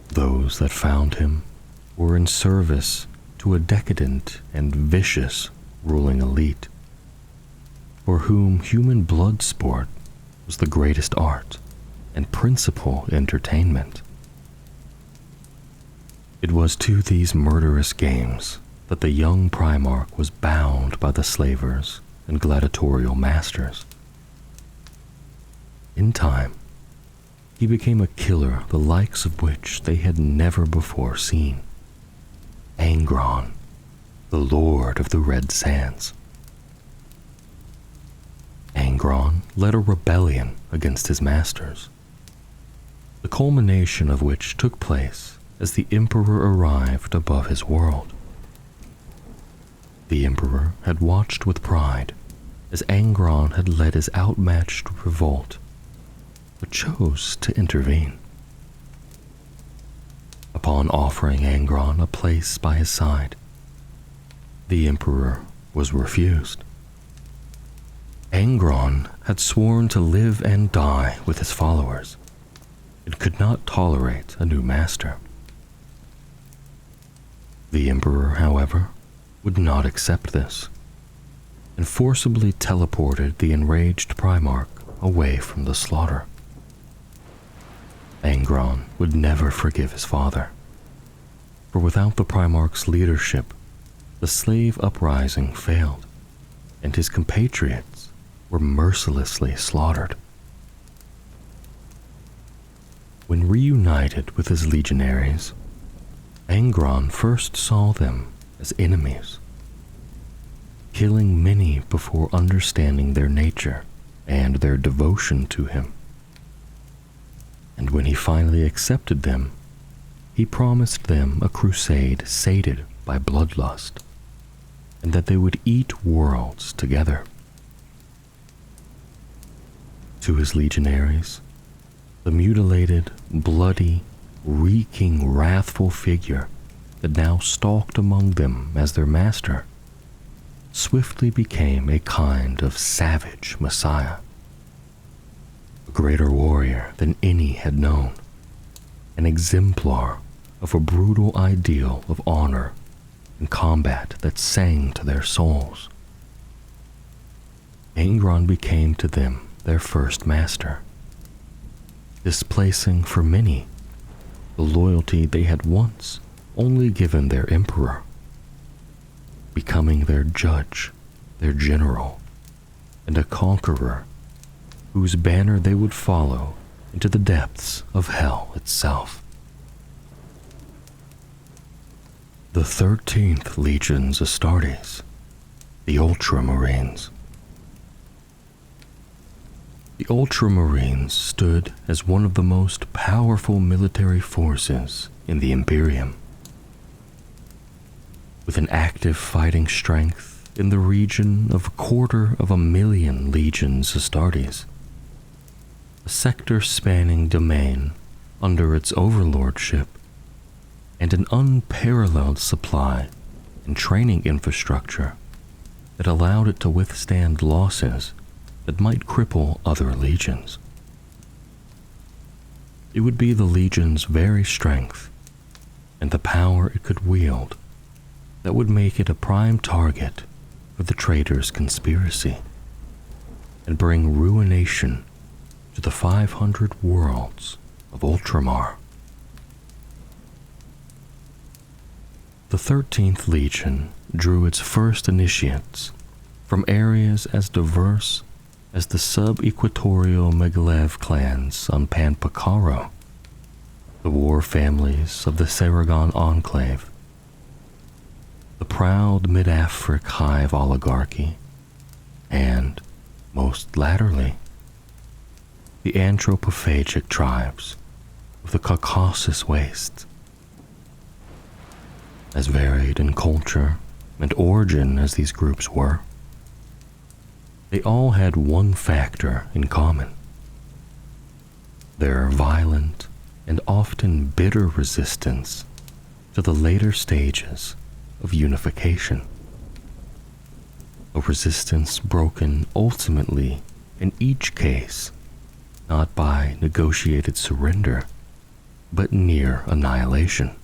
Those that found him were in service to a decadent and vicious ruling elite, for whom human blood sport was the greatest art and principal entertainment. It was to these murderous games that the young Primarch was bound by the slavers and gladiatorial masters. In time, he became a killer the likes of which they had never before seen. Angron, the Lord of the Red Sands. Angron led a rebellion against his masters, the culmination of which took place as the Emperor arrived above his world. The Emperor had watched with pride as Angron had led his outmatched revolt, but chose to intervene. Upon offering Angron a place by his side, the Emperor was refused. Angron had sworn to live and die with his followers and could not tolerate a new master. The Emperor, however, would not accept this, and forcibly teleported the enraged Primarch away from the slaughter. Angron would never forgive his father, for without the Primarch's leadership, the slave uprising failed, and his compatriots were mercilessly slaughtered. When reunited with his legionaries, Angron first saw them as enemies, killing many before understanding their nature and their devotion to him. And when he finally accepted them, he promised them a crusade sated by bloodlust, and that they would eat worlds together. To his legionaries, the mutilated, bloody, reeking, wrathful figure that now stalked among them as their master swiftly became a kind of savage messiah, a greater warrior than any had known, an exemplar of a brutal ideal of honor and combat that sang to their souls. Angron became to them their first master, displacing for many the loyalty they had once only given their emperor, becoming their judge, their general, and a conqueror whose banner they would follow into the depths of hell itself. The 13th Legion's Astartes, the Ultramarines. The Ultramarines stood as one of the most powerful military forces in the Imperium, with an active fighting strength in the region of 250,000 legions Astartes, a sector-spanning domain under its overlordship, and an unparalleled supply and training infrastructure that allowed it to withstand losses that might cripple other legions. It would be the legion's very strength and the power it could wield that would make it a prime target for the traitors' conspiracy and bring ruination to the 500 worlds of Ultramar. The 13th Legion drew its first initiates from areas as diverse as the sub-equatorial Megalev clans on Panpakaro, the war families of the Saragon Enclave, the proud Mid-Afric Hive oligarchy, and, most latterly, the anthropophagic tribes of the Caucasus Wastes. As varied in culture and origin as these groups were, they all had one factor in common: their violent and often bitter resistance to the later stages of unification. A resistance broken ultimately in each case not by negotiated surrender, but near annihilation.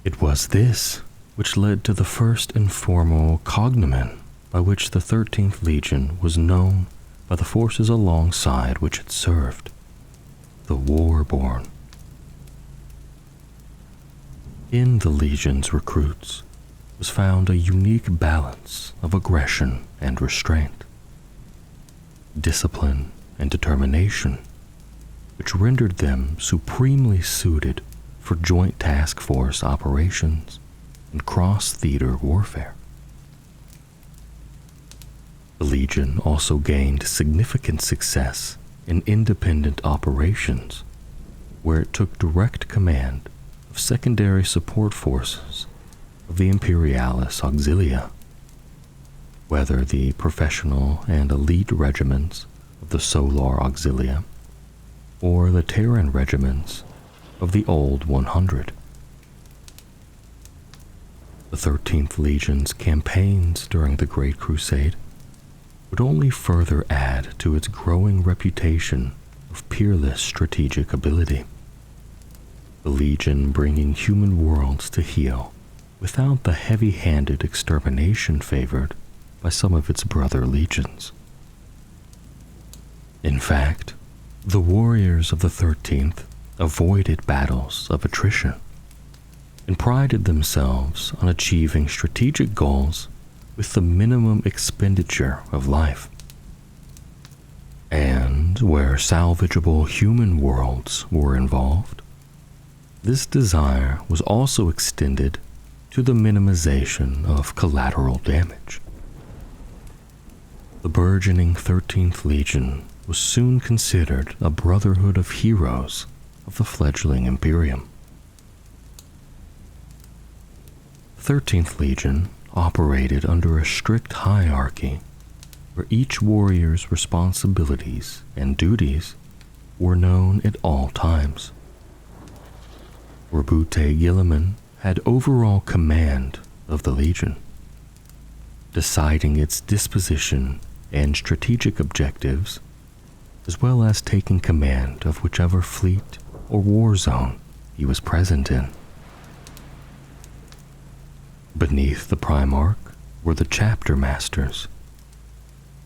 It was this which led to the first informal cognomen by which the 13th Legion was known by the forces alongside which it served: the Warborn. In the Legion's recruits was found a unique balance of aggression and restraint, discipline and determination, which rendered them supremely suited for joint task force operations and cross-theater warfare. The Legion also gained significant success in independent operations, where it took direct command of secondary support forces of the Imperialis Auxilia, whether the professional and elite regiments of the Solar Auxilia or the Terran regiments of the Old 100. The 13th Legion's campaigns during the Great Crusade would only further add to its growing reputation of peerless strategic ability, the Legion bringing human worlds to heel without the heavy-handed extermination favored by some of its brother legions. In fact, the warriors of the 13th avoided battles of attrition and prided themselves on achieving strategic goals with the minimum expenditure of life. And where salvageable human worlds were involved, this desire was also extended to the minimization of collateral damage. The burgeoning 13th Legion was soon considered a brotherhood of heroes of the fledgling Imperium. The 13th Legion operated under a strict hierarchy where each warrior's responsibilities and duties were known at all times. Rabute Gilliman had overall command of the Legion, deciding its disposition and strategic objectives, as well as taking command of whichever fleet or war zone he was present in. Beneath the Primarch were the chapter masters,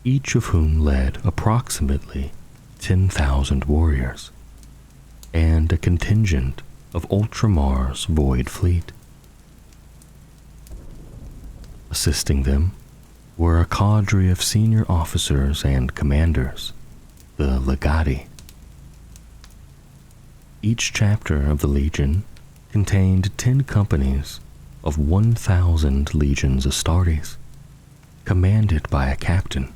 each of whom led approximately 10,000 warriors, and a contingent of Ultramar's Void Fleet. Assisting them were a cadre of senior officers and commanders, the Legati. Each chapter of the Legion contained 10 companies of 1,000 legions Astartes, commanded by a captain,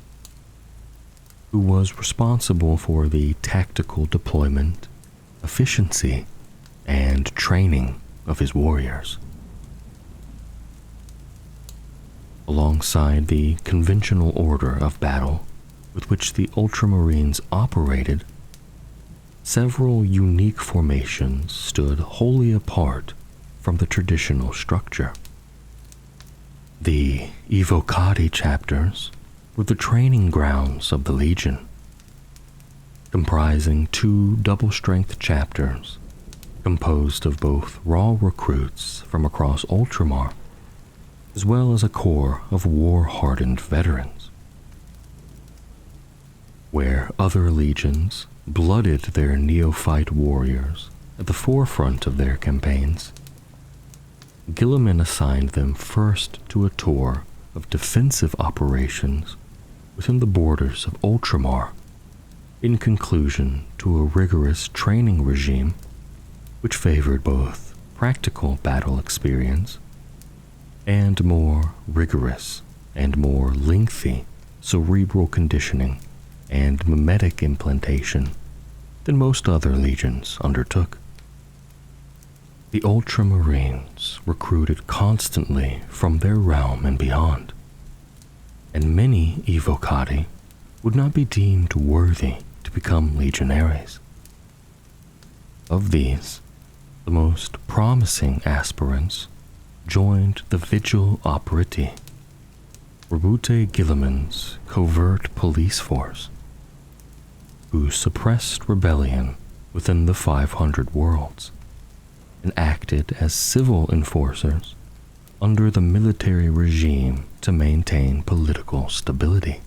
who was responsible for the tactical deployment, efficiency, and training of his warriors. Alongside the conventional order of battle with which the Ultramarines operated, several unique formations stood wholly apart from the traditional structure. The Evocati chapters were the training grounds of the Legion, comprising 2 double-strength chapters composed of both raw recruits from across Ultramar, as well as a core of war-hardened veterans. Where other legions blooded their neophyte warriors at the forefront of their campaigns, Guilliman assigned them first to a tour of defensive operations within the borders of Ultramar, in conclusion to a rigorous training regime which favored both practical battle experience and more rigorous and more lengthy cerebral conditioning and mimetic implantation than most other legions undertook. The Ultramarines recruited constantly from their realm and beyond, and many evocati would not be deemed worthy to become legionaries. Of these, the most promising aspirants joined the Vigil Operati, Rabute Guilliman's covert police force, who suppressed rebellion within the 500 worlds and acted as civil enforcers under the military regime to maintain political stability.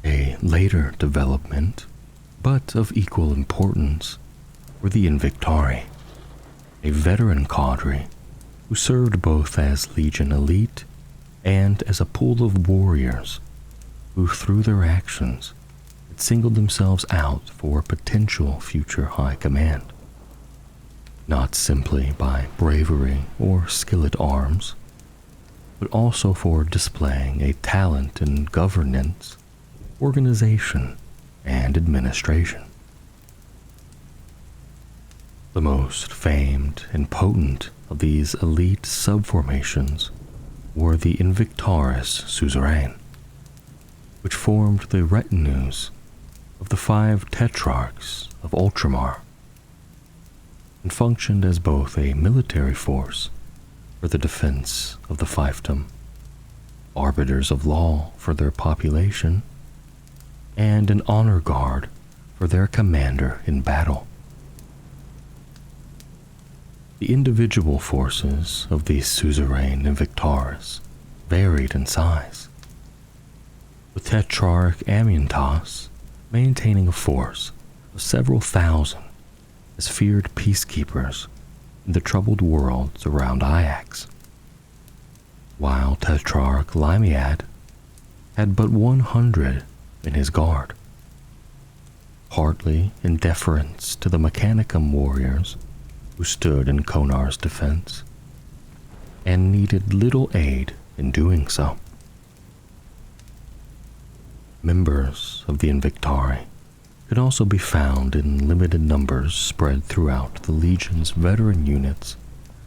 A later development, but of equal importance, were the Invictari, a veteran cadre who served both as Legion elite and as a pool of warriors who, through their actions, had singled themselves out for potential future high command. Not simply by bravery or skill at arms, but also for displaying a talent in governance, organization, and administration. The most famed and potent of these elite subformations were the Invictaris Suzerain, which formed the retinues of the 5 Tetrarchs of Ultramar, and functioned as both a military force for the defense of the fiefdom, arbiters of law for their population, and an honor guard for their commander in battle. The individual forces of these suzerain Invictaris varied in size, with Tetrarch Amyntas maintaining a force of several thousand as feared peacekeepers in the troubled worlds around Ajax, while Tetrarch Lymiad had but 100 in his guard, partly in deference to the Mechanicum warriors who stood in Konar's defense, and needed little aid in doing so. Members of the Invictari could also be found in limited numbers spread throughout the Legion's veteran units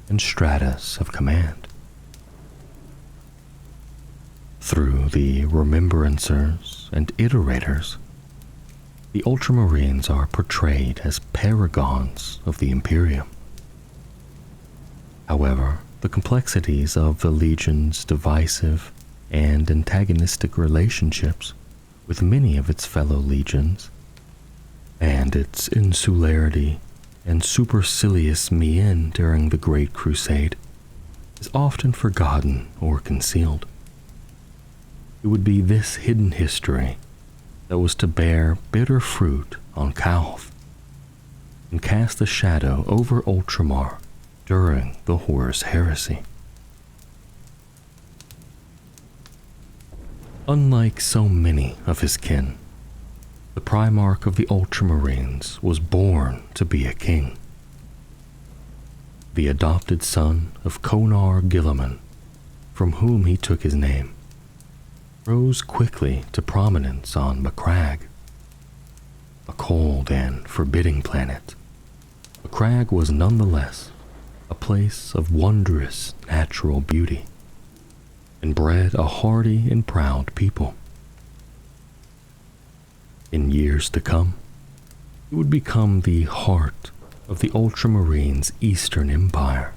and stratus of command. Through the Remembrancers and Iterators, the Ultramarines are portrayed as paragons of the Imperium. However, the complexities of the Legion's divisive and antagonistic relationships with many of its fellow legions, and its insularity and supercilious mien during the Great Crusade, is often forgotten or concealed. It would be this hidden history that was to bear bitter fruit on Calth and cast a shadow over Ultramar during the Horus heresy. Unlike so many of his kin, the Primarch of the Ultramarines was born to be a king. The adopted son of Konar Guilliman, from whom he took his name, rose quickly to prominence on Macragge. A cold and forbidding planet, Macragge was nonetheless a place of wondrous natural beauty, and bred a hardy and proud people. In years to come, it would become the heart of the Ultramarines' Eastern Empire,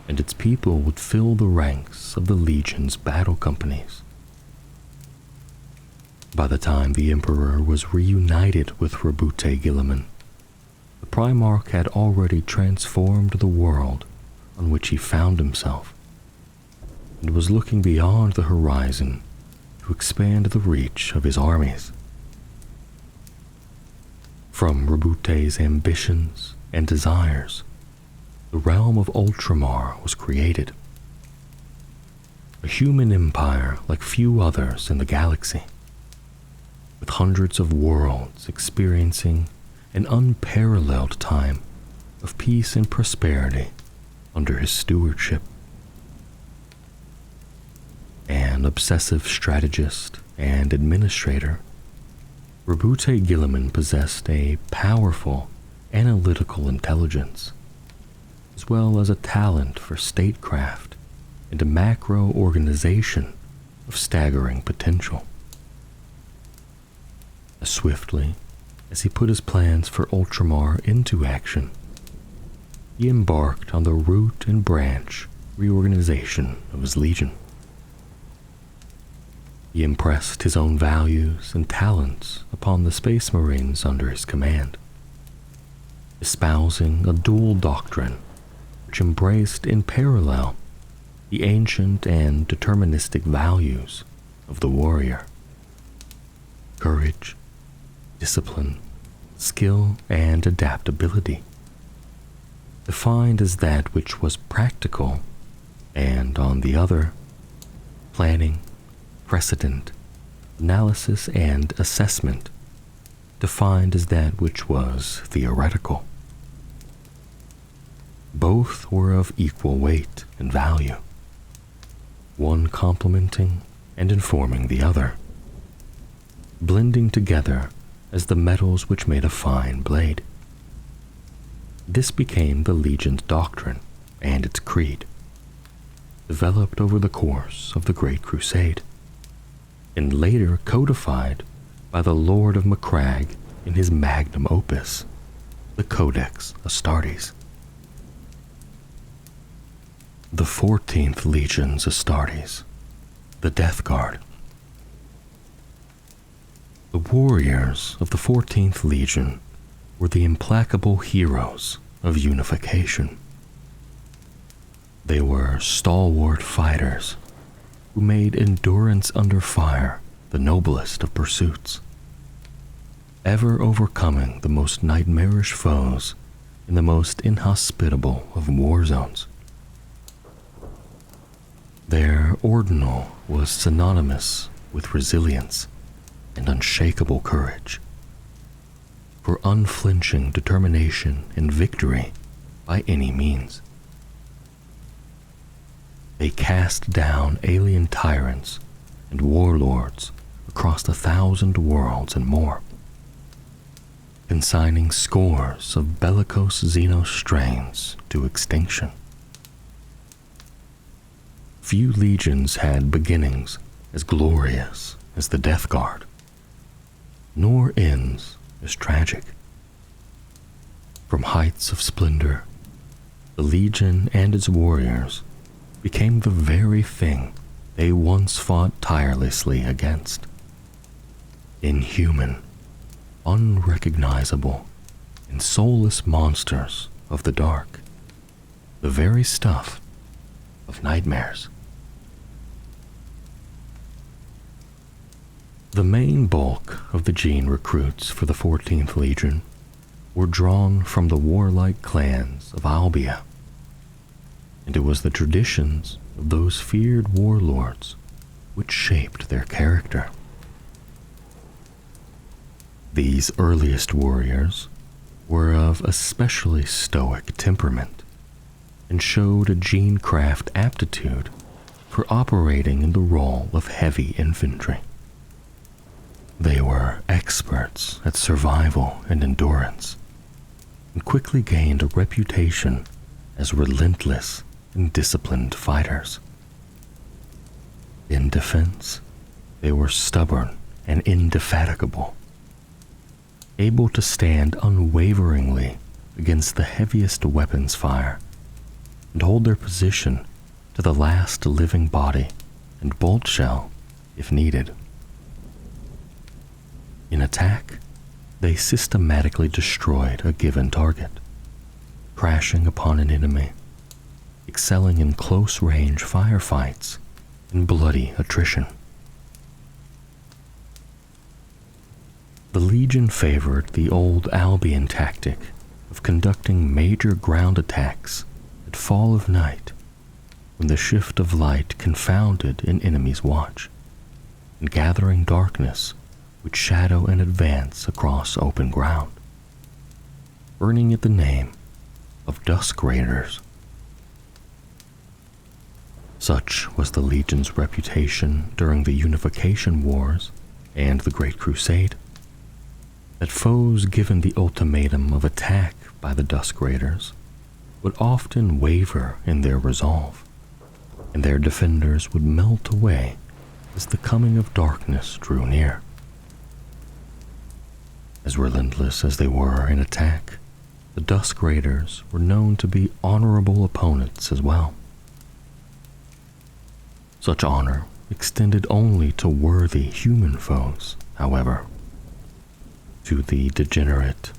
and its people would fill the ranks of the Legion's battle companies. By the time the Emperor was reunited with Rabute Guilliman, the Primarch had already transformed the world on which he found himself, and was looking beyond the horizon to expand the reach of his armies. From Rebute's ambitions and desires, the realm of Ultramar was created. A human empire like few others in the galaxy, with hundreds of worlds experiencing an unparalleled time of peace and prosperity under his stewardship. An obsessive strategist and administrator, Rebute Gilliman possessed a powerful analytical intelligence, as well as a talent for statecraft and a macro organization of staggering potential. As swiftly as he put his plans for Ultramar into action, he embarked on the root and branch reorganization of his legion. He impressed his own values and talents upon the Space Marines under his command, espousing a dual doctrine which embraced in parallel the ancient and deterministic values of the warrior: courage, discipline, skill, and adaptability, defined as that which was practical, and on the other, planning, precedent, analysis, and assessment, defined as that which was theoretical. Both were of equal weight and value, one complementing and informing the other, blending together as the metals which made a fine blade. This became the Legion's doctrine and its creed, developed over the course of the Great Crusade, and later codified by the Lord of Macragge in his magnum opus, the Codex Astartes. The 14th Legion's Astartes, the Death Guard. The warriors of the 14th Legion were the implacable heroes of unification. They were stalwart fighters who made endurance under fire the noblest of pursuits, ever overcoming the most nightmarish foes in the most inhospitable of war zones. Their ordinal was synonymous with resilience and unshakable courage, for unflinching determination and victory by any means. They cast down alien tyrants and warlords across 1,000 worlds and more, consigning scores of bellicose Xeno strains to extinction. Few legions had beginnings as glorious as the Death Guard, nor ends as tragic. From heights of splendor, the Legion and its warriors became the very thing they once fought tirelessly against: inhuman, unrecognizable, and soulless monsters of the dark, the very stuff of nightmares. The main bulk of the Gene recruits for the 14th Legion were drawn from the warlike clans of Albia, and it was the traditions of those feared warlords which shaped their character. These earliest warriors were of especially stoic temperament and showed a Genecraft aptitude for operating in the role of heavy infantry. They were experts at survival and endurance, and quickly gained a reputation as relentless and disciplined fighters. In defense, they were stubborn and indefatigable, able to stand unwaveringly against the heaviest weapons fire and hold their position to the last living body and bolt shell if needed. In attack, they systematically destroyed a given target, crashing upon an enemy, excelling in close-range firefights and bloody attrition. The Legion favored the old Albion tactic of conducting major ground attacks at fall of night, when the shift of light confounded an enemy's watch, and gathering darkness would shadow an advance across open ground, earning it the name of Dusk Raiders. Such was the Legion's reputation during the Unification Wars and the Great Crusade, that foes given the ultimatum of attack by the Dusk Raiders would often waver in their resolve, and their defenders would melt away as the coming of darkness drew near. As relentless as they were in attack, the Dusk Raiders were known to be honorable opponents as well. Such honor extended only to worthy human foes, however. To the degenerate,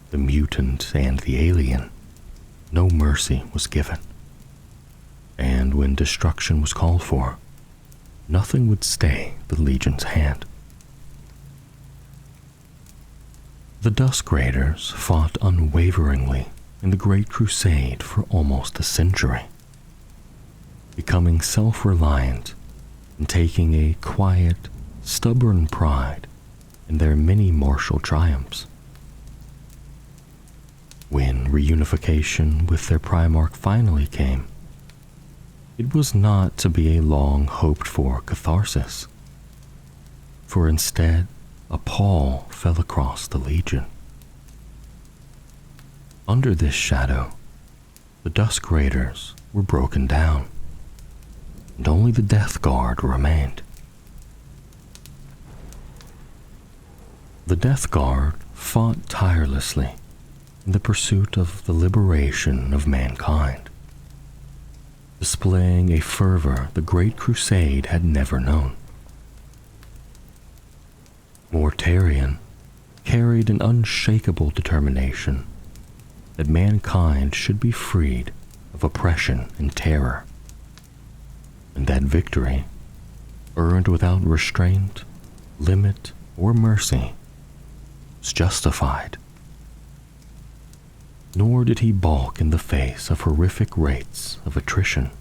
the mutant, and the alien, no mercy was given. And when destruction was called for, nothing would stay the Legion's hand. The Dusk Raiders fought unwaveringly in the Great Crusade for almost a century, becoming self-reliant and taking a quiet, stubborn pride in their many martial triumphs. When reunification with their Primarch finally came, it was not to be a long hoped-for catharsis, for instead a pall fell across the Legion. Under this shadow, the Dusk Raiders were broken down, and only the Death Guard remained. The Death Guard fought tirelessly in the pursuit of the liberation of mankind, displaying a fervor the Great Crusade had never known. Mortarion carried an unshakable determination that mankind should be freed of oppression and terror, and that victory, earned without restraint, limit, or mercy, was justified. Nor did he balk in the face of horrific rates of attrition.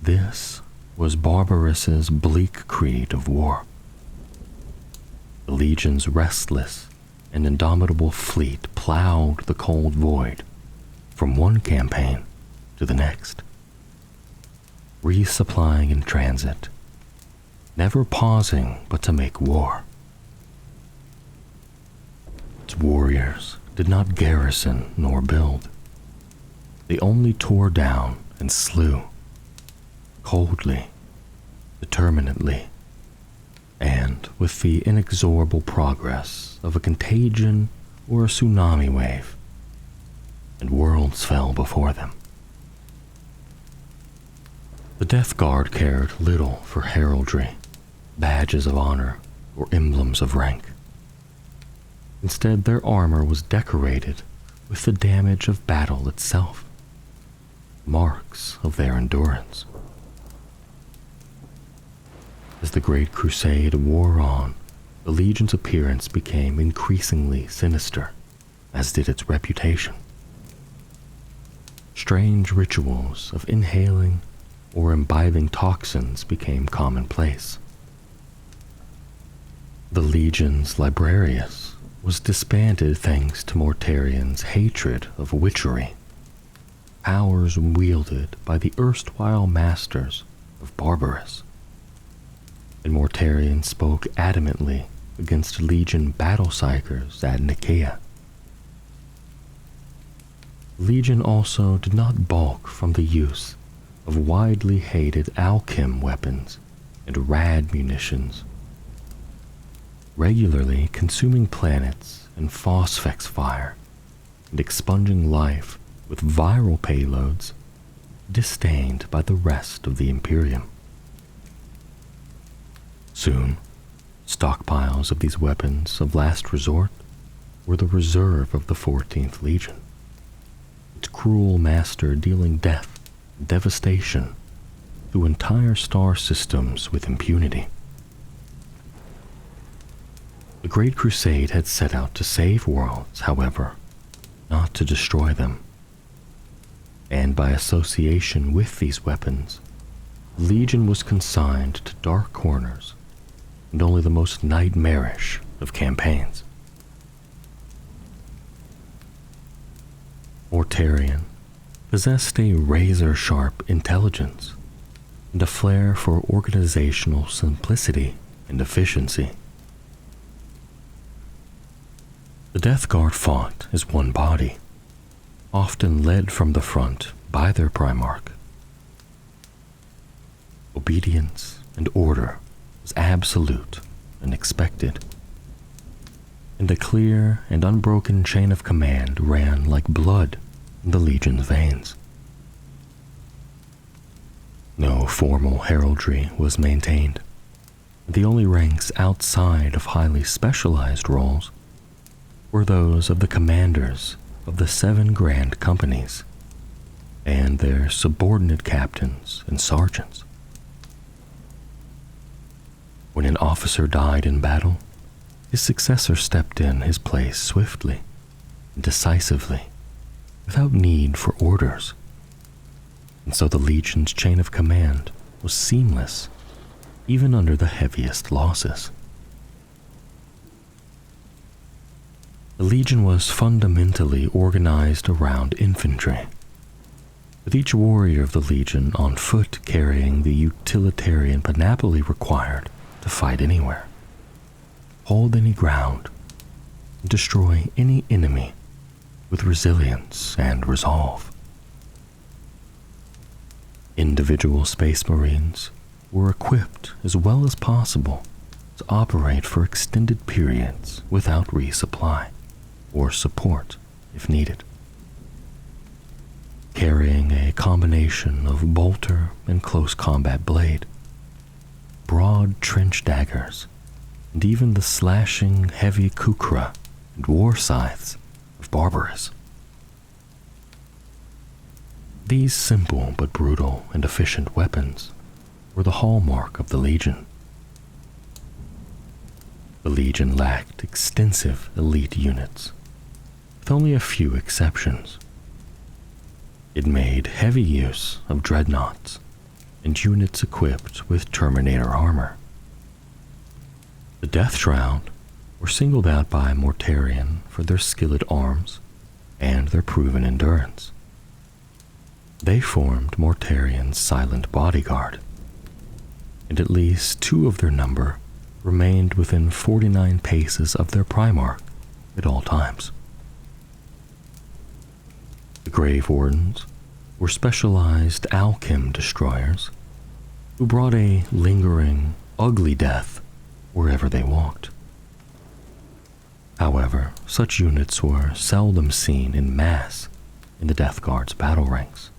This was Barbarus's bleak creed of war. The Legion's restless and indomitable fleet plowed the cold void from one campaign to the next, resupplying in transit, never pausing but to make war. Its warriors did not garrison nor build. They only tore down and slew, coldly, determinedly, and with the inexorable progress of a contagion or a tsunami wave, and worlds fell before them. The Death Guard cared little for heraldry, badges of honor, or emblems of rank. Instead, their armor was decorated with the damage of battle itself, marks of their endurance. As the Great Crusade wore on, the Legion's appearance became increasingly sinister, as did its reputation. Strange rituals of inhaling or imbibing toxins became commonplace. The Legion's Librarius was disbanded thanks to Mortarion's hatred of witchery, powers wielded by the erstwhile masters of Barbarus. And Mortarion spoke adamantly against Legion battle psychers at Nicaea. Legion also did not balk from the use of widely hated alchem weapons and rad munitions, regularly consuming planets and phosphex fire and expunging life with viral payloads disdained by the rest of the Imperium. Soon, stockpiles of these weapons of last resort were the reserve of the 14th Legion, its cruel master dealing death and devastation through entire star systems with impunity. The Great Crusade had set out to save worlds, however, not to destroy them. And by association with these weapons, the Legion was consigned to dark corners and only the most nightmarish of campaigns. Mortarion possessed a razor-sharp intelligence and a flair for organizational simplicity and efficiency. The Death Guard fought as one body, often led from the front by their Primarch. Obedience and order was absolute and expected, and a clear and unbroken chain of command ran like blood in the Legion's veins. No formal heraldry was maintained. The only ranks outside of highly specialized roles were those of the commanders of the 7 grand companies and their subordinate captains and sergeants. When an officer died in battle, his successor stepped in his place swiftly and decisively, without need for orders. And so the Legion's chain of command was seamless, even under the heaviest losses. The Legion was fundamentally organized around infantry, with each warrior of the Legion on foot carrying the utilitarian panoply required to fight anywhere, hold any ground, and destroy any enemy with resilience and resolve. Individual Space Marines were equipped as well as possible to operate for extended periods without resupply or support if needed. Carrying a combination of bolter and close combat blade, broad trench daggers, and even the slashing heavy kukra and war scythes of Barbarous. These simple but brutal and efficient weapons were the hallmark of the Legion. The Legion lacked extensive elite units, with only a few exceptions. It made heavy use of dreadnoughts and units equipped with Terminator armor. The Death Shroud were singled out by Mortarion for their skilled arms and their proven endurance. They formed Mortarion's silent bodyguard, and at least 2 of their number remained within 49 paces of their Primarch at all times. The Grave Wardens were specialized Alchem destroyers who brought a lingering, ugly death wherever they walked. However, such units were seldom seen in mass in the Death Guard's battle ranks.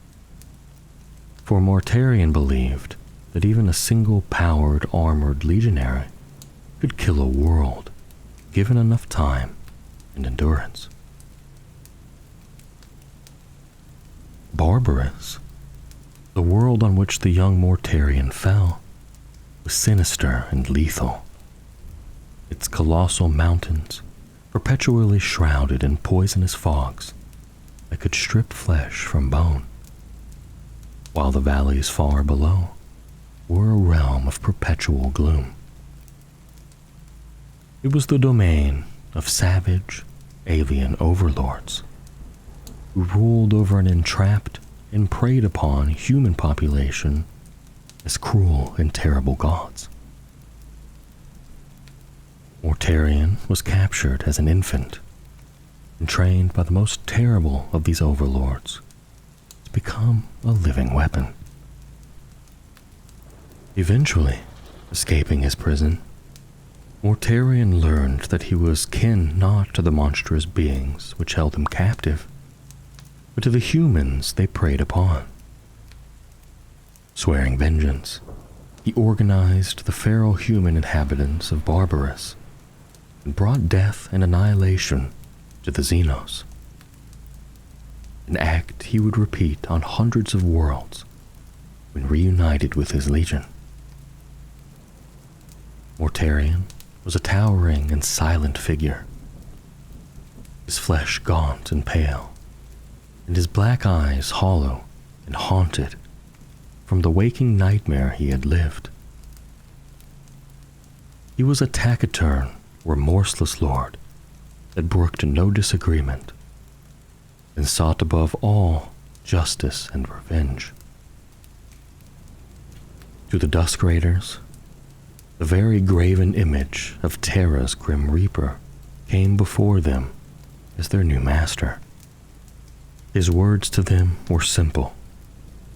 For Mortarion believed that even a single powered armored legionary could kill a world, given enough time and endurance. Barbarous, the world on which the young Mortarion fell, was sinister and lethal. Its colossal mountains perpetually shrouded in poisonous fogs that could strip flesh from bone, while the valleys far below were a realm of perpetual gloom. It was the domain of savage, alien overlords who ruled over an entrapped and preyed upon human population as cruel and terrible gods. Mortarion was captured as an infant and trained by the most terrible of these overlords to become a living weapon. Eventually, escaping his prison, Mortarion learned that he was kin not to the monstrous beings which held him captive, but to the humans they preyed upon. Swearing vengeance, he organized the feral human inhabitants of Barbarous and brought death and annihilation to the Xenos, an act he would repeat on hundreds of worlds when reunited with his legion. Mortarion was a towering and silent figure, his flesh gaunt and pale, and his black eyes hollow and haunted from the waking nightmare he had lived. He was a taciturn, remorseless lord that brooked no disagreement and sought above all justice and revenge. To the Dusk Raiders, the very graven image of Terra's Grim Reaper came before them as their new master. His words to them were simple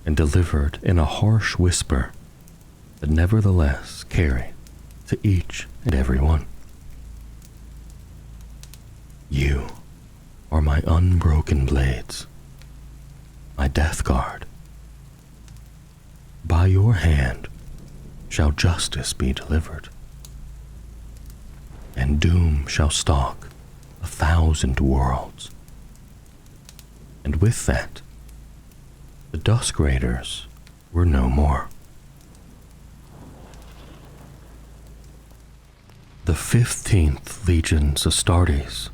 and delivered in a harsh whisper that nevertheless carried to each and every one. You are my unbroken blades, my death guard. By your hand shall justice be delivered, and doom shall stalk 1,000 worlds. And with that, the Dusk Raiders were no more. The 15th Legion's Astartes,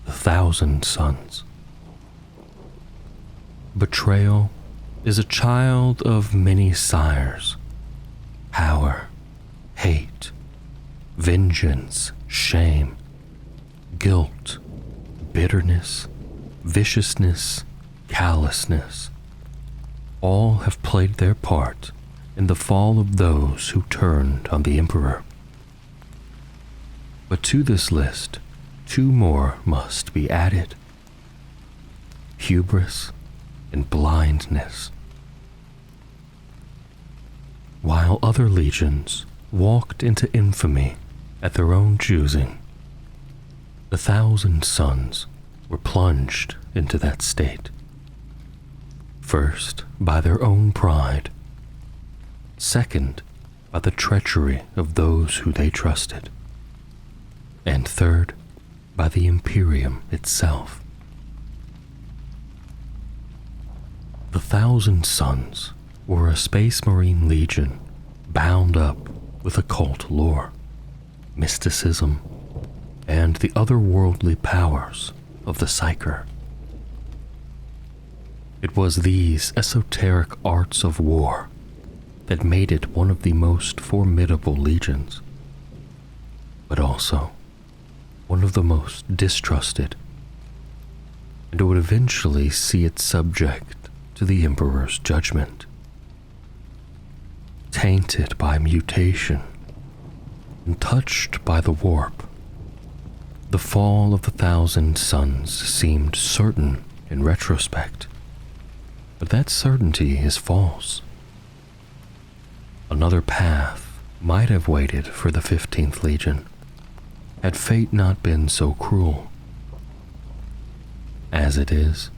the 1,000 Sons. Betrayal is a child of many sires. Power, hate, vengeance, shame, guilt, bitterness, viciousness, callousness. All have played their part in the fall of those who turned on the Emperor. But to this list, 2 more must be added: hubris and blindness. While other legions walked into infamy at their own choosing, the 1,000 Sons were plunged into that state. First, by their own pride. Second, by the treachery of those who they trusted. And third, by the Imperium itself. The 1,000 Sons were a Space Marine legion bound up with occult lore, mysticism, and the otherworldly powers of the Psyker. It was these esoteric arts of war that made it one of the most formidable legions, but also one of the most distrusted, and it would eventually see it subject to the Emperor's judgment. Tainted by mutation and touched by the warp, the fall of the 1,000 Sons seemed certain in retrospect, but that certainty is false. Another path might have waited for the 15th Legion, had fate not been so cruel. As it is,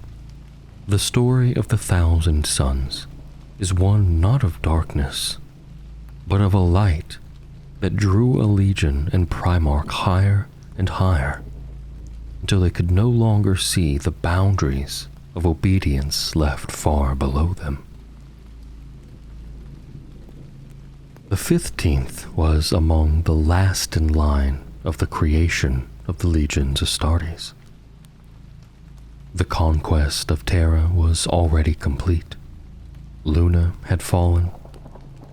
the story of the 1,000 Sons is one not of darkness, but of a light that drew a legion and Primarch higher and higher, until they could no longer see the boundaries of obedience left far below them. The 15th was among the last in line of the creation of the Legion's Astartes. The conquest of Terra was already complete. Luna had fallen,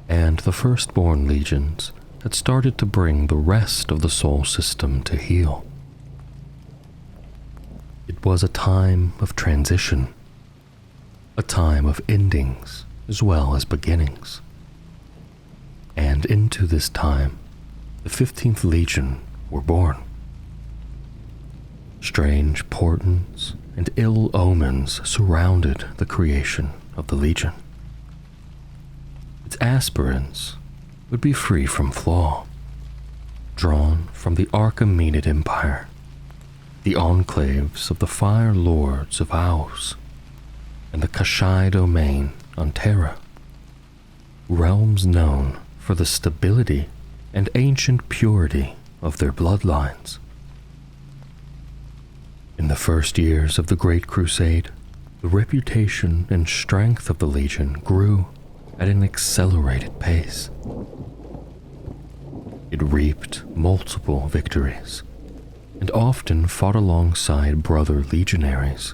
and the firstborn legions had started to bring the rest of the Sol system to heel. It was a time of transition, a time of endings as well as beginnings. And into this time, the 15th Legion were born. Strange portents and ill omens surrounded the creation of the Legion. Its aspirants would be free from flaw, drawn from the Archaemenid Empire, the enclaves of the Fire Lords of Aus, and the Kashai domain on Terra, realms known for the stability and ancient purity of their bloodlines. In the first years of the Great Crusade, the reputation and strength of the Legion grew at an accelerated pace. It It reaped multiple victories, and often fought alongside brother legionaries,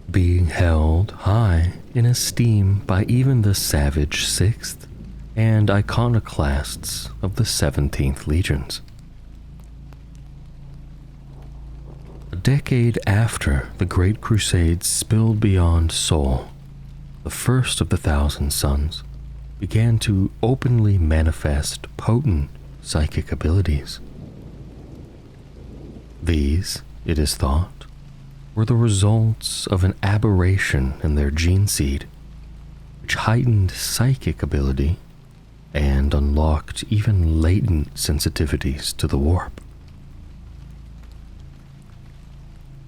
being held high in esteem by even the savage 6th and iconoclasts of the 17th legions. A decade after the Great Crusades spilled beyond Sol, the first of the Thousand Sons began to openly manifest potent psychic abilities. These, it is thought, were the results of an aberration in their gene seed, which heightened psychic ability and unlocked even latent sensitivities to the warp.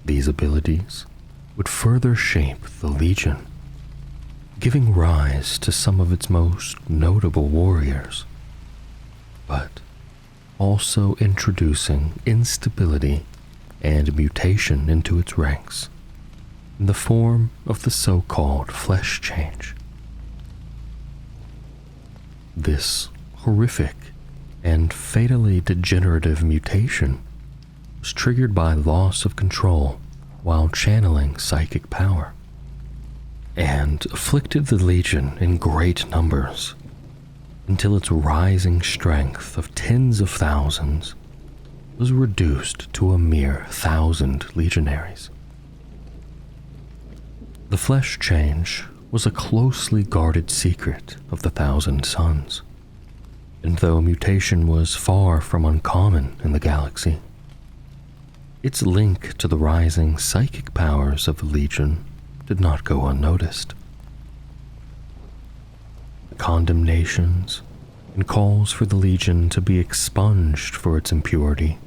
These abilities would further shape the Legion, giving rise to some of its most notable warriors, but also introducing instability and mutation into its ranks in the form of the so-called flesh change. This horrific and fatally degenerative mutation was triggered by loss of control while channeling psychic power, and afflicted the Legion in great numbers until its rising strength of tens of thousands was reduced to a mere 1,000 legionaries. The flesh change was a closely guarded secret of the Thousand Sons, and though mutation was far from uncommon in the galaxy, its link to the rising psychic powers of the Legion did not go unnoticed. The condemnations and calls for the Legion to be expunged for its impurity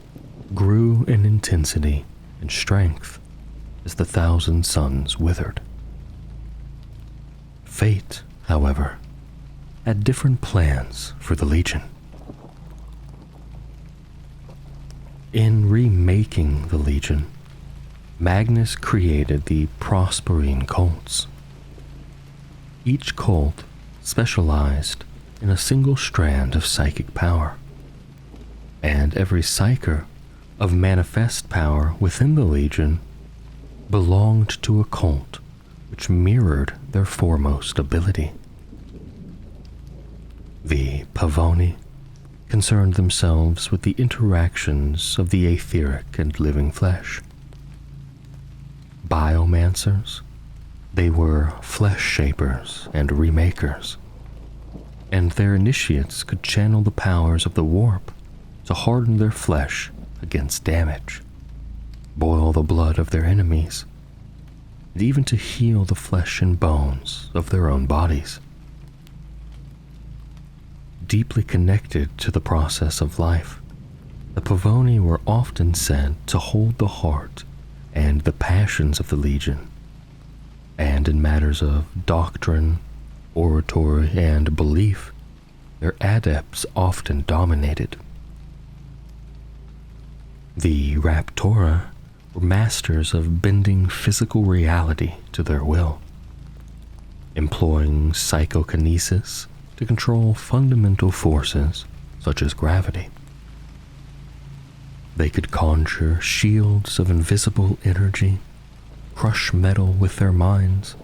grew in intensity and strength as the Thousand Sons withered. Fate, however, had different plans for the Legion. In remaking the Legion, Magnus created the Prosperine cults. Each cult specialized in a single strand of psychic power, and every psyker of manifest power within the Legion belonged to a cult which mirrored their foremost ability. The Pavoni concerned themselves with the interactions of the etheric and living flesh. Biomancers, they were flesh shapers and remakers, and their initiates could channel the powers of the warp to harden their flesh against damage, boil the blood of their enemies, and even to heal the flesh and bones of their own bodies. Deeply connected to the process of life, the Pavoni were often said to hold the heart and the passions of the Legion, and in matters of doctrine, oratory, and belief, their adepts often dominated. The Raptora were masters of bending physical reality to their will, employing psychokinesis to control fundamental forces such as gravity. They could conjure shields of invisible energy, crush metal with their minds,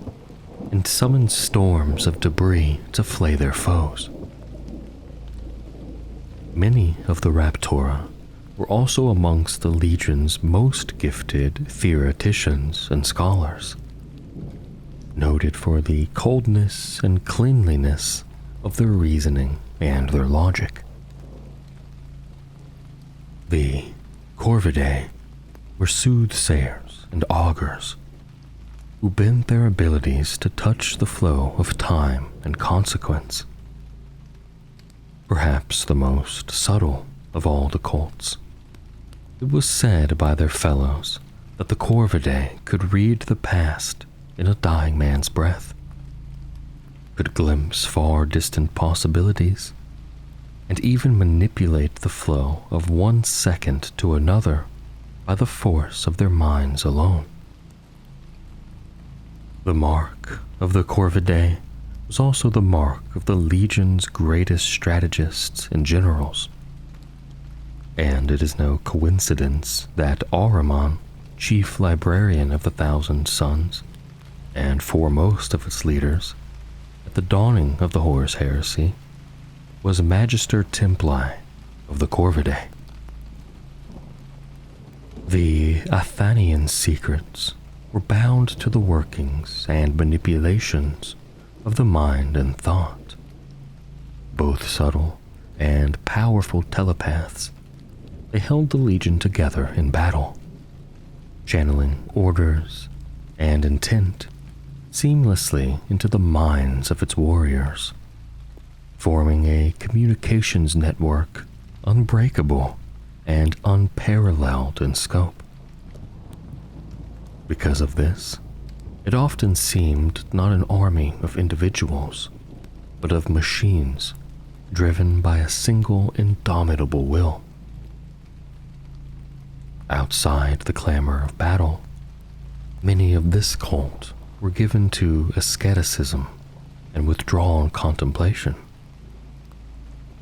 and summon storms of debris to flay their foes. Many of the Raptora were also amongst the Legion's most gifted theoreticians and scholars, noted for the coldness and cleanliness of their reasoning and their logic. The Corvidae were soothsayers and augurs who bent their abilities to touch the flow of time and consequence. Perhaps the most subtle of all the cults, it was said by their fellows that the Corvidae could read the past in a dying man's breath, could glimpse far distant possibilities, and even manipulate the flow of 1 second to another by the force of their minds alone. The mark of the Corvidae was also the mark of the Legion's greatest strategists and generals, and it is no coincidence that Ahriman, chief librarian of the Thousand Sons, and foremost of its leaders, at the dawning of the Horus heresy, was Magister Templi of the Corvidae. The Athanian secrets were bound to the workings and manipulations of the mind and thought. Both subtle and powerful telepaths, they held the Legion together in battle, channeling orders and intent seamlessly into the minds of its warriors, forming a communications network unbreakable and unparalleled in scope. Because of this, it often seemed not an army of individuals, but of machines driven by a single indomitable will. Outside the clamor of battle, many of this cult were given to asceticism and withdrawn contemplation,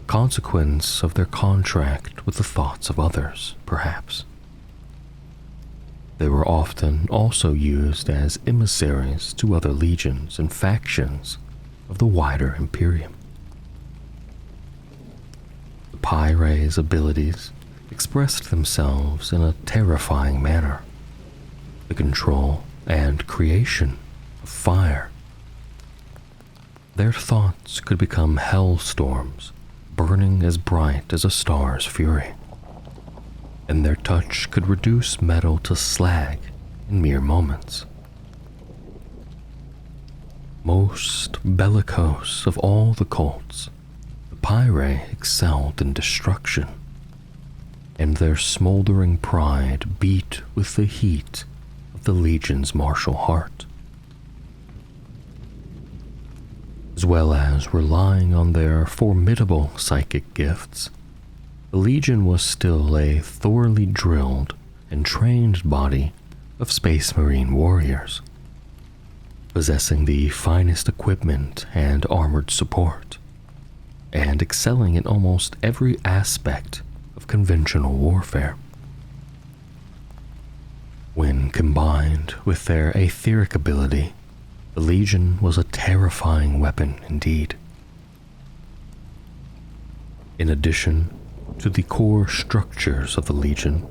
a consequence of their contract with the thoughts of others, perhaps. They were often also used as emissaries to other legions and factions of the wider Imperium. The Pyre's abilities expressed themselves in a terrifying manner. The control and creation of fire. Their thoughts could become hellstorms, burning as bright as a star's fury, and their touch could reduce metal to slag in mere moments. Most bellicose of all the cults, the Pyre excelled in destruction, and their smoldering pride beat with the heat of the Legion's martial heart. As well as relying on their formidable psychic gifts, the Legion was still a thoroughly drilled and trained body of Space Marine warriors, possessing the finest equipment and armored support, and excelling in almost every aspect of conventional warfare. When combined with their etheric ability, the Legion was a terrifying weapon indeed. In addition to the core structures of the Legion,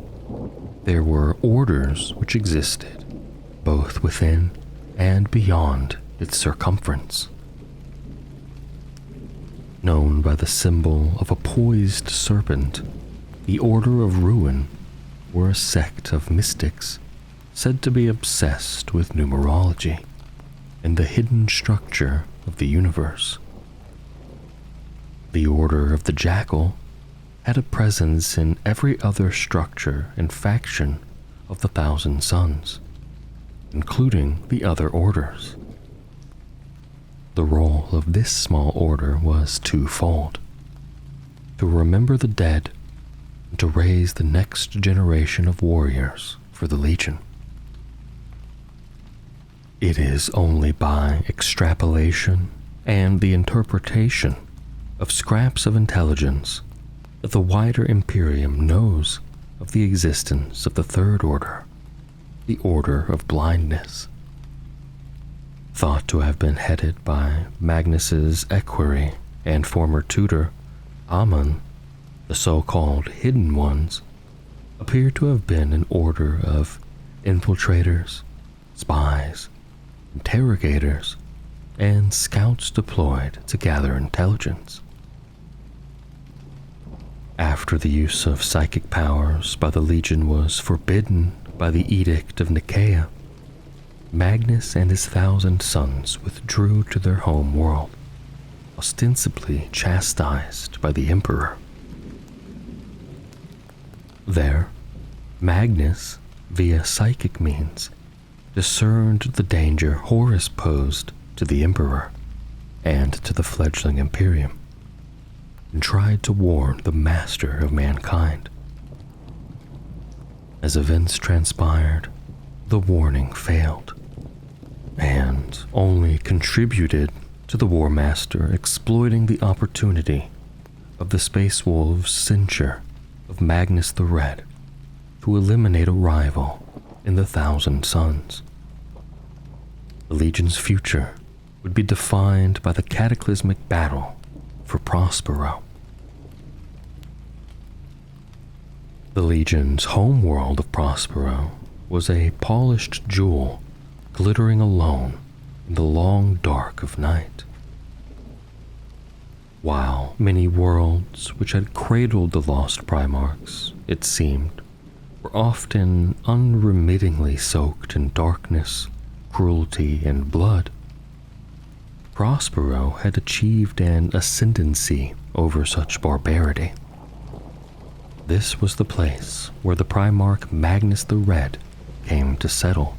there were orders which existed both within and beyond its circumference. Known by the symbol of a poised serpent, the Order of Ruin were a sect of mystics said to be obsessed with numerology and the hidden structure of the universe. The Order of the Jackal had a presence in every other structure and faction of the Thousand Sons, including the other orders. The role of this small order was twofold: to remember the dead and to raise the next generation of warriors for the Legion. It is only by extrapolation and the interpretation of scraps of intelligence that the wider Imperium knows of the existence of the Third Order, the Order of Blindness. Thought to have been headed by Magnus's equerry and former tutor, Amun, the so-called Hidden Ones appear to have been an order of infiltrators, spies, interrogators, and scouts deployed to gather intelligence. After the use of psychic powers by the Legion was forbidden by the Edict of Nicaea, Magnus and his 1,000 sons withdrew to their home world, ostensibly chastised by the Emperor. There, Magnus, via psychic means, discerned the danger Horus posed to the Emperor and to the fledgling Imperium, and tried to warn the master of mankind. As events transpired, the warning failed, and only contributed to the War Master exploiting the opportunity of the Space Wolves' censure of Magnus the Red to eliminate a rival in the Thousand Suns. The Legion's future would be defined by the cataclysmic battle for Prospero. The Legion's homeworld of Prospero was a polished jewel glittering alone in the long dark of night. While many worlds which had cradled the lost Primarchs, it seemed, were often unremittingly soaked in darkness, cruelty, and blood, Prospero had achieved an ascendancy over such barbarity. This was the place where the Primarch Magnus the Red came to settle,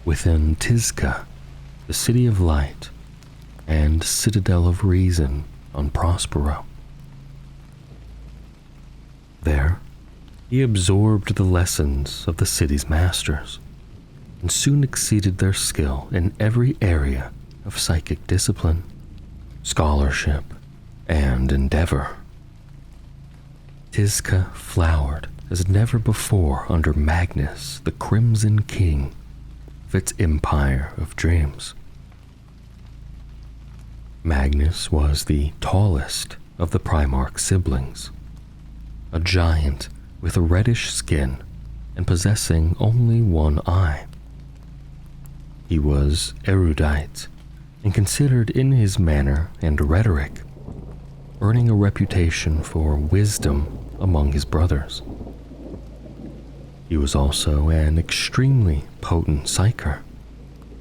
within Tizca, the City of Light, and Citadel of Reason on Prospero. There, he absorbed the lessons of the city's masters, and soon exceeded their skill in every area of psychic discipline, scholarship, and endeavor. Tizca flowered as never before under Magnus, the Crimson King of its empire of dreams. Magnus was the tallest of the Primarch siblings, a giant with a reddish skin and possessing only one eye. He was erudite and considered in his manner and rhetoric, earning a reputation for wisdom among his brothers. He was also an extremely potent psyker,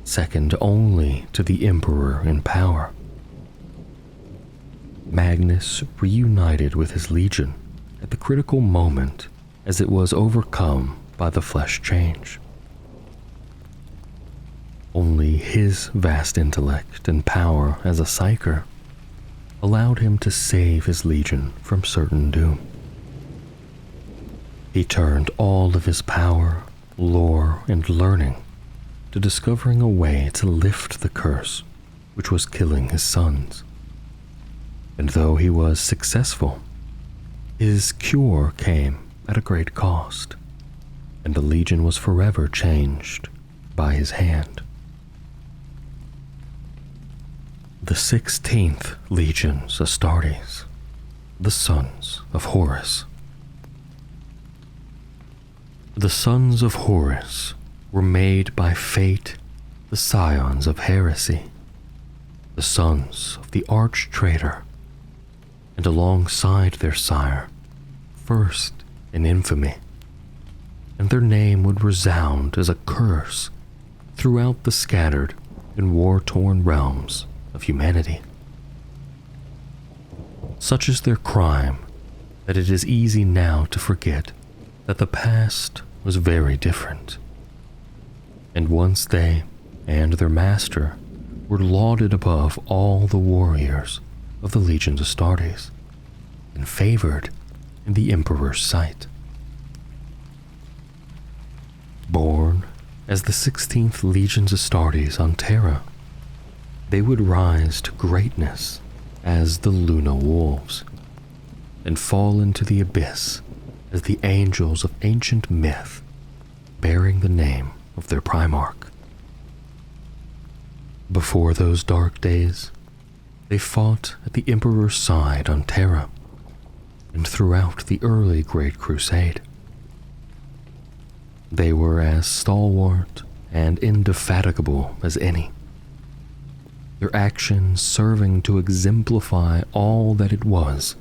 second only to the Emperor in power. Magnus reunited with his legion at the critical moment as it was overcome by the flesh change. Only his vast intellect and power as a psyker allowed him to save his legion from certain doom. He turned all of his power, lore, and learning to discovering a way to lift the curse which was killing his sons. And though he was successful, his cure came at a great cost, and the Legion was forever changed by his hand. The 16th Legion's Astartes, the Sons of Horus. The Sons of Horus were made by fate the scions of heresy, the sons of the arch-traitor, and alongside their sire, first in infamy, and their name would resound as a curse throughout the scattered and war-torn realms of humanity. Such is their crime that it is easy now to forget that the past was very different, and once they and their master were lauded above all the warriors of the Legions Astartes, and favored in the Emperor's sight. Born as the 16th Legion's Astartes on Terra, they would rise to greatness as the Luna Wolves, and fall into the abyss as the angels of ancient myth, bearing the name of their Primarch. Before those dark days, they fought at the Emperor's side on Terra, and throughout the early Great Crusade. They were as stalwart and indefatigable as any, their actions serving to exemplify all that it was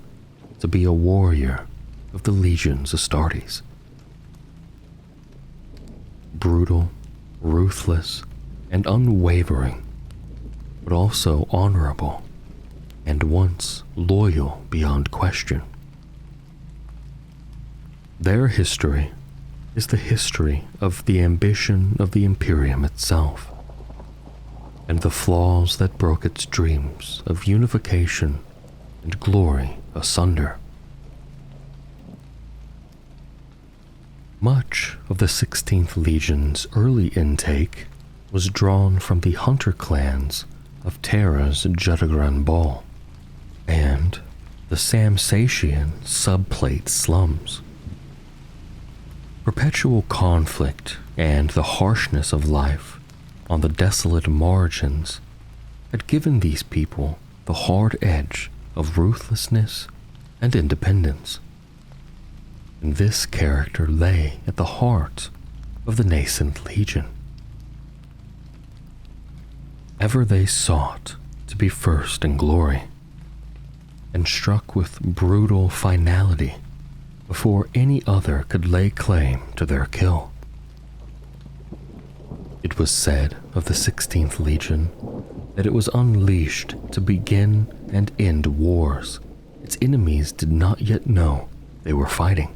to be a warrior of the Legion's Astartes. Brutal, ruthless, and unwavering, but also honorable, and once loyal beyond question. Their history is the history of the ambition of the Imperium itself, and the flaws that broke its dreams of unification and glory asunder. Much of the 16th Legion's early intake was drawn from the hunter clans of Terra's Jutagran Ball, and, the Samsatian subplate slums. Perpetual conflict and the harshness of life on the desolate margins had given these people the hard edge of ruthlessness and independence. And this character lay at the heart of the nascent legion. Ever they sought to be first in glory, and struck with brutal finality before any other could lay claim to their kill. It was said of the 16th Legion that it was unleashed to begin and end wars its enemies did not yet know they were fighting.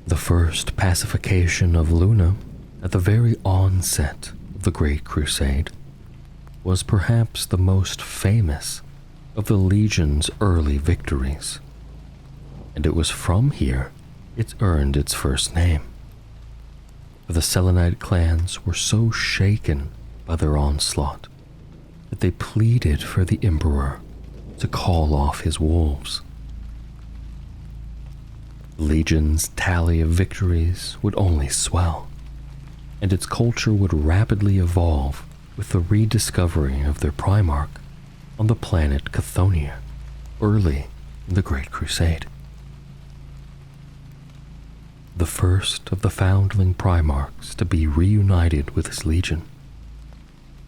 The first pacification of Luna at the very onset of the Great Crusade was perhaps the most famous of the Legion's early victories, and it was from here it earned its first name. For the Selenite clans were so shaken by their onslaught that they pleaded for the Emperor to call off his wolves. The Legion's tally of victories would only swell, and its culture would rapidly evolve with the rediscovery of their Primarch on the planet Chthoniya early in the Great Crusade. The first of the foundling Primarchs to be reunited with his Legion,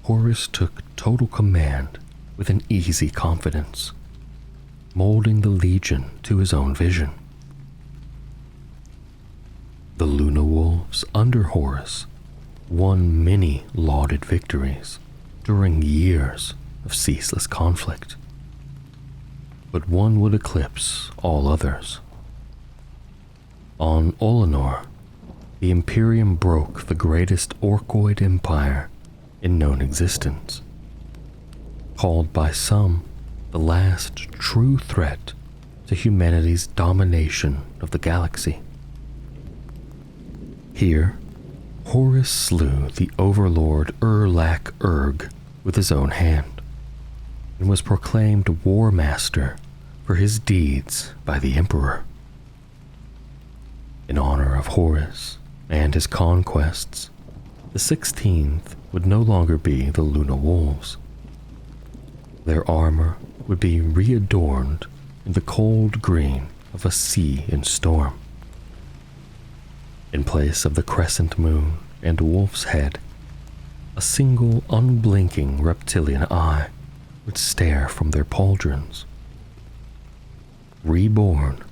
Horus took total command with an easy confidence, molding the Legion to his own vision. The Luna Wolves under Horus won many lauded victories during years of ceaseless conflict, but one would eclipse all others. On Olenor, the Imperium broke the greatest Orkoid empire in known existence, called by some the last true threat to humanity's domination of the galaxy. Here, Horus slew the overlord Urlak Urg with his own hand, and was proclaimed War Master for his deeds by the Emperor. In honor of Horus and his conquests, the 16th would no longer be the Luna Wolves. Their armor would be readorned in the cold green of a sea in storm. In place of the crescent moon and wolf's head, a single unblinking reptilian eye would stare from their pauldrons. Reborn,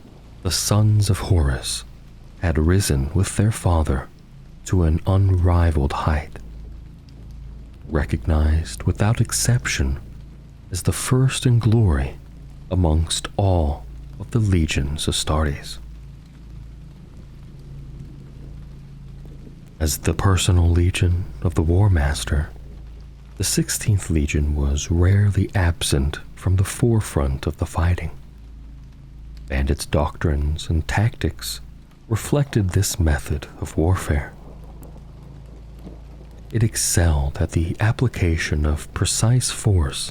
the sons of Horus had risen with their father to an unrivaled height, recognized without exception as the first in glory amongst all of the legions Astartes. As the personal legion of the War Master, the 16th Legion was rarely absent from the forefront of the fighting, and its doctrines and tactics reflected this method of warfare. It excelled at the application of precise force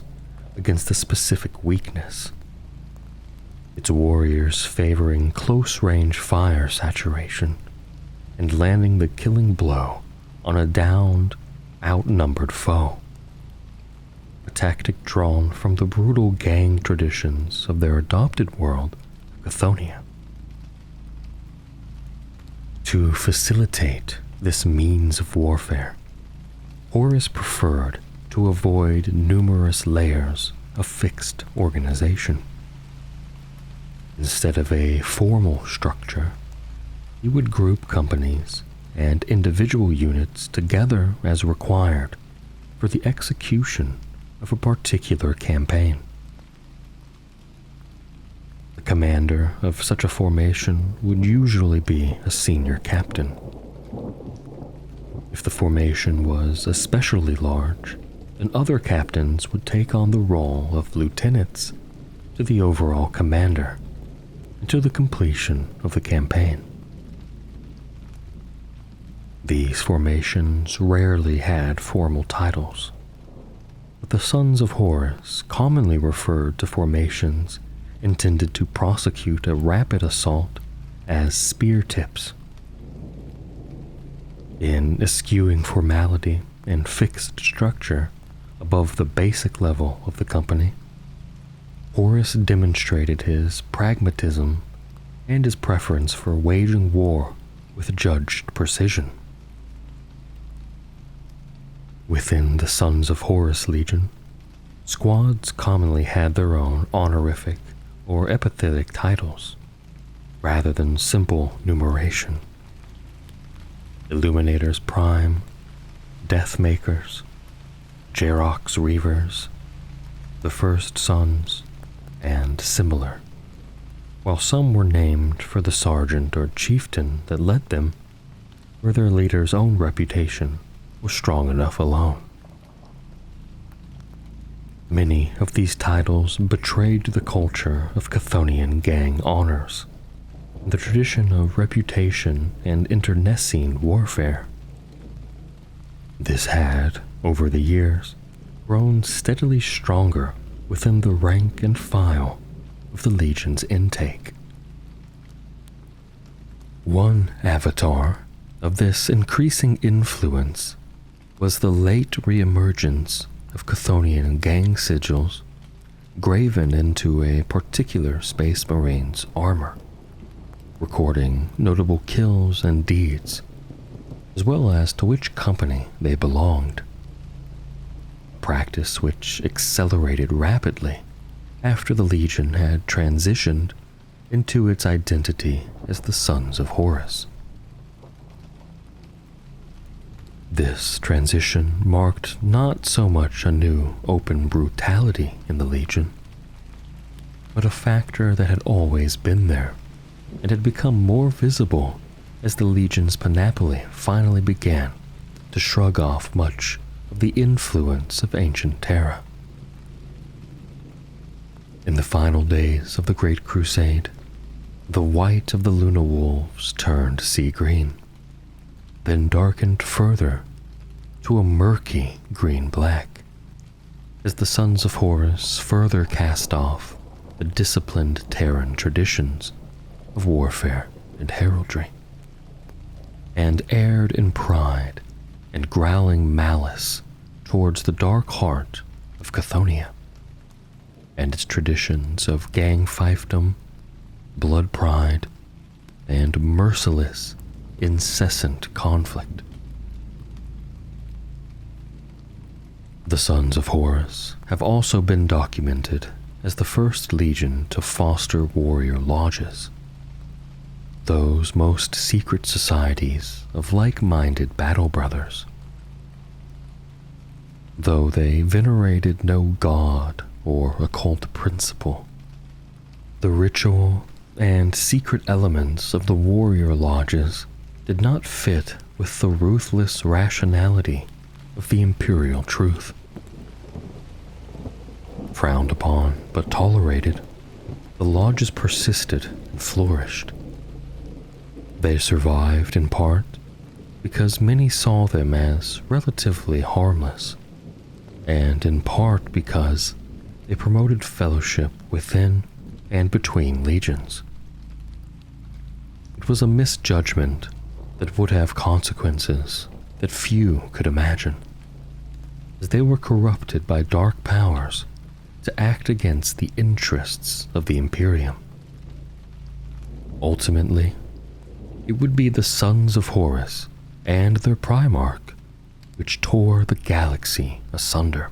against a specific weakness, its warriors favoring close-range fire saturation and landing the killing blow on a downed, outnumbered foe, a tactic drawn from the brutal gang traditions of their adopted world, Chthoniya. To facilitate this means of warfare, Horus preferred to avoid numerous layers of fixed organization. Instead of a formal structure, he would group companies and individual units together as required for the execution of a particular campaign. The commander of such a formation would usually be a senior captain. If the formation was especially large, then other captains would take on the role of lieutenants to the overall commander until the completion of the campaign. These formations rarely had formal titles, but the Sons of Horus commonly referred to formations intended to prosecute a rapid assault as spear tips. In eschewing formality and fixed structure above the basic level of the company, Horus demonstrated his pragmatism and his preference for waging war with judged precision. Within the Sons of Horus Legion, squads commonly had their own honorific or epithetic titles, rather than simple numeration. Illuminators Prime, Deathmakers, Jarox Reavers, the First Sons, and similar, while some were named for the sergeant or chieftain that led them, where their leader's own reputation was strong enough alone. Many of these titles betrayed the culture of Chthonian gang honors, the tradition of reputation and internecine warfare. This had, over the years, grown steadily stronger within the rank and file of the Legion's intake. One avatar of this increasing influence was the late re-emergence of Chthonian gang sigils graven into a particular Space Marine's armor, recording notable kills and deeds, as well as to which company they belonged. Practice which accelerated rapidly after the Legion had transitioned into its identity as the Sons of Horus. This transition marked not so much a new open brutality in the Legion, but a factor that had always been there and had become more visible as the Legion's panoply finally began to shrug off much of the influence of ancient Terra. In the final days of the Great Crusade, the white of the Luna Wolves turned sea green, then darkened further to a murky green-black, as the Sons of Horus further cast off the disciplined Terran traditions of warfare and heraldry, and erred in pride and growling malice towards the dark heart of Chthonian and its traditions of gang fiefdom, blood pride, and merciless, incessant conflict. The Sons of Horus have also been documented as the first legion to foster warrior lodges, those most secret societies of like-minded battle brothers. Though they venerated no god or occult principle, the ritual and secret elements of the warrior lodges did not fit with the ruthless rationality of the imperial truth. Frowned upon but tolerated, the lodges persisted and flourished. They survived in part because many saw them as relatively harmless, and in part because they promoted fellowship within and between legions. It was a misjudgment that would have consequences that few could imagine, as they were corrupted by dark powers to act against the interests of the Imperium. Ultimately, it would be the Sons of Horus and their Primarch which tore the galaxy asunder.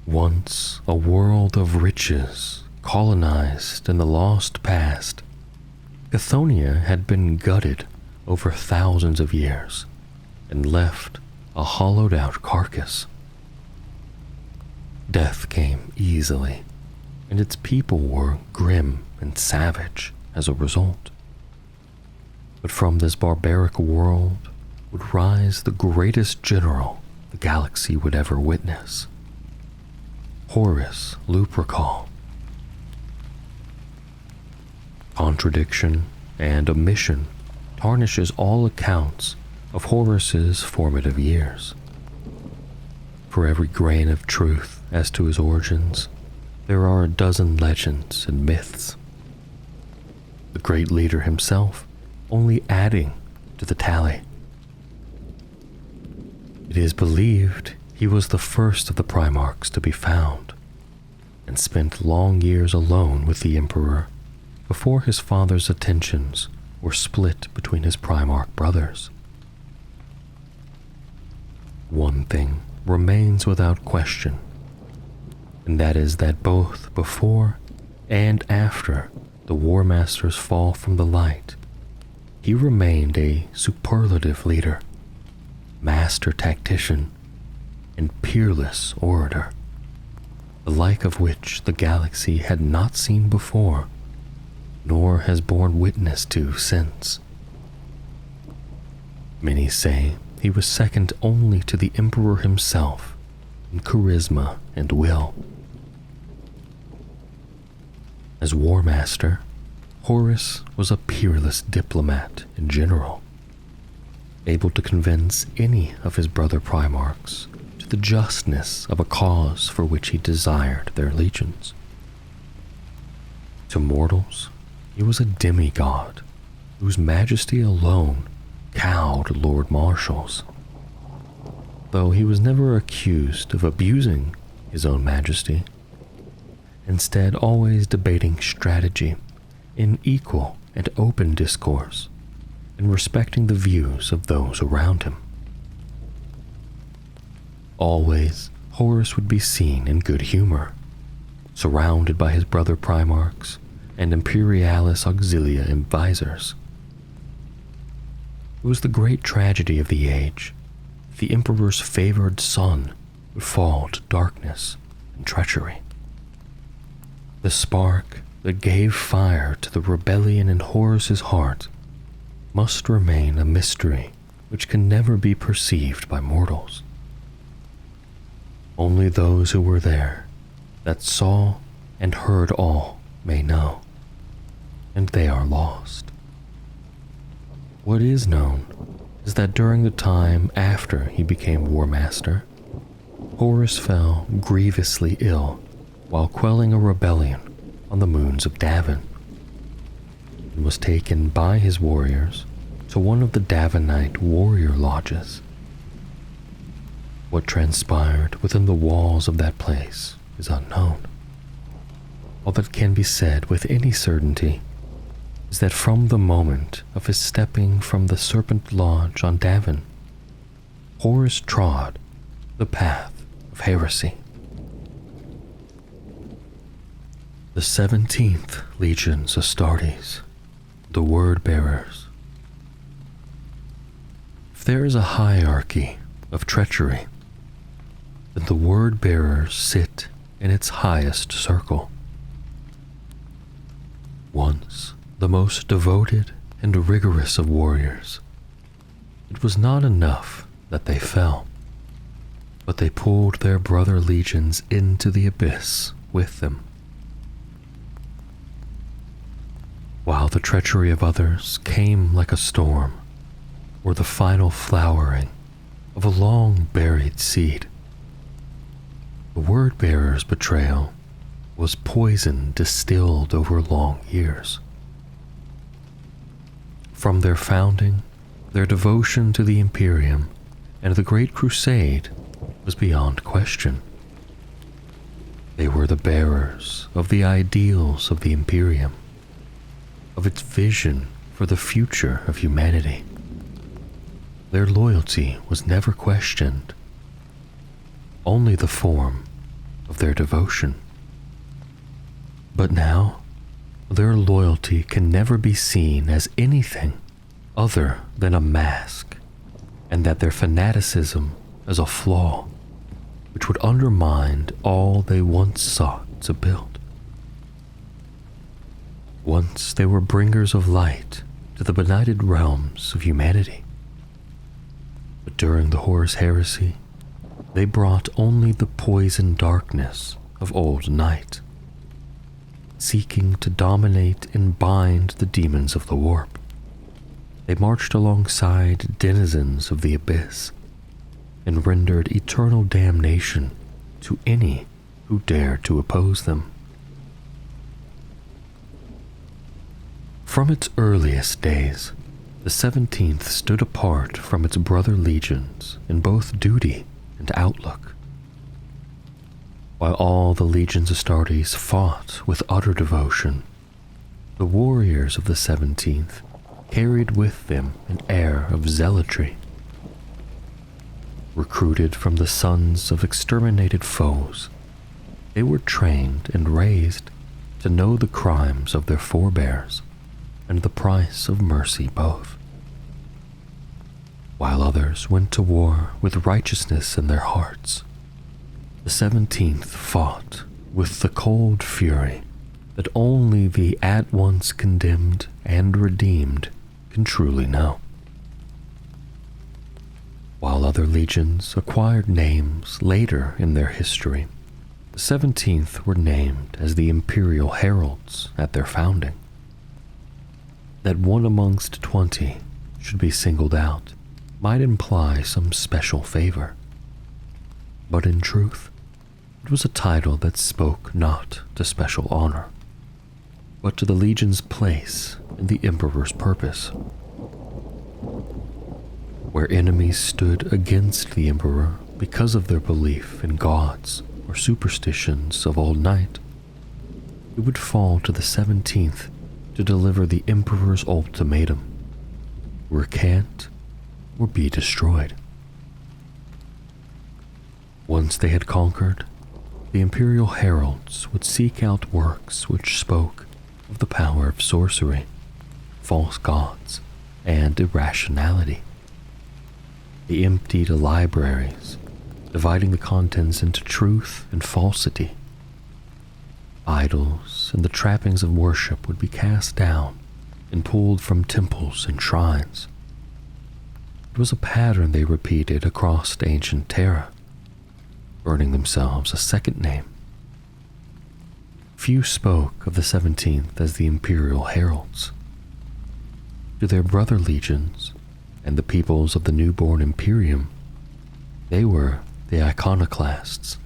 Once a world of riches colonized in the lost past, Chthonian had been gutted over thousands of years and left a hollowed-out carcass. Death came easily, and its people were grim and savage as a result. But from this barbaric world would rise the greatest general the galaxy would ever witness, Horus Lupercal. Contradiction and omission tarnishes all accounts of Horus's formative years, For every grain of truth as to his origins, there are a dozen legends and myths. The great leader himself only adding to the tally. It is believed he was the first of the Primarchs to be found, and spent long years alone with the Emperor before his father's attentions were split between his Primarch brothers. One thing remains without question, and that is that both before and after the War Master's fall from the light, he remained a superlative leader, master tactician, and peerless orator, the like of which the galaxy had not seen before, nor has borne witness to since. Many say he was second only to the Emperor himself in charisma and will. As War Master, Horus was a peerless diplomat in general, able to convince any of his brother Primarchs to the justness of a cause for which he desired their allegiance. To mortals, he was a demigod whose majesty alone cowed Lord Marshals, though he was never accused of abusing his own majesty, instead always debating strategy in equal and open discourse and respecting the views of those around him. Always, Horus would be seen in good humor, surrounded by his brother Primarchs and Imperialis Auxilia advisors. It was the great tragedy of the age. The Emperor's favored son would fall to darkness and treachery. The spark that gave fire to the rebellion in Horus's heart must remain a mystery which can never be perceived by mortals. Only those who were there, that saw and heard all, may know, and they are lost. What is known is that during the time after he became War Master, Horus fell grievously ill while quelling a rebellion on the moons of Davin, and was taken by his warriors to one of the Davinite warrior lodges. What transpired within the walls of that place is unknown. All that can be said with any certainty is that from the moment of his stepping from the Serpent Lodge on Davin, Horus trod the path of heresy. The 17th Legions Astartes, the Word Bearers. If there is a hierarchy of treachery, then the Word Bearers sit in its highest circle. Once the most devoted and rigorous of warriors, it was not enough that they fell, but they pulled their brother legions into the abyss with them. While the treachery of others came like a storm, or the final flowering of a long-buried seed, the Word-Bearer's betrayal was poison distilled over long years. From their founding, their devotion to the Imperium and the Great Crusade was beyond question. They were the bearers of the ideals of the Imperium, of its vision for the future of humanity. Their loyalty was never questioned, only the form of their devotion. But now, their loyalty can never be seen as anything other than a mask, and that their fanaticism is a flaw which would undermine all they once sought to build. Once they were bringers of light to the benighted realms of humanity, but during the Horus heresy, they brought only the poison darkness of old night, seeking to dominate and bind the demons of the warp. They marched alongside denizens of the abyss, and rendered eternal damnation to any who dared to oppose them. From its earliest days, the 17th stood apart from its brother legions in both duty and outlook. While all the legions Astartes fought with utter devotion, the warriors of the 17th carried with them an air of zealotry. Recruited from the sons of exterminated foes, they were trained and raised to know the crimes of their forebears and the price of mercy both. While others went to war with righteousness in their hearts, the 17th fought with the cold fury that only the at once condemned and redeemed can truly know. While other legions acquired names later in their history, the 17th were named as the Imperial Heralds at their founding. That one amongst 20 should be singled out might imply some special favor. But in truth, it was a title that spoke not to special honor, but to the legion's place in the Emperor's purpose. Where enemies stood against the Emperor because of their belief in gods or superstitions of old night, it would fall to the 17th to deliver the Emperor's ultimatum: recant or be destroyed. Once they had conquered, the Imperial Heralds would seek out works which spoke of the power of sorcery, false gods, and irrationality. They emptied libraries, dividing the contents into truth and falsity. Idols and the trappings of worship would be cast down and pulled from temples and shrines. It was a pattern they repeated across ancient Terra, earning themselves a second name. Few spoke of the 17th as the Imperial Heralds. To their brother legions and the peoples of the newborn Imperium, they were the Iconoclasts.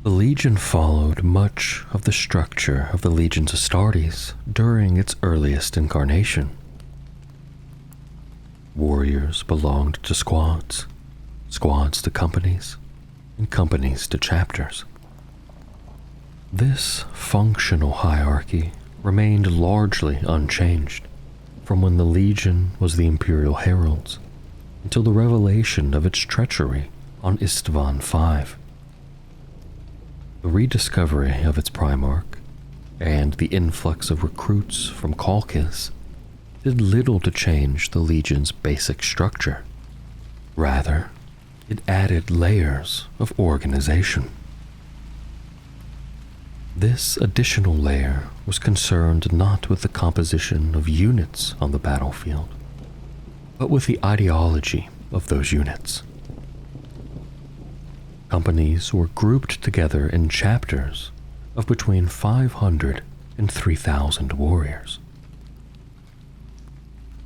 The Legion followed much of the structure of the Legions Astartes during its earliest incarnation. Warriors belonged to squads, squads to companies, and companies to chapters. This functional hierarchy remained largely unchanged from when the Legion was the Imperial Heralds until the revelation of its treachery on Istvan V. The rediscovery of its Primarch and the influx of recruits from Colchis did little to change the Legion's basic structure. Rather, it added layers of organization. This additional layer was concerned not with the composition of units on the battlefield, but with the ideology of those units. Companies were grouped together in chapters of between 500 and 3,000 warriors.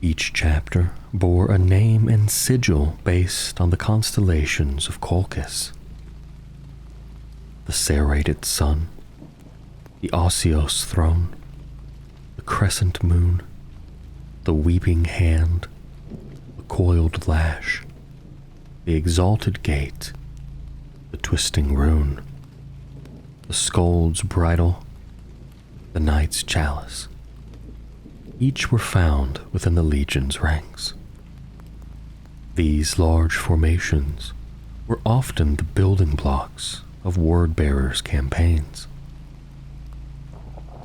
Each chapter bore a name and sigil based on the constellations of Colchis: the serrated sun, the Osseous throne, the crescent moon, the weeping hand, the coiled lash, the exalted gate, the twisting rune, the scold's bridle, the knight's chalice. Each were found within the Legion's ranks. These large formations were often the building blocks of word-bearers' campaigns.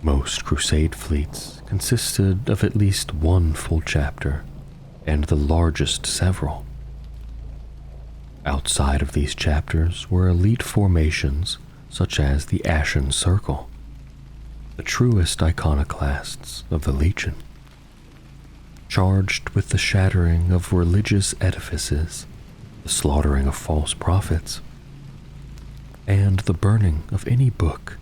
Most crusade fleets consisted of at least one full chapter, and the largest several. Outside of these chapters were elite formations such as the Ashen Circle, the truest iconoclasts of the Legion, charged with the shattering of religious edifices, the slaughtering of false prophets, and the burning of any book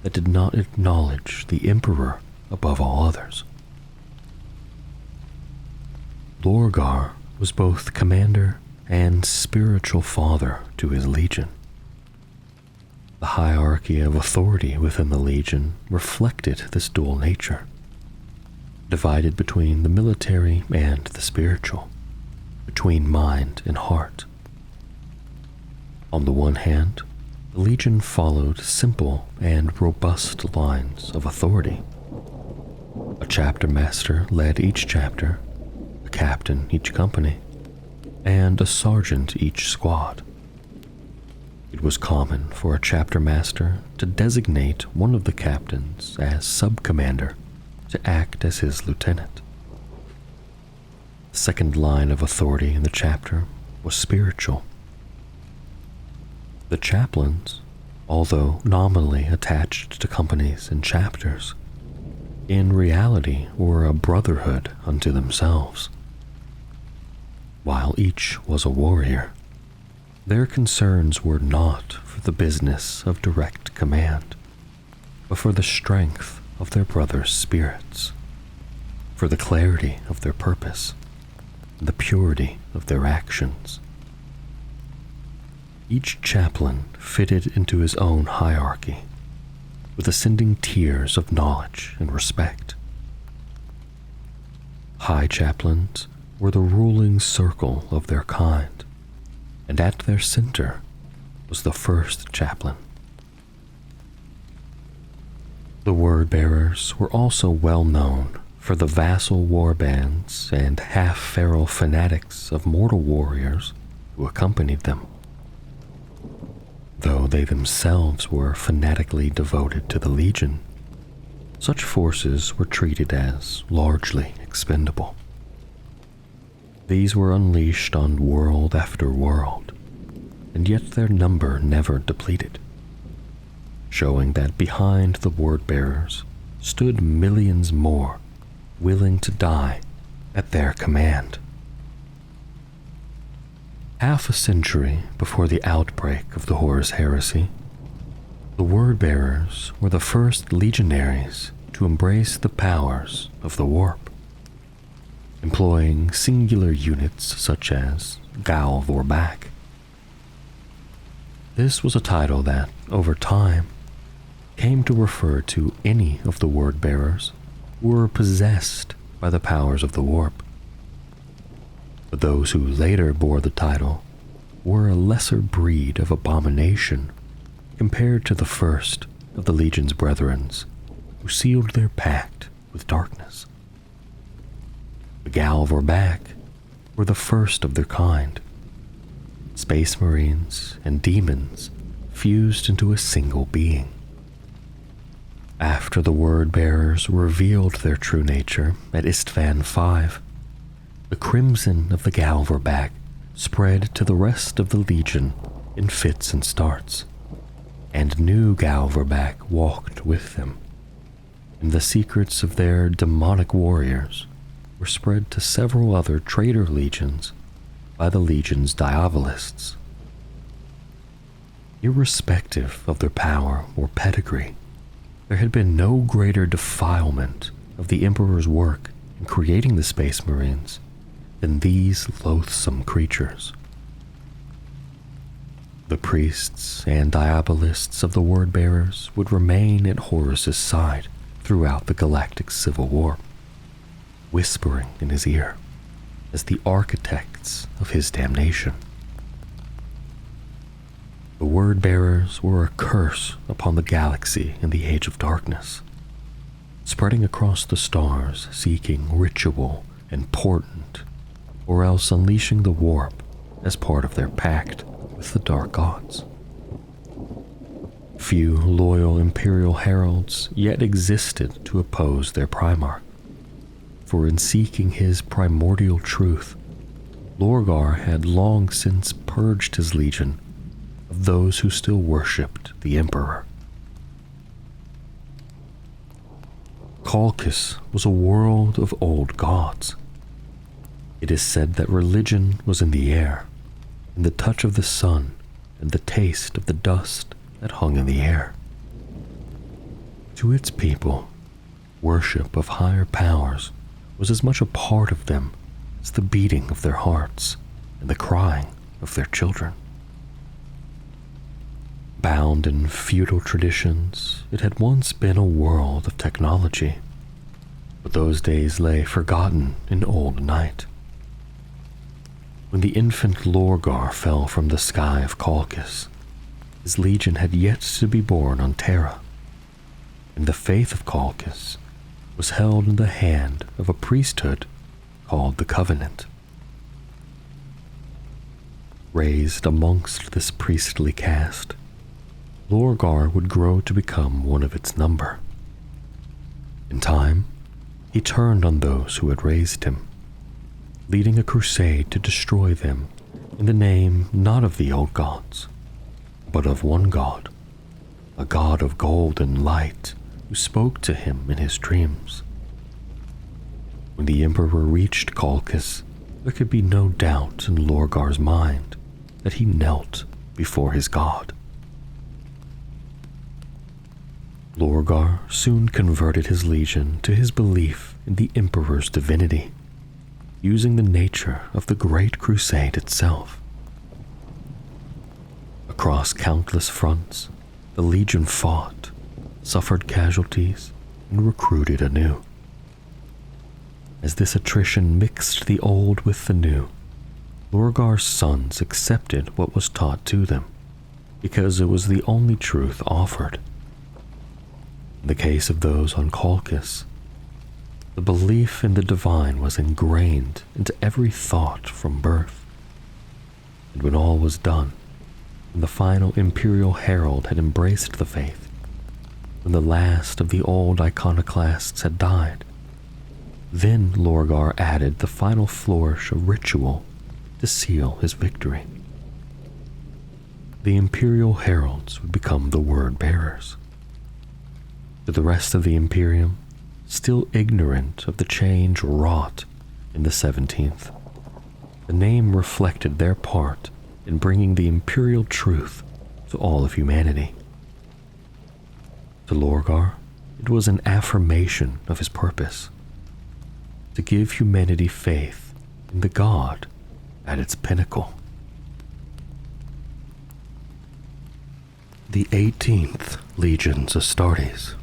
that did not acknowledge the Emperor above all others. Lorgar was both commander and spiritual father to his legion. The hierarchy of authority within the legion reflected this dual nature, divided between the military and the spiritual, between mind and heart. On the one hand, the legion followed simple and robust lines of authority. A chapter master led each chapter, a captain each company, and a sergeant each squad. It was common for a chapter master to designate one of the captains as sub-commander to act as his lieutenant. The second line of authority in the chapter was spiritual. The chaplains, although nominally attached to companies and chapters, in reality were a brotherhood unto themselves. While each was a warrior, their concerns were not for the business of direct command, but for the strength of their brothers' spirits, for the clarity of their purpose, and the purity of their actions. Each chaplain fitted into his own hierarchy, with ascending tiers of knowledge and respect. High chaplains were the ruling circle of their kind, and at their center was the first chaplain. The word-bearers were also well known for the vassal war bands and half-feral fanatics of mortal warriors who accompanied them. Though they themselves were fanatically devoted to the legion, such forces were treated as largely expendable. These were unleashed on world after world, and yet their number never depleted, showing that behind the word-bearers stood millions more willing to die at their command. Half a century before the outbreak of the Horus heresy, the word-bearers were the first legionaries to embrace the powers of the warp, employing singular units such as Galv or Back. This was a title that, over time, came to refer to any of the word-bearers who were possessed by the powers of the warp. But those who later bore the title were a lesser breed of abomination compared to the first of the Legion's brethren who sealed their pact with darkness. The Galv or Back were the first of their kind. Space Marines and demons fused into a single being. After the word-bearers revealed their true nature at Istvan V, the crimson of the Galv or Back spread to the rest of the Legion in fits and starts, and new Galv or Back walked with them, and the secrets of their demonic warriors were spread to several other traitor legions by the legion's diabolists. Irrespective of their power or pedigree, there had been no greater defilement of the Emperor's work in creating the Space Marines than these loathsome creatures. The priests and diabolists of the word-bearers would remain at Horus's side throughout the galactic civil war, whispering in his ear as the architects of his damnation. The word-bearers were a curse upon the galaxy in the Age of Darkness, spreading across the stars seeking ritual and portent, or else unleashing the warp as part of their pact with the Dark Gods. Few loyal Imperial heralds yet existed to oppose their Primarch, for in seeking his primordial truth, Lorgar had long since purged his legion of those who still worshipped the Emperor. Colchis was a world of old gods. It is said that religion was in the air, in the touch of the sun and the taste of the dust that hung in the air. To its people, worship of higher powers was as much a part of them as the beating of their hearts and the crying of their children. Bound in feudal traditions, it had once been a world of technology, but those days lay forgotten in old night. When the infant Lorgar fell from the sky of Colchis, his legion had yet to be born on Terra, and the faith of Colchis was held in the hand of a priesthood called the Covenant. Raised amongst this priestly caste, Lorgar would grow to become one of its number. In time, he turned on those who had raised him, leading a crusade to destroy them in the name not of the old gods, but of one god, a god of golden light who spoke to him in his dreams. When the Emperor reached Colchis, there could be no doubt in Lorgar's mind that he knelt before his god. Lorgar soon converted his legion to his belief in the Emperor's divinity, using the nature of the Great Crusade itself. Across countless fronts, the legion fought, suffered casualties, and recruited anew. As this attrition mixed the old with the new, Lorgar's sons accepted what was taught to them, because it was the only truth offered. In the case of those on Colchis, the belief in the divine was ingrained into every thought from birth. And when all was done, when the final Imperial Herald had embraced the faith, when the last of the old iconoclasts had died, then Lorgar added the final flourish of ritual to seal his victory. The Imperial Heralds would become the word bearers. To the rest of the Imperium, still ignorant of the change wrought in the 17th, the name reflected their part in bringing the imperial truth to all of humanity. To Lorgar, it was an affirmation of his purpose, to give humanity faith in the god at its pinnacle. The 18th Legion's Astartes,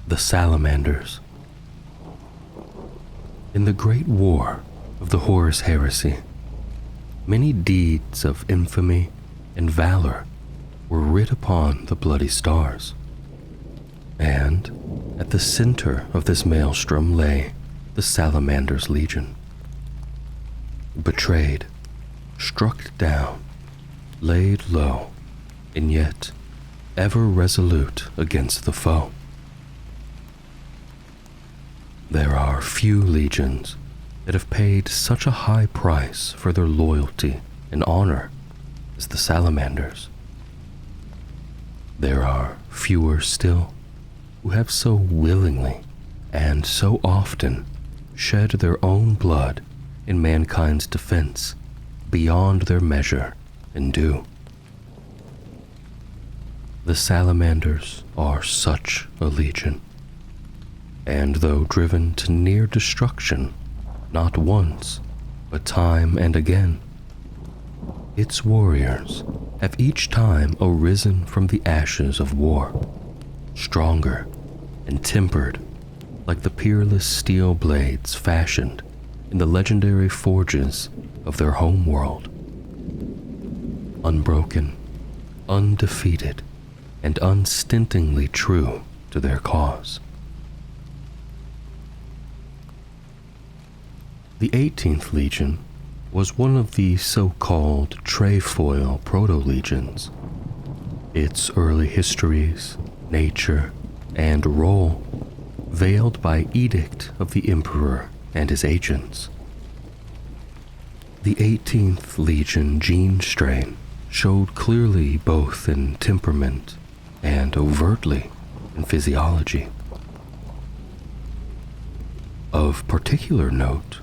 the Salamanders. In the Great War of the Horus heresy, many deeds of infamy and valor were writ upon the bloody stars, and at the center of this maelstrom lay the Salamanders' Legion. Betrayed, struck down, laid low, and yet ever resolute against the foe. There are few legions that have paid such a high price for their loyalty and honor as the Salamanders. There are fewer still who have so willingly and so often shed their own blood in mankind's defense beyond their measure and due. The Salamanders are such a legion, and though driven to near destruction not once, but time and again, its warriors have each time arisen from the ashes of war, stronger and tempered like the peerless steel blades fashioned in the legendary forges of their home world. Unbroken, undefeated, and unstintingly true to their cause. The 18th Legion was one of the so-called trefoil proto-legions. Its early histories, nature, and role veiled by edict of the Emperor and his agents. The 18th Legion gene strain showed clearly both in temperament and overtly in physiology. Of particular note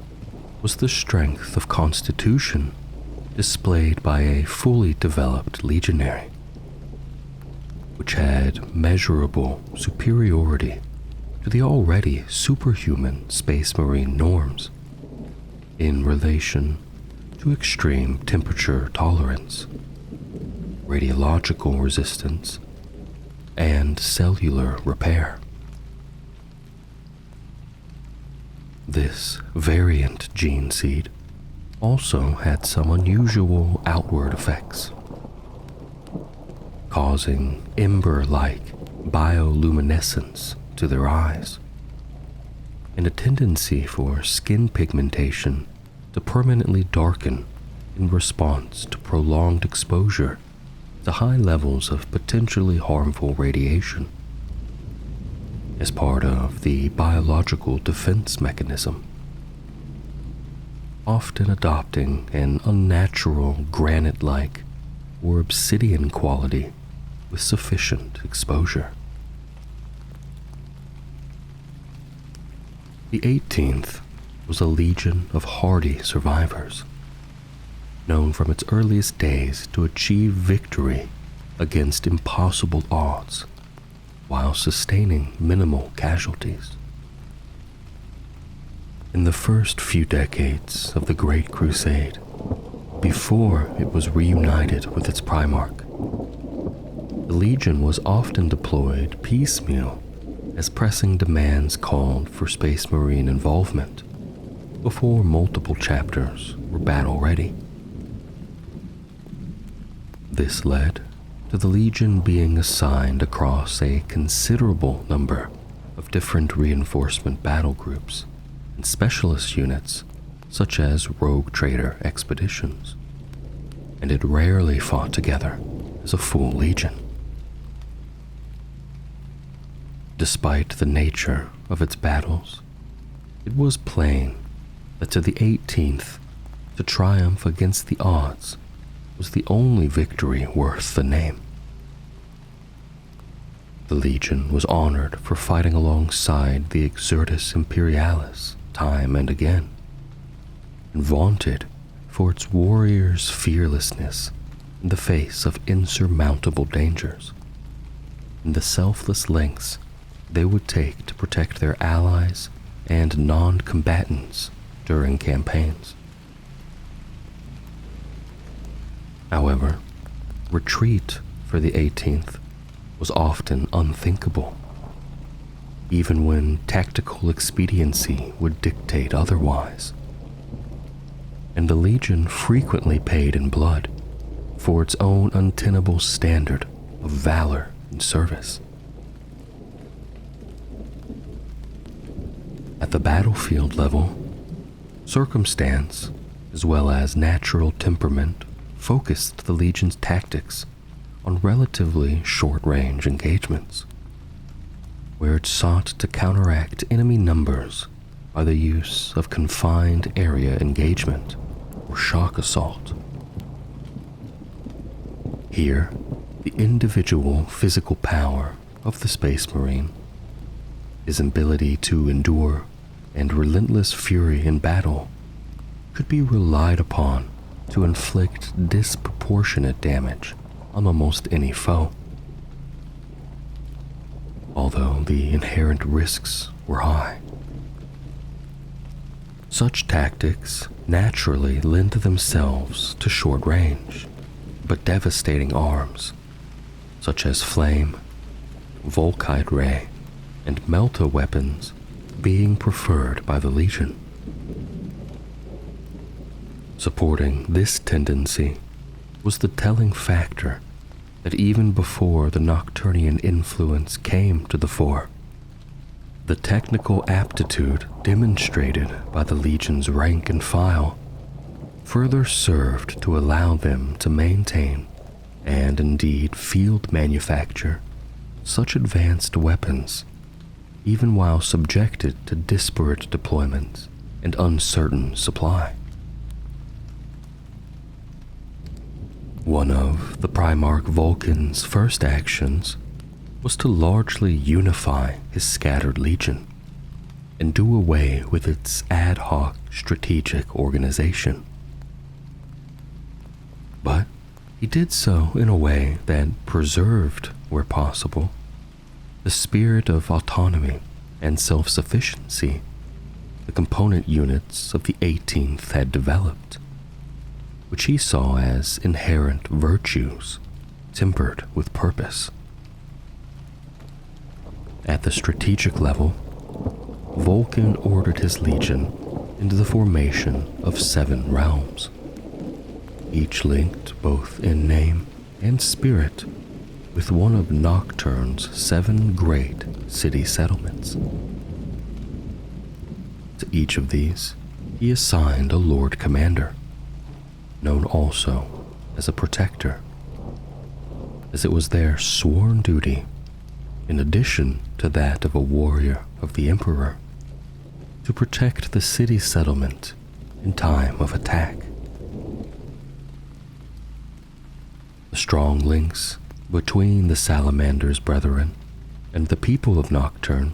was the strength of constitution displayed by a fully developed legionary, which had measurable superiority to the already superhuman Space Marine norms in relation to extreme temperature tolerance, radiological resistance, and cellular repair. This variant gene seed also had some unusual outward effects, causing ember-like bioluminescence to their eyes, and a tendency for skin pigmentation to permanently darken in response to prolonged exposure to high levels of potentially harmful radiation, as part of the biological defense mechanism, often adopting an unnatural granite-like or obsidian quality with sufficient exposure. The 18th was a legion of hardy survivors, known from its earliest days to achieve victory against impossible odds while sustaining minimal casualties. In the first few decades of the Great Crusade, before it was reunited with its Primarch, the Legion was often deployed piecemeal as pressing demands called for Space Marine involvement before multiple chapters were battle-ready. This led to the Legion being assigned across a considerable number of different reinforcement battle groups and specialist units such as rogue trader expeditions, and it rarely fought together as a full Legion. Despite the nature of its battles, it was plain that to the 18th, to triumph against the odds was the only victory worth the name. The Legion was honored for fighting alongside the Exertus Imperialis time and again, and vaunted for its warriors' fearlessness in the face of insurmountable dangers, and the selfless lengths they would take to protect their allies and non-combatants during campaigns. However, retreat for the 18th was often unthinkable, even when tactical expediency would dictate otherwise, and the Legion frequently paid in blood for its own untenable standard of valor and service. At the battlefield level, circumstance as well as natural temperament focused the Legion's tactics on relatively short-range engagements, where it sought to counteract enemy numbers by the use of confined area engagement or shock assault. Here, the individual physical power of the Space Marine, his ability to endure and relentless fury in battle, could be relied upon to inflict disproportionate damage on almost any foe. Although the inherent risks were high, such tactics naturally lend themselves to short-range but devastating arms, such as flame, Volkite ray, and melta weapons being preferred by the Legion. Supporting this tendency was the telling factor that even before the Nocturnian influence came to the fore, the technical aptitude demonstrated by the Legion's rank and file further served to allow them to maintain, and indeed field manufacture, such advanced weapons, even while subjected to disparate deployments and uncertain supply. One of the Primarch Vulcan's first actions was to largely unify his scattered Legion and do away with its ad hoc strategic organization. But he did so in a way that preserved, where possible, the spirit of autonomy and self-sufficiency the component units of the 18th had developed, which he saw as inherent virtues tempered with purpose. At the strategic level, Vulcan ordered his legion into the formation of 7 realms, each linked both in name and spirit with one of Nocturne's 7 great city settlements. To each of these, he assigned a Lord Commander, known also as a Protector, as it was their sworn duty, in addition to that of a warrior of the Emperor, to protect the city settlement in time of attack. The strong links between the Salamanders' brethren and the people of Nocturne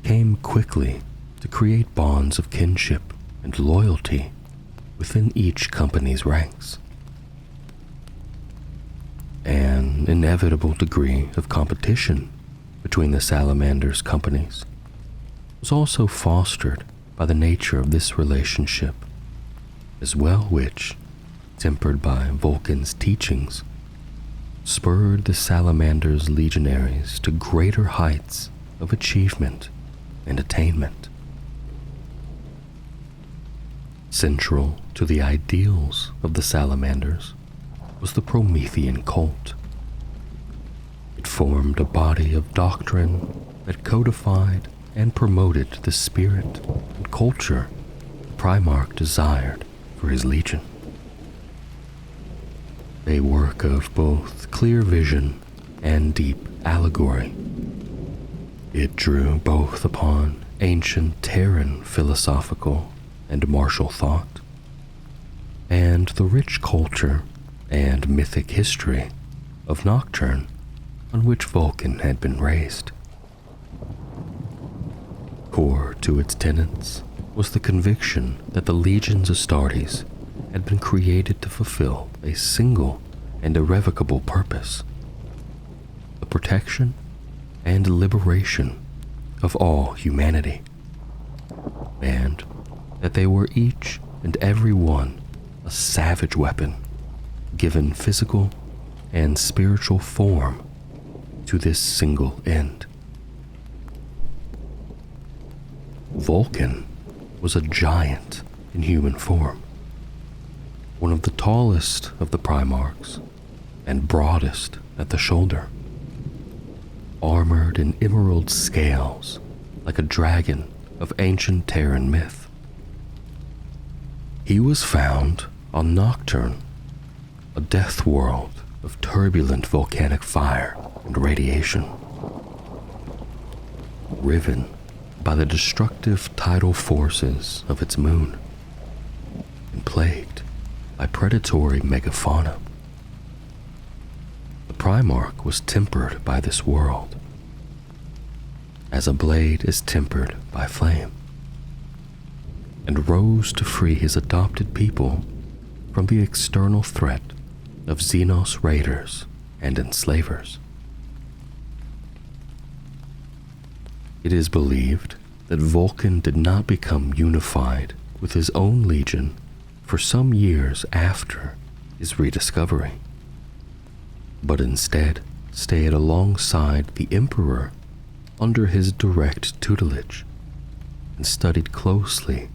came quickly to create bonds of kinship and loyalty within each company's ranks. An inevitable degree of competition between the Salamanders' companies was also fostered by the nature of this relationship, as well, which, tempered by Vulcan's teachings, spurred the Salamanders' legionaries to greater heights of achievement and attainment. Central to the ideals of the Salamanders was the Promethean cult. It formed a body of doctrine that codified and promoted the spirit and culture the Primarch desired for his legion. A work of both clear vision and deep allegory, it drew both upon ancient Terran philosophical and martial thought, and the rich culture and mythic history of Nocturne on which Vulcan had been raised. Core to its tenets was the conviction that the legions Astartes had been created to fulfill a single and irrevocable purpose: the protection and liberation of all humanity, and that they were each and every one a savage weapon given physical and spiritual form to this single end. Vulcan was a giant in human form, one of the tallest of the Primarchs and broadest at the shoulder, armored in emerald scales like a dragon of ancient Terran myth. He was found on Nocturne, a death world of turbulent volcanic fire and radiation, riven by the destructive tidal forces of its moon, and plagued by predatory megafauna. The Primarch was tempered by this world, as a blade is tempered by flame, and rose to free his adopted people from the external threat of Xenos raiders and enslavers. It is believed that Vulcan did not become unified with his own legion for some years after his rediscovery, but instead stayed alongside the Emperor under his direct tutelage and studied closely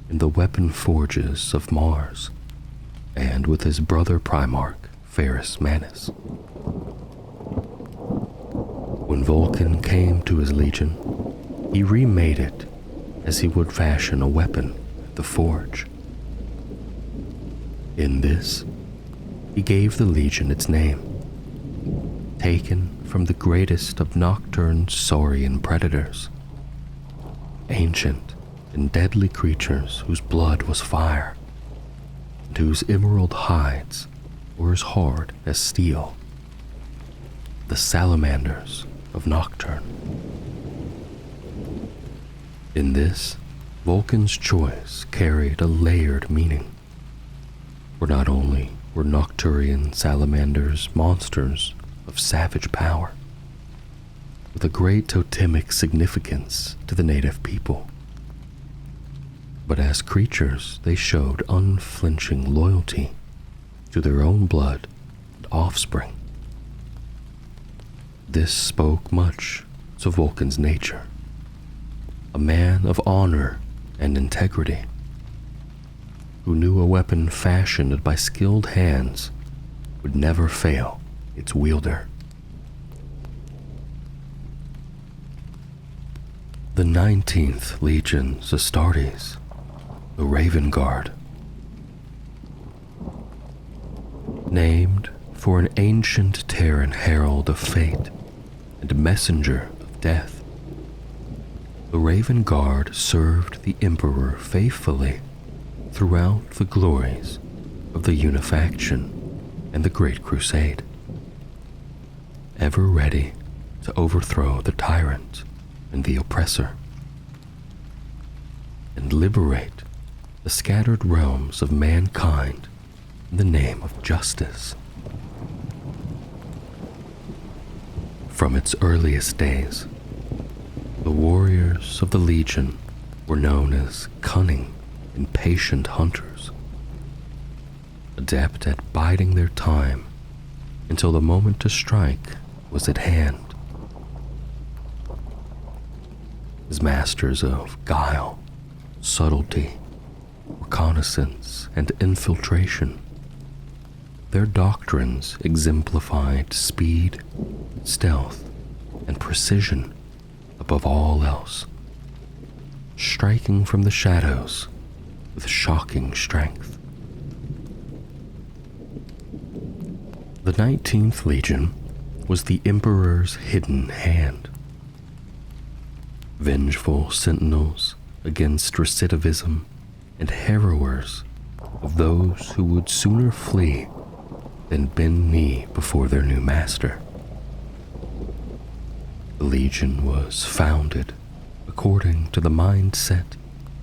in the weapon forges of Mars and with his brother Primarch Ferrus Manus. When Vulcan came to his legion, he remade it as he would fashion a weapon at the forge. In this, he gave the legion its name, taken from the greatest of Nocturne's saurian predators, ancient and deadly creatures whose blood was fire, and whose emerald hides were as hard as steel, the Salamanders of Nocturne. In this, Vulcan's choice carried a layered meaning, for not only were Nocturian salamanders monsters of savage power, with a great totemic significance to the native people, but as creatures they showed unflinching loyalty to their own blood and offspring. This spoke much to Vulcan's nature, a man of honor and integrity, who knew a weapon fashioned by skilled hands would never fail its wielder. The 19th Legion's Astartes, the Raven Guard, named for an ancient Terran herald of fate and messenger of death. The Raven Guard served the Emperor faithfully throughout the glories of the Unifaction and the Great Crusade, ever ready to overthrow the tyrant and the oppressor, and liberate the scattered realms of mankind in the name of justice. From its earliest days, the warriors of the Legion were known as cunning and patient hunters, adept at biding their time until the moment to strike was at hand. As masters of guile, subtlety, reconnaissance, and infiltration, their doctrines exemplified speed, stealth, and precision above all else, striking from the shadows with shocking strength. The 19th Legion was the Emperor's hidden hand. Vengeful sentinels against recidivism and harrowers of those who would sooner flee than bend knee before their new master. The Legion was founded according to the mindset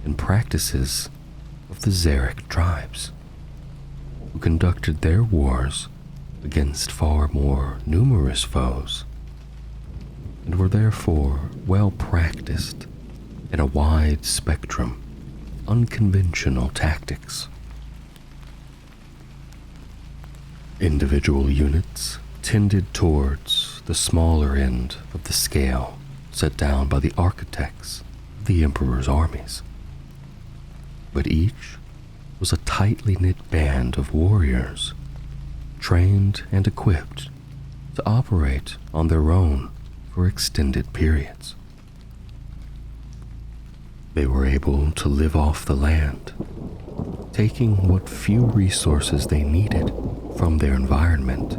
and practices of the Xeric tribes, who conducted their wars against far more numerous foes, and were therefore well practiced in a wide spectrum of unconventional tactics. Individual units tended towards the smaller end of the scale set down by the architects of the Emperor's armies, but each was a tightly knit band of warriors, trained and equipped to operate on their own for extended periods. They were able to live off the land, taking what few resources they needed from their environment,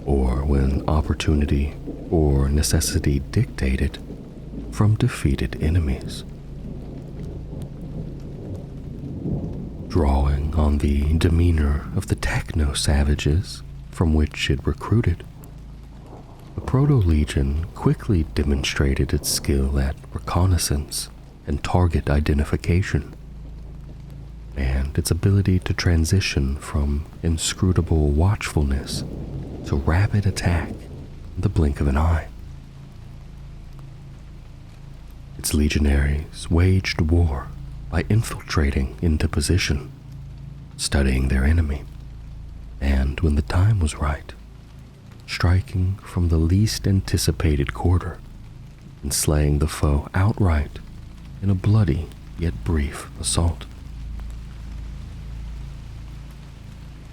or when opportunity or necessity dictated, from defeated enemies. Drawing on the demeanor of the techno-savages from which it recruited, the Proto-Legion quickly demonstrated its skill at reconnaissance and target identification, and its ability to transition from inscrutable watchfulness to rapid attack in the blink of an eye. Its legionaries waged war by infiltrating into position, studying their enemy, and when the time was right, striking from the least anticipated quarter and slaying the foe outright in a bloody yet brief assault.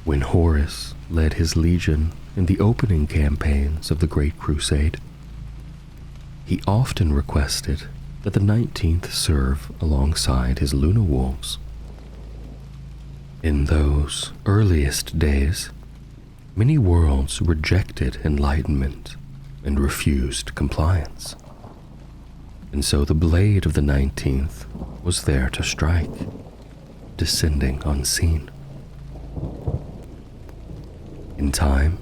When Horus led his legion in the opening campaigns of the Great Crusade, he often requested that the 19th serve alongside his Luna Wolves. In those earliest days, many worlds rejected enlightenment and refused compliance, and so the blade of the 19th was there to strike, descending unseen. In time,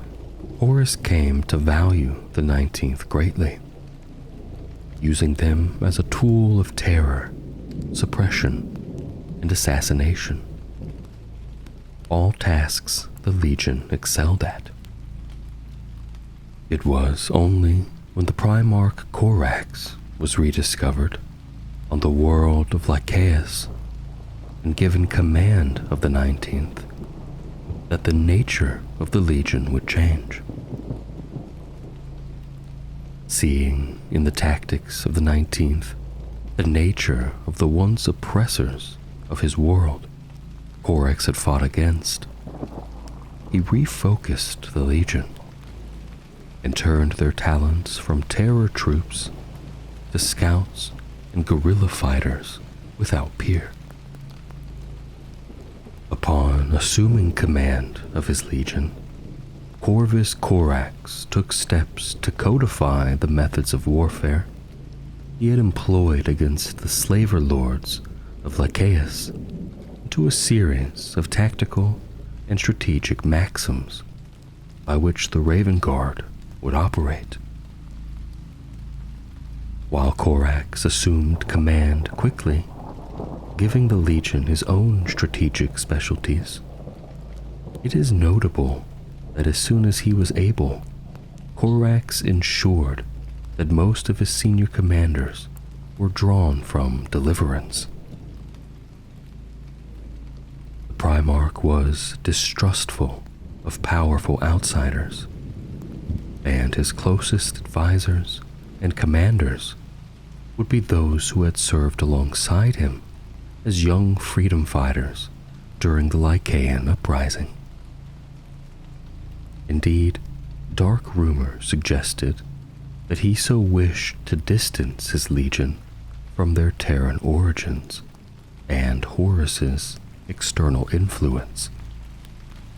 Horus came to value the 19th greatly, using them as a tool of terror, suppression, and assassination, all tasks the Legion excelled at. It was only when the Primarch Corax was rediscovered on the world of Lycaeus and given command of the 19th, that the nature of the legion would change. Seeing in the tactics of the 19th the nature of the once oppressors of his world Horus had fought against, he refocused the legion and turned their talents from terror troops to scouts and guerrilla fighters without peer. Upon assuming command of his legion, Corvus Corax took steps to codify the methods of warfare he had employed against the slaver lords of Lycaeus into a series of tactical and strategic maxims by which the Raven Guard would operate. While Corax assumed command quickly, giving the legion his own strategic specialties, it is notable that as soon as he was able, Corax ensured that most of his senior commanders were drawn from Deliverance. The Primarch was distrustful of powerful outsiders, and his closest advisors and commanders would be those who had served alongside him as young freedom fighters during the Lycaean uprising. Indeed, dark rumor suggested that he so wished to distance his legion from their Terran origins and Horus's external influence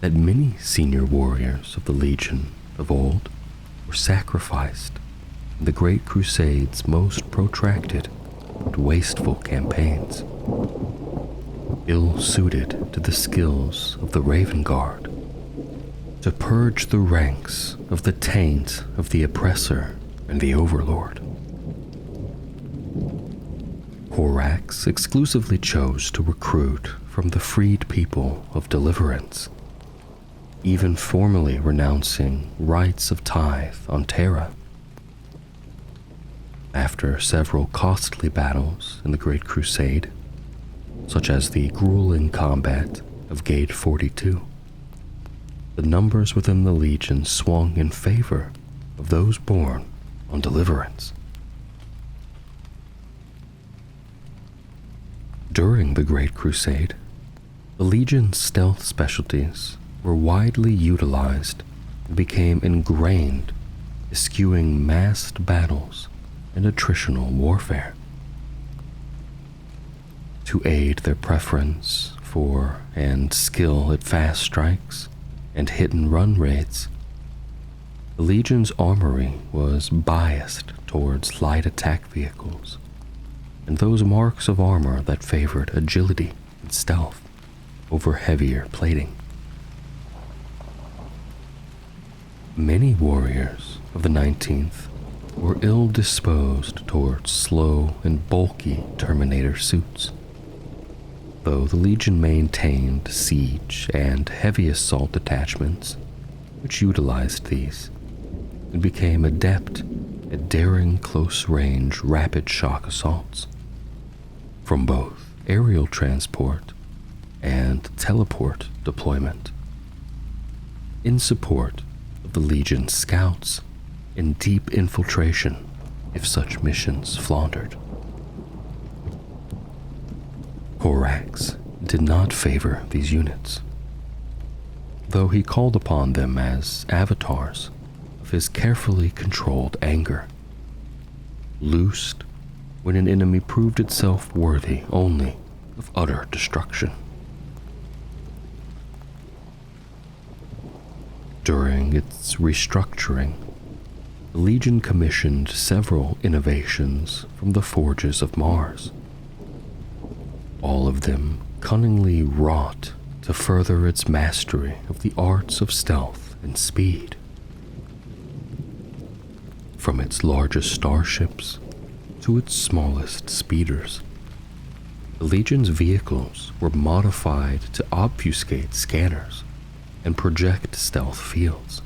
that many senior warriors of the Legion of old were sacrificed in the Great Crusade's most protracted and wasteful campaigns, ill-suited to the skills of the Raven Guard, to purge the ranks of the taint of the oppressor and the overlord. Corax exclusively chose to recruit from the freed people of Deliverance, even formally renouncing rights of tithe on Terra. After several costly battles in the Great Crusade, such as the grueling combat of Gate 42, the numbers within the Legion swung in favor of those born on Deliverance. During the Great Crusade, the Legion's stealth specialties were widely utilized and became ingrained, eschewing massed battles and attritional warfare. To aid their preference for and skill at fast strikes and hit-and-run raids, the Legion's armory was biased towards light attack vehicles and those marks of armor that favored agility and stealth over heavier plating. Many warriors of the 19th were ill-disposed towards slow and bulky Terminator suits, though the Legion maintained siege and heavy assault detachments which utilized these and became adept at daring close-range rapid shock assaults from both aerial transport and teleport deployment, in support of the Legion's scouts in deep infiltration if such missions floundered. Corax did not favor these units, though he called upon them as avatars of his carefully controlled anger, loosed when an enemy proved itself worthy only of utter destruction. During its restructuring, the Legion commissioned several innovations from the forges of Mars, all of them cunningly wrought to further its mastery of the arts of stealth and speed. From its largest starships to its smallest speeders, the Legion's vehicles were modified to obfuscate scanners and project stealth fields.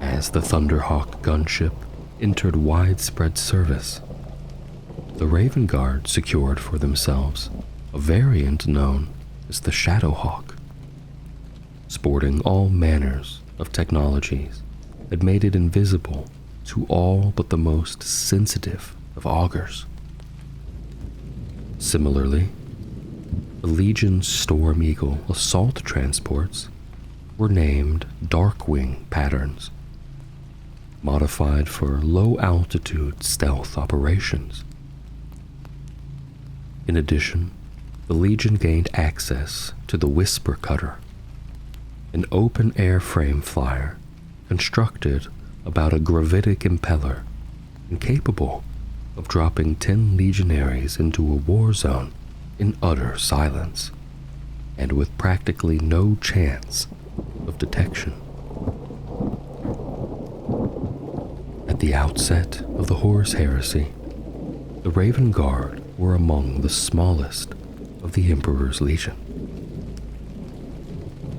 As the Thunderhawk gunship entered widespread service, The Raven Guard secured for themselves a variant known as the Shadowhawk, sporting all manners of technologies that made it invisible to all but the most sensitive of augurs. Similarly, the Legion's Storm Eagle assault transports were named Darkwing patterns, modified for low-altitude stealth operations. In addition, the Legion gained access to the Whisper Cutter, an open-air frame flyer constructed about a gravitic impeller and capable of dropping 10 legionaries into a war zone in utter silence and with practically no chance of detection. At the outset of the Horus heresy, the Raven Guard were among the smallest of the Emperor's Legion.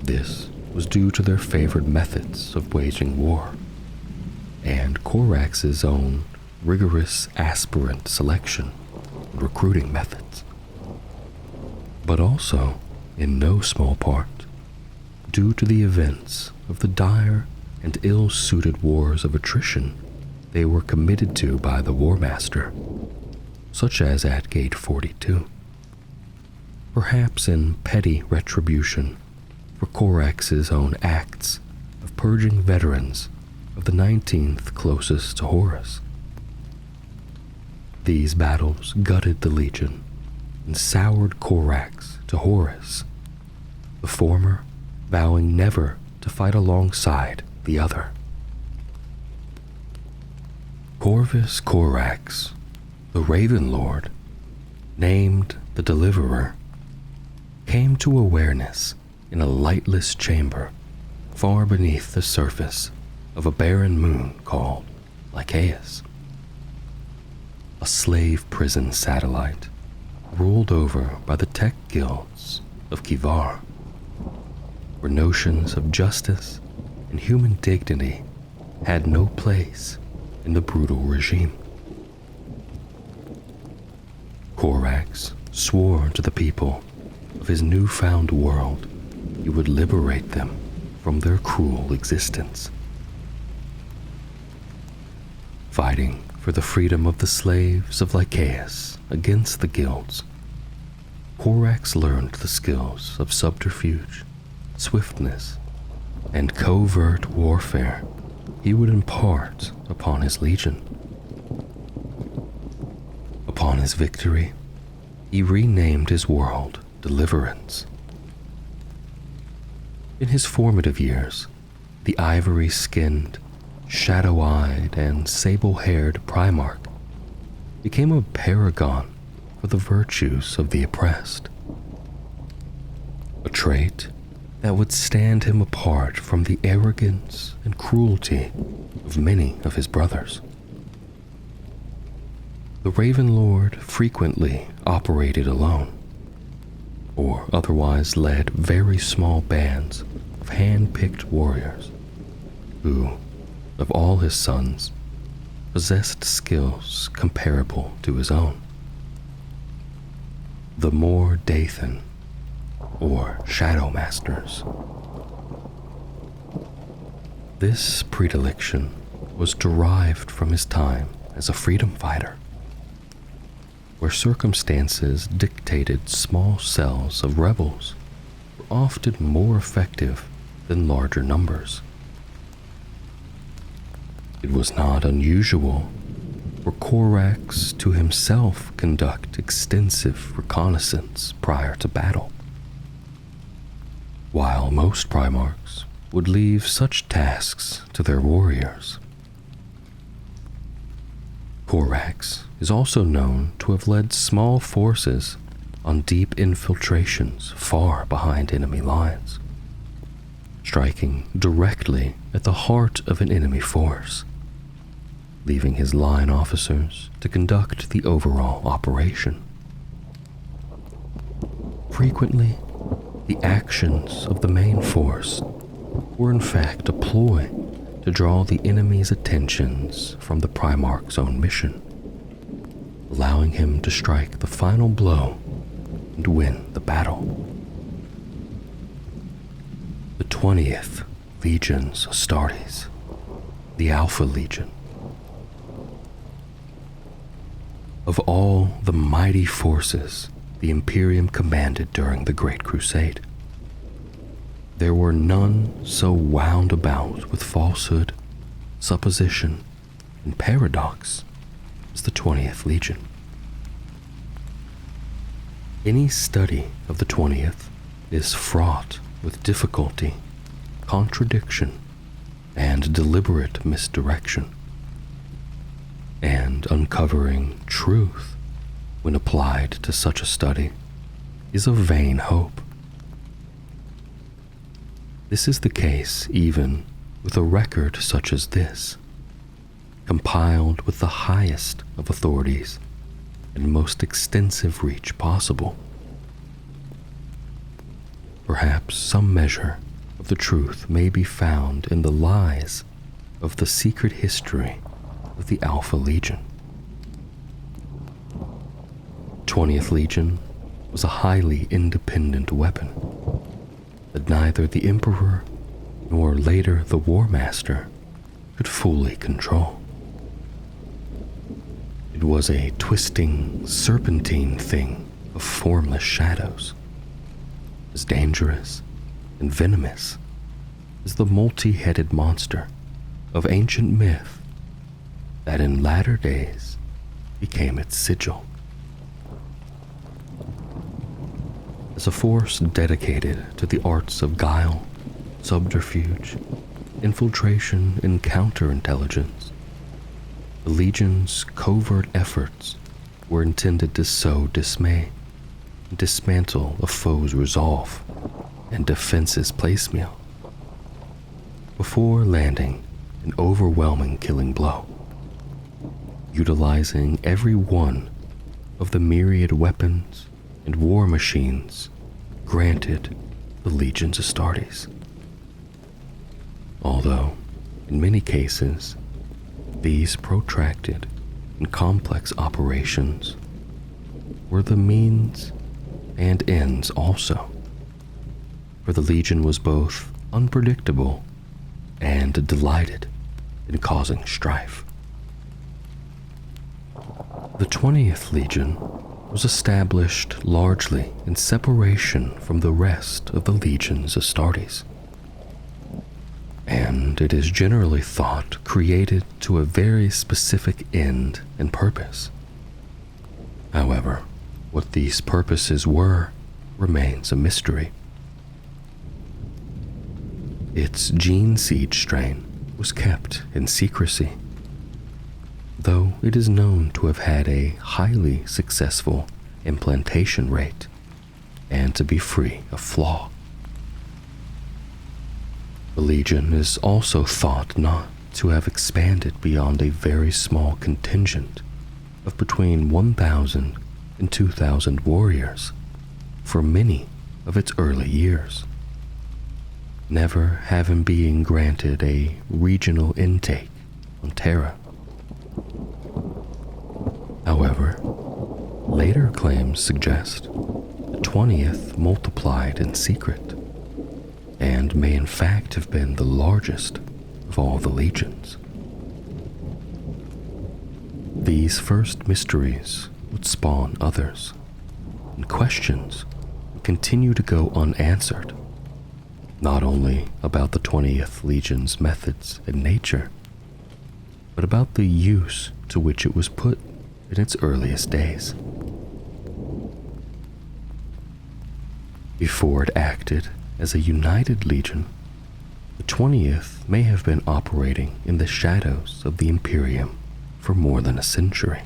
This was due to their favored methods of waging war, and Corax's own rigorous aspirant selection and recruiting methods, but also, in no small part, due to the events of the dire and ill-suited wars of attrition they were committed to by the War Master, such as at Gate 42. Perhaps in petty retribution for Corax's own acts of purging veterans of the 19th closest to Horus. These battles gutted the Legion and soured Corax to Horus, the former vowing never to fight alongside the other. Corvus Corax, the Raven Lord, named the Deliverer, came to awareness in a lightless chamber far beneath the surface of a barren moon called Lycaeus, a slave prison satellite ruled over by the tech guilds of Kivar, where notions of justice and human dignity had no place in the brutal regime. Corax swore to the people of his newfound world he would liberate them from their cruel existence. Fighting for the freedom of the slaves of Lycaeus against the guilds, Corax learned the skills of subterfuge, swiftness, and covert warfare he would impart upon his legion. Upon his victory, he renamed his world Deliverance. In his formative years, the ivory-skinned, shadow-eyed, and sable-haired Primarch became a paragon for the virtues of the oppressed, a trait that would stand him apart from the arrogance and cruelty of many of his brothers. The Raven Lord frequently operated alone, or otherwise led very small bands of hand-picked warriors who, of all his sons, possessed skills comparable to his own. The More Dathan, or Shadow Masters. This predilection was derived from his time as a freedom fighter, where circumstances dictated small cells of rebels were often more effective than larger numbers. It was not unusual for Corax to himself conduct extensive reconnaissance prior to battle, while most Primarchs would leave such tasks to their warriors. Corax is also known to have led small forces on deep infiltrations far behind enemy lines, striking directly at the heart of an enemy force, leaving his line officers to conduct the overall operation. Frequently, the actions of the main force were in fact a ploy to draw the enemy's attentions from the Primarch's own mission, allowing him to strike the final blow and win the battle. The 20th Legions Astartes, the Alpha Legion. Of all the mighty forces the Imperium commanded during the Great Crusade, there were none so wound about with falsehood, supposition, and paradox as the 20th Legion. Any study of the 20th is fraught with difficulty, contradiction, and deliberate misdirection. And uncovering truth, when applied to such a study, is a vain hope. This is the case even with a record such as this, compiled with the highest of authorities and most extensive reach possible. Perhaps some measure of the truth may be found in the lies of the secret history of the Alpha Legion. 20th Legion was a highly independent weapon that neither the Emperor nor later the War Master could fully control. It was a twisting, serpentine thing of formless shadows, as dangerous and venomous as the multi-headed monster of ancient myth that in latter days became its sigil. As a force dedicated to the arts of guile, subterfuge, infiltration, and counterintelligence, the Legion's covert efforts were intended to sow dismay, dismantle a foe's resolve, and defense's placemeal, before landing an overwhelming killing blow, utilizing every one of the myriad weapons and war machines granted the Legions Astartes. Although, in many cases, these protracted and complex operations were the means and ends also, for the Legion was both unpredictable and delighted in causing strife. The 20th Legion was established largely in separation from the rest of the Legions Astartes, and it is generally thought created to a very specific end and purpose. However, what these purposes were remains a mystery. Its gene seed strain was kept in secrecy, though it is known to have had a highly successful implantation rate and to be free of flaw. The Legion is also thought not to have expanded beyond a very small contingent of between 1,000 and 2,000 warriors for many of its early years, never having been granted a regional intake on Terra. However, later claims suggest the 20th multiplied in secret and may in fact have been the largest of all the legions. These first mysteries would spawn others, and questions would continue to go unanswered, not only about the 20th Legion's methods and nature, but about the use to which it was put in its earliest days. Before it acted as a united legion, the 20th may have been operating in the shadows of the Imperium for more than a century,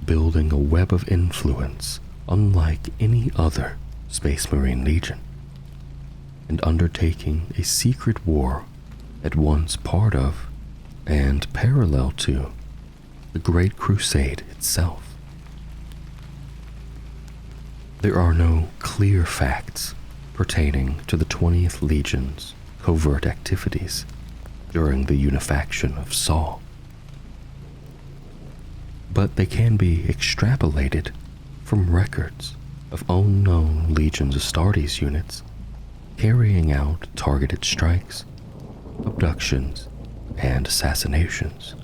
building a web of influence unlike any other Space Marine Legion, and undertaking a secret war at once part of and parallel to the Great Crusade itself. There are no clear facts pertaining to the 20th Legion's covert activities during the unifaction of Saul. but they can be extrapolated from records of unknown Legions Astartes units carrying out targeted strikes, abductions, and assassinations,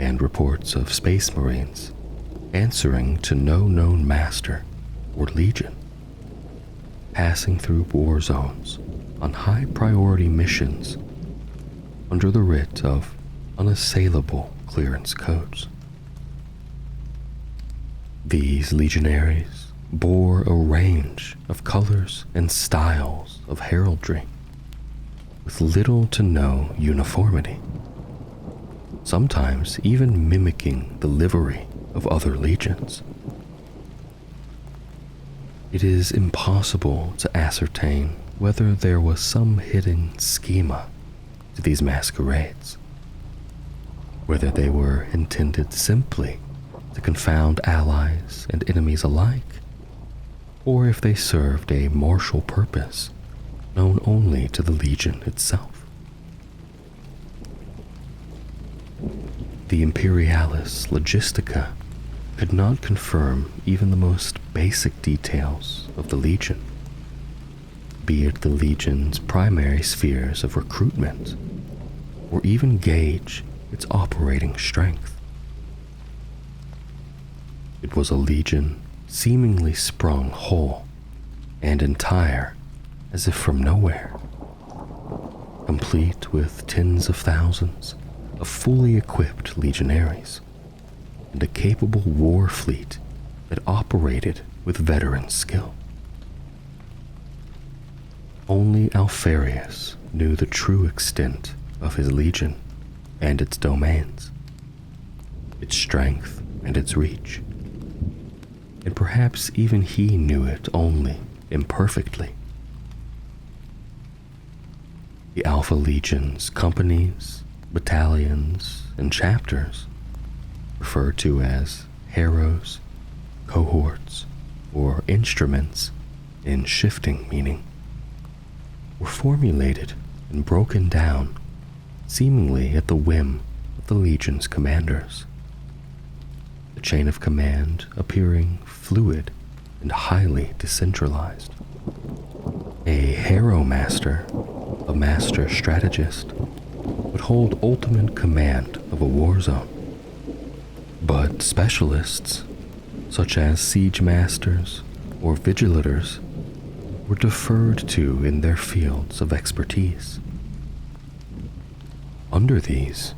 and reports of Space Marines answering to no known master or legion, passing through war zones on high-priority missions under the writ of unassailable clearance codes. These legionaries bore a range of colors and styles of heraldry, with little to no uniformity, sometimes even mimicking the livery of other legions. It is impossible to ascertain whether there was some hidden schema to these masquerades, whether they were intended simply to confound allies and enemies alike, or if they served a martial purpose known only to the Legion itself. The Imperialis Logistica could not confirm even the most basic details of the Legion, be it the Legion's primary spheres of recruitment, or even gauge its operating strength. It was a Legion seemingly sprung whole and entire as if from nowhere, complete with tens of thousands of fully equipped legionaries and a capable war fleet that operated with veteran skill. Only Alfarius knew the true extent of his legion and its domains, its strength and its reach, and perhaps even he knew it only imperfectly. The Alpha Legion's companies, battalions, and chapters, referred to as harrows, cohorts, or instruments in shifting meaning, were formulated and broken down seemingly at the whim of the Legion's commanders, the chain of command appearing fluid and highly decentralized. A harrow master, a master strategist, would hold ultimate command of a war zone, but specialists, such as siege masters or vigilators, were deferred to in their fields of expertise. Under these,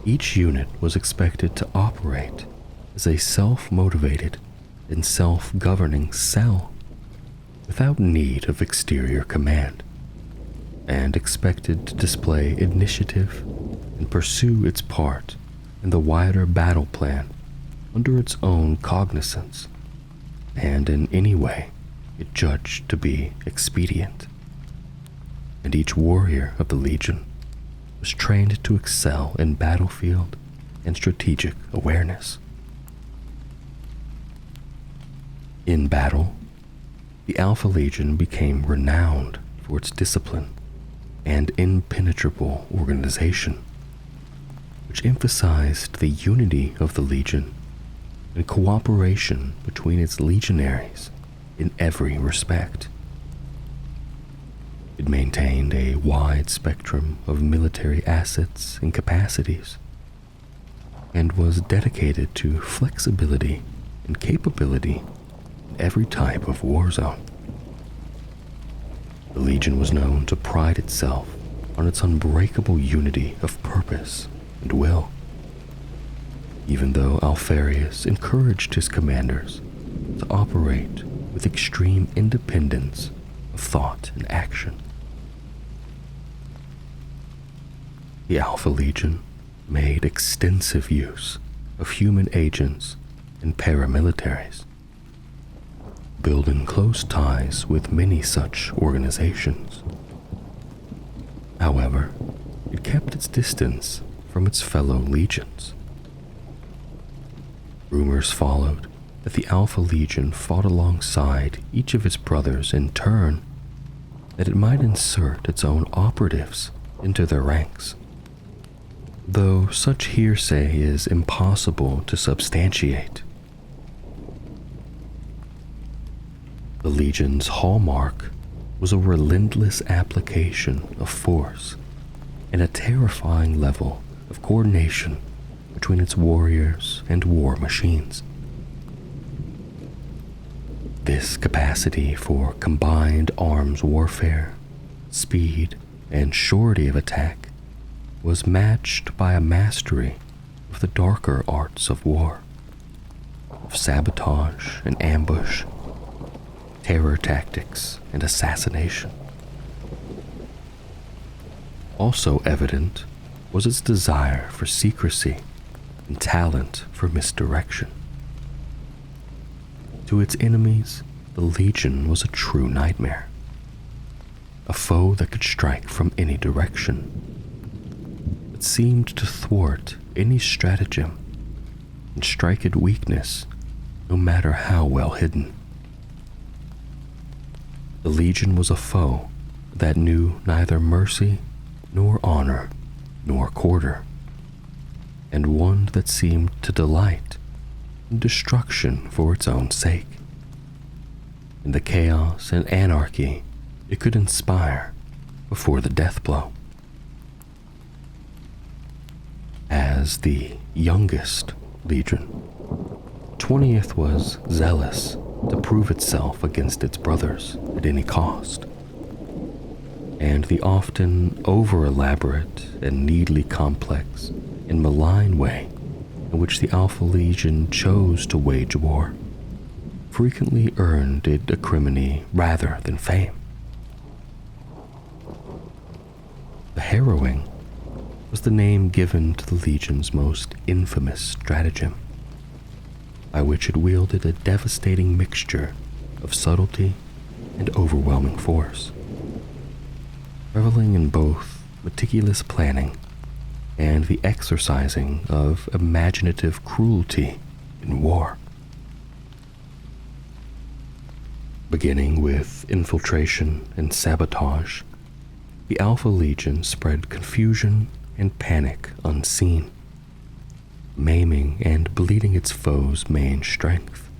each unit was expected to operate as a self-motivated and self-governing cell without need of exterior command, and expected to display initiative and pursue its part in the wider battle plan under its own cognizance and in any way it judged to be expedient. And each warrior of the Legion was trained to excel in battlefield and strategic awareness. In battle, the Alpha Legion became renowned for its discipline and impenetrable organization, which emphasized the unity of the Legion and cooperation between its legionaries in every respect. It maintained a wide spectrum of military assets and capacities, and was dedicated to flexibility and capability in every type of war zone. The Legion was known to pride itself on its unbreakable unity of purpose and will, even though Alfarius encouraged his commanders to operate with extreme independence of thought and action. The Alpha Legion made extensive use of human agents and paramilitaries, building close ties with many such organizations. However, it kept its distance from its fellow legions. Rumors followed that the Alpha Legion fought alongside each of its brothers in turn, that it might insert its own operatives into their ranks. though such hearsay is impossible to substantiate. The Legion's hallmark was a relentless application of force and a terrifying level of coordination between its warriors and war machines. This capacity for combined arms warfare, speed, and surety of attack was matched by a mastery of the darker arts of war, of sabotage and ambush, terror tactics and assassination. Also evident was its desire for secrecy and talent for misdirection. To its enemies, the Legion was a true nightmare, a foe that could strike from any direction, but seemed to thwart any stratagem and strike at weakness, no matter how well hidden. The Legion was a foe that knew neither mercy nor honor nor quarter, and one that seemed to delight in destruction for its own sake, in the chaos and anarchy it could inspire before the death blow. As the youngest Legion, 20th was zealous to prove itself against its brothers at any cost, and the often over-elaborate and needly complex and malign way in which the Alpha Legion chose to wage war frequently earned it acrimony rather than fame. The Harrowing was the name given to the Legion's most infamous stratagem, by which it wielded a devastating mixture of subtlety and overwhelming force, reveling in both meticulous planning and the exercising of imaginative cruelty in war. Beginning with infiltration and sabotage, the Alpha Legion spread confusion and panic unseen, maiming and bleeding its foes' main strength,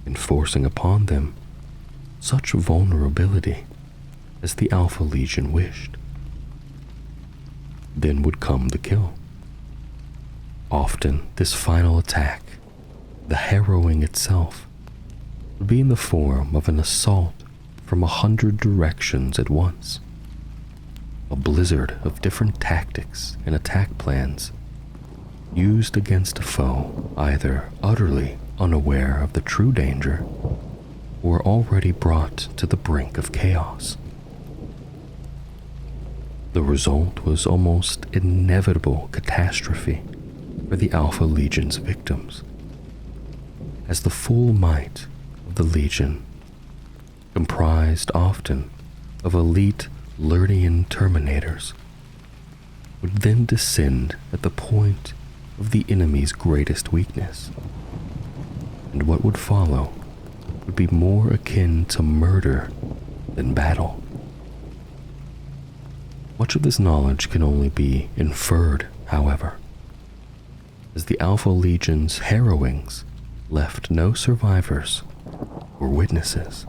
and forcing upon them such vulnerability as the Alpha Legion wished. Then would come the kill. Often this final attack, the harrowing itself, would be in the form of an assault from 100 directions at once, a blizzard of different tactics and attack plans used against a foe either utterly unaware of the true danger or already brought to the brink of chaos. The result was almost inevitable catastrophe for the Alpha Legion's victims, as the full might of the Legion, comprised often of elite Lernian Terminators, would then descend at the point of the enemy's greatest weakness, and what would follow would be more akin to murder than battle. Much of this knowledge can only be inferred, however, as the Alpha Legion's harrowings left no survivors or witnesses.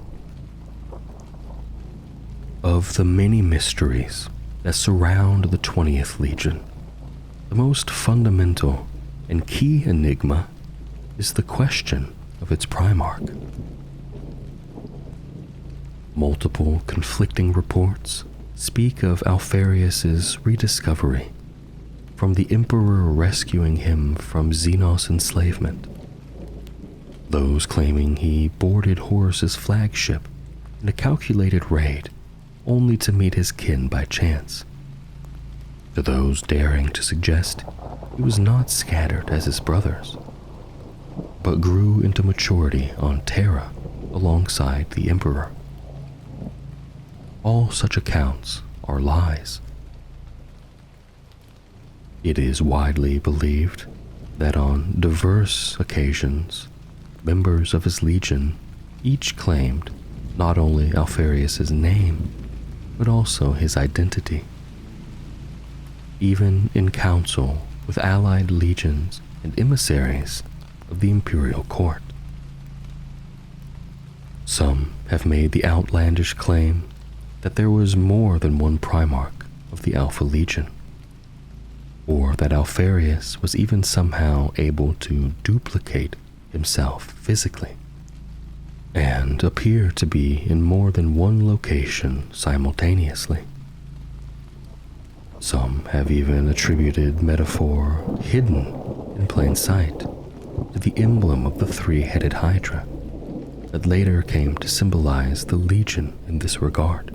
Of the many mysteries that surround the 20th Legion, the most fundamental and key enigma is the question of its Primarch. Multiple conflicting reports speak of Alpharius's rediscovery, from the Emperor rescuing him from Xenos enslavement, those claiming he boarded Horus's flagship in a calculated raid only to meet his kin by chance, to those daring to suggest he was not scattered as his brothers, but grew into maturity on Terra alongside the Emperor. All such accounts are lies. It is widely believed that on diverse occasions, members of his legion each claimed not only Alpharius's name, but also his identity. even in council with allied legions and emissaries of the imperial court. Some have made the outlandish claim that there was more than one Primarch of the Alpha Legion, or that Alfarius was even somehow able to duplicate himself physically, and appear to be in more than one location simultaneously. Some have even attributed metaphor hidden in plain sight to the emblem of the three-headed Hydra that later came to symbolize the Legion in this regard.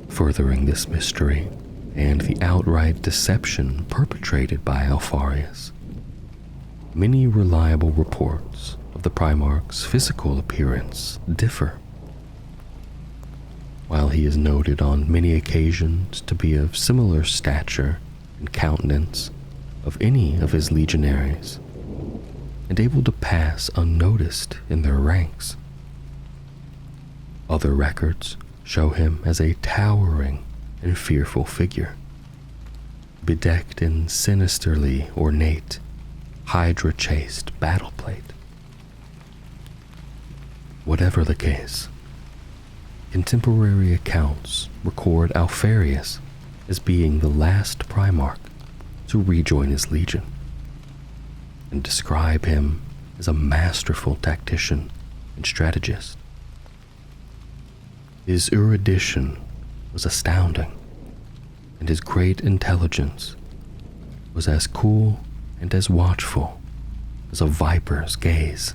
Furthering this mystery and the outright deception perpetrated by Alfarius, many reliable reports of the Primarch's physical appearance differ. While he is noted on many occasions to be of similar stature and countenance of any of his legionaries, and able to pass unnoticed in their ranks, other records show him as a towering and fearful figure, bedecked in sinisterly ornate, Hydra-chased battle plate. Whatever the case, contemporary accounts record Alfarius as being the last Primarch to rejoin his legion, and describe him as a masterful tactician and strategist. His erudition was astounding, and his great intelligence was as cool and as watchful as a viper's gaze.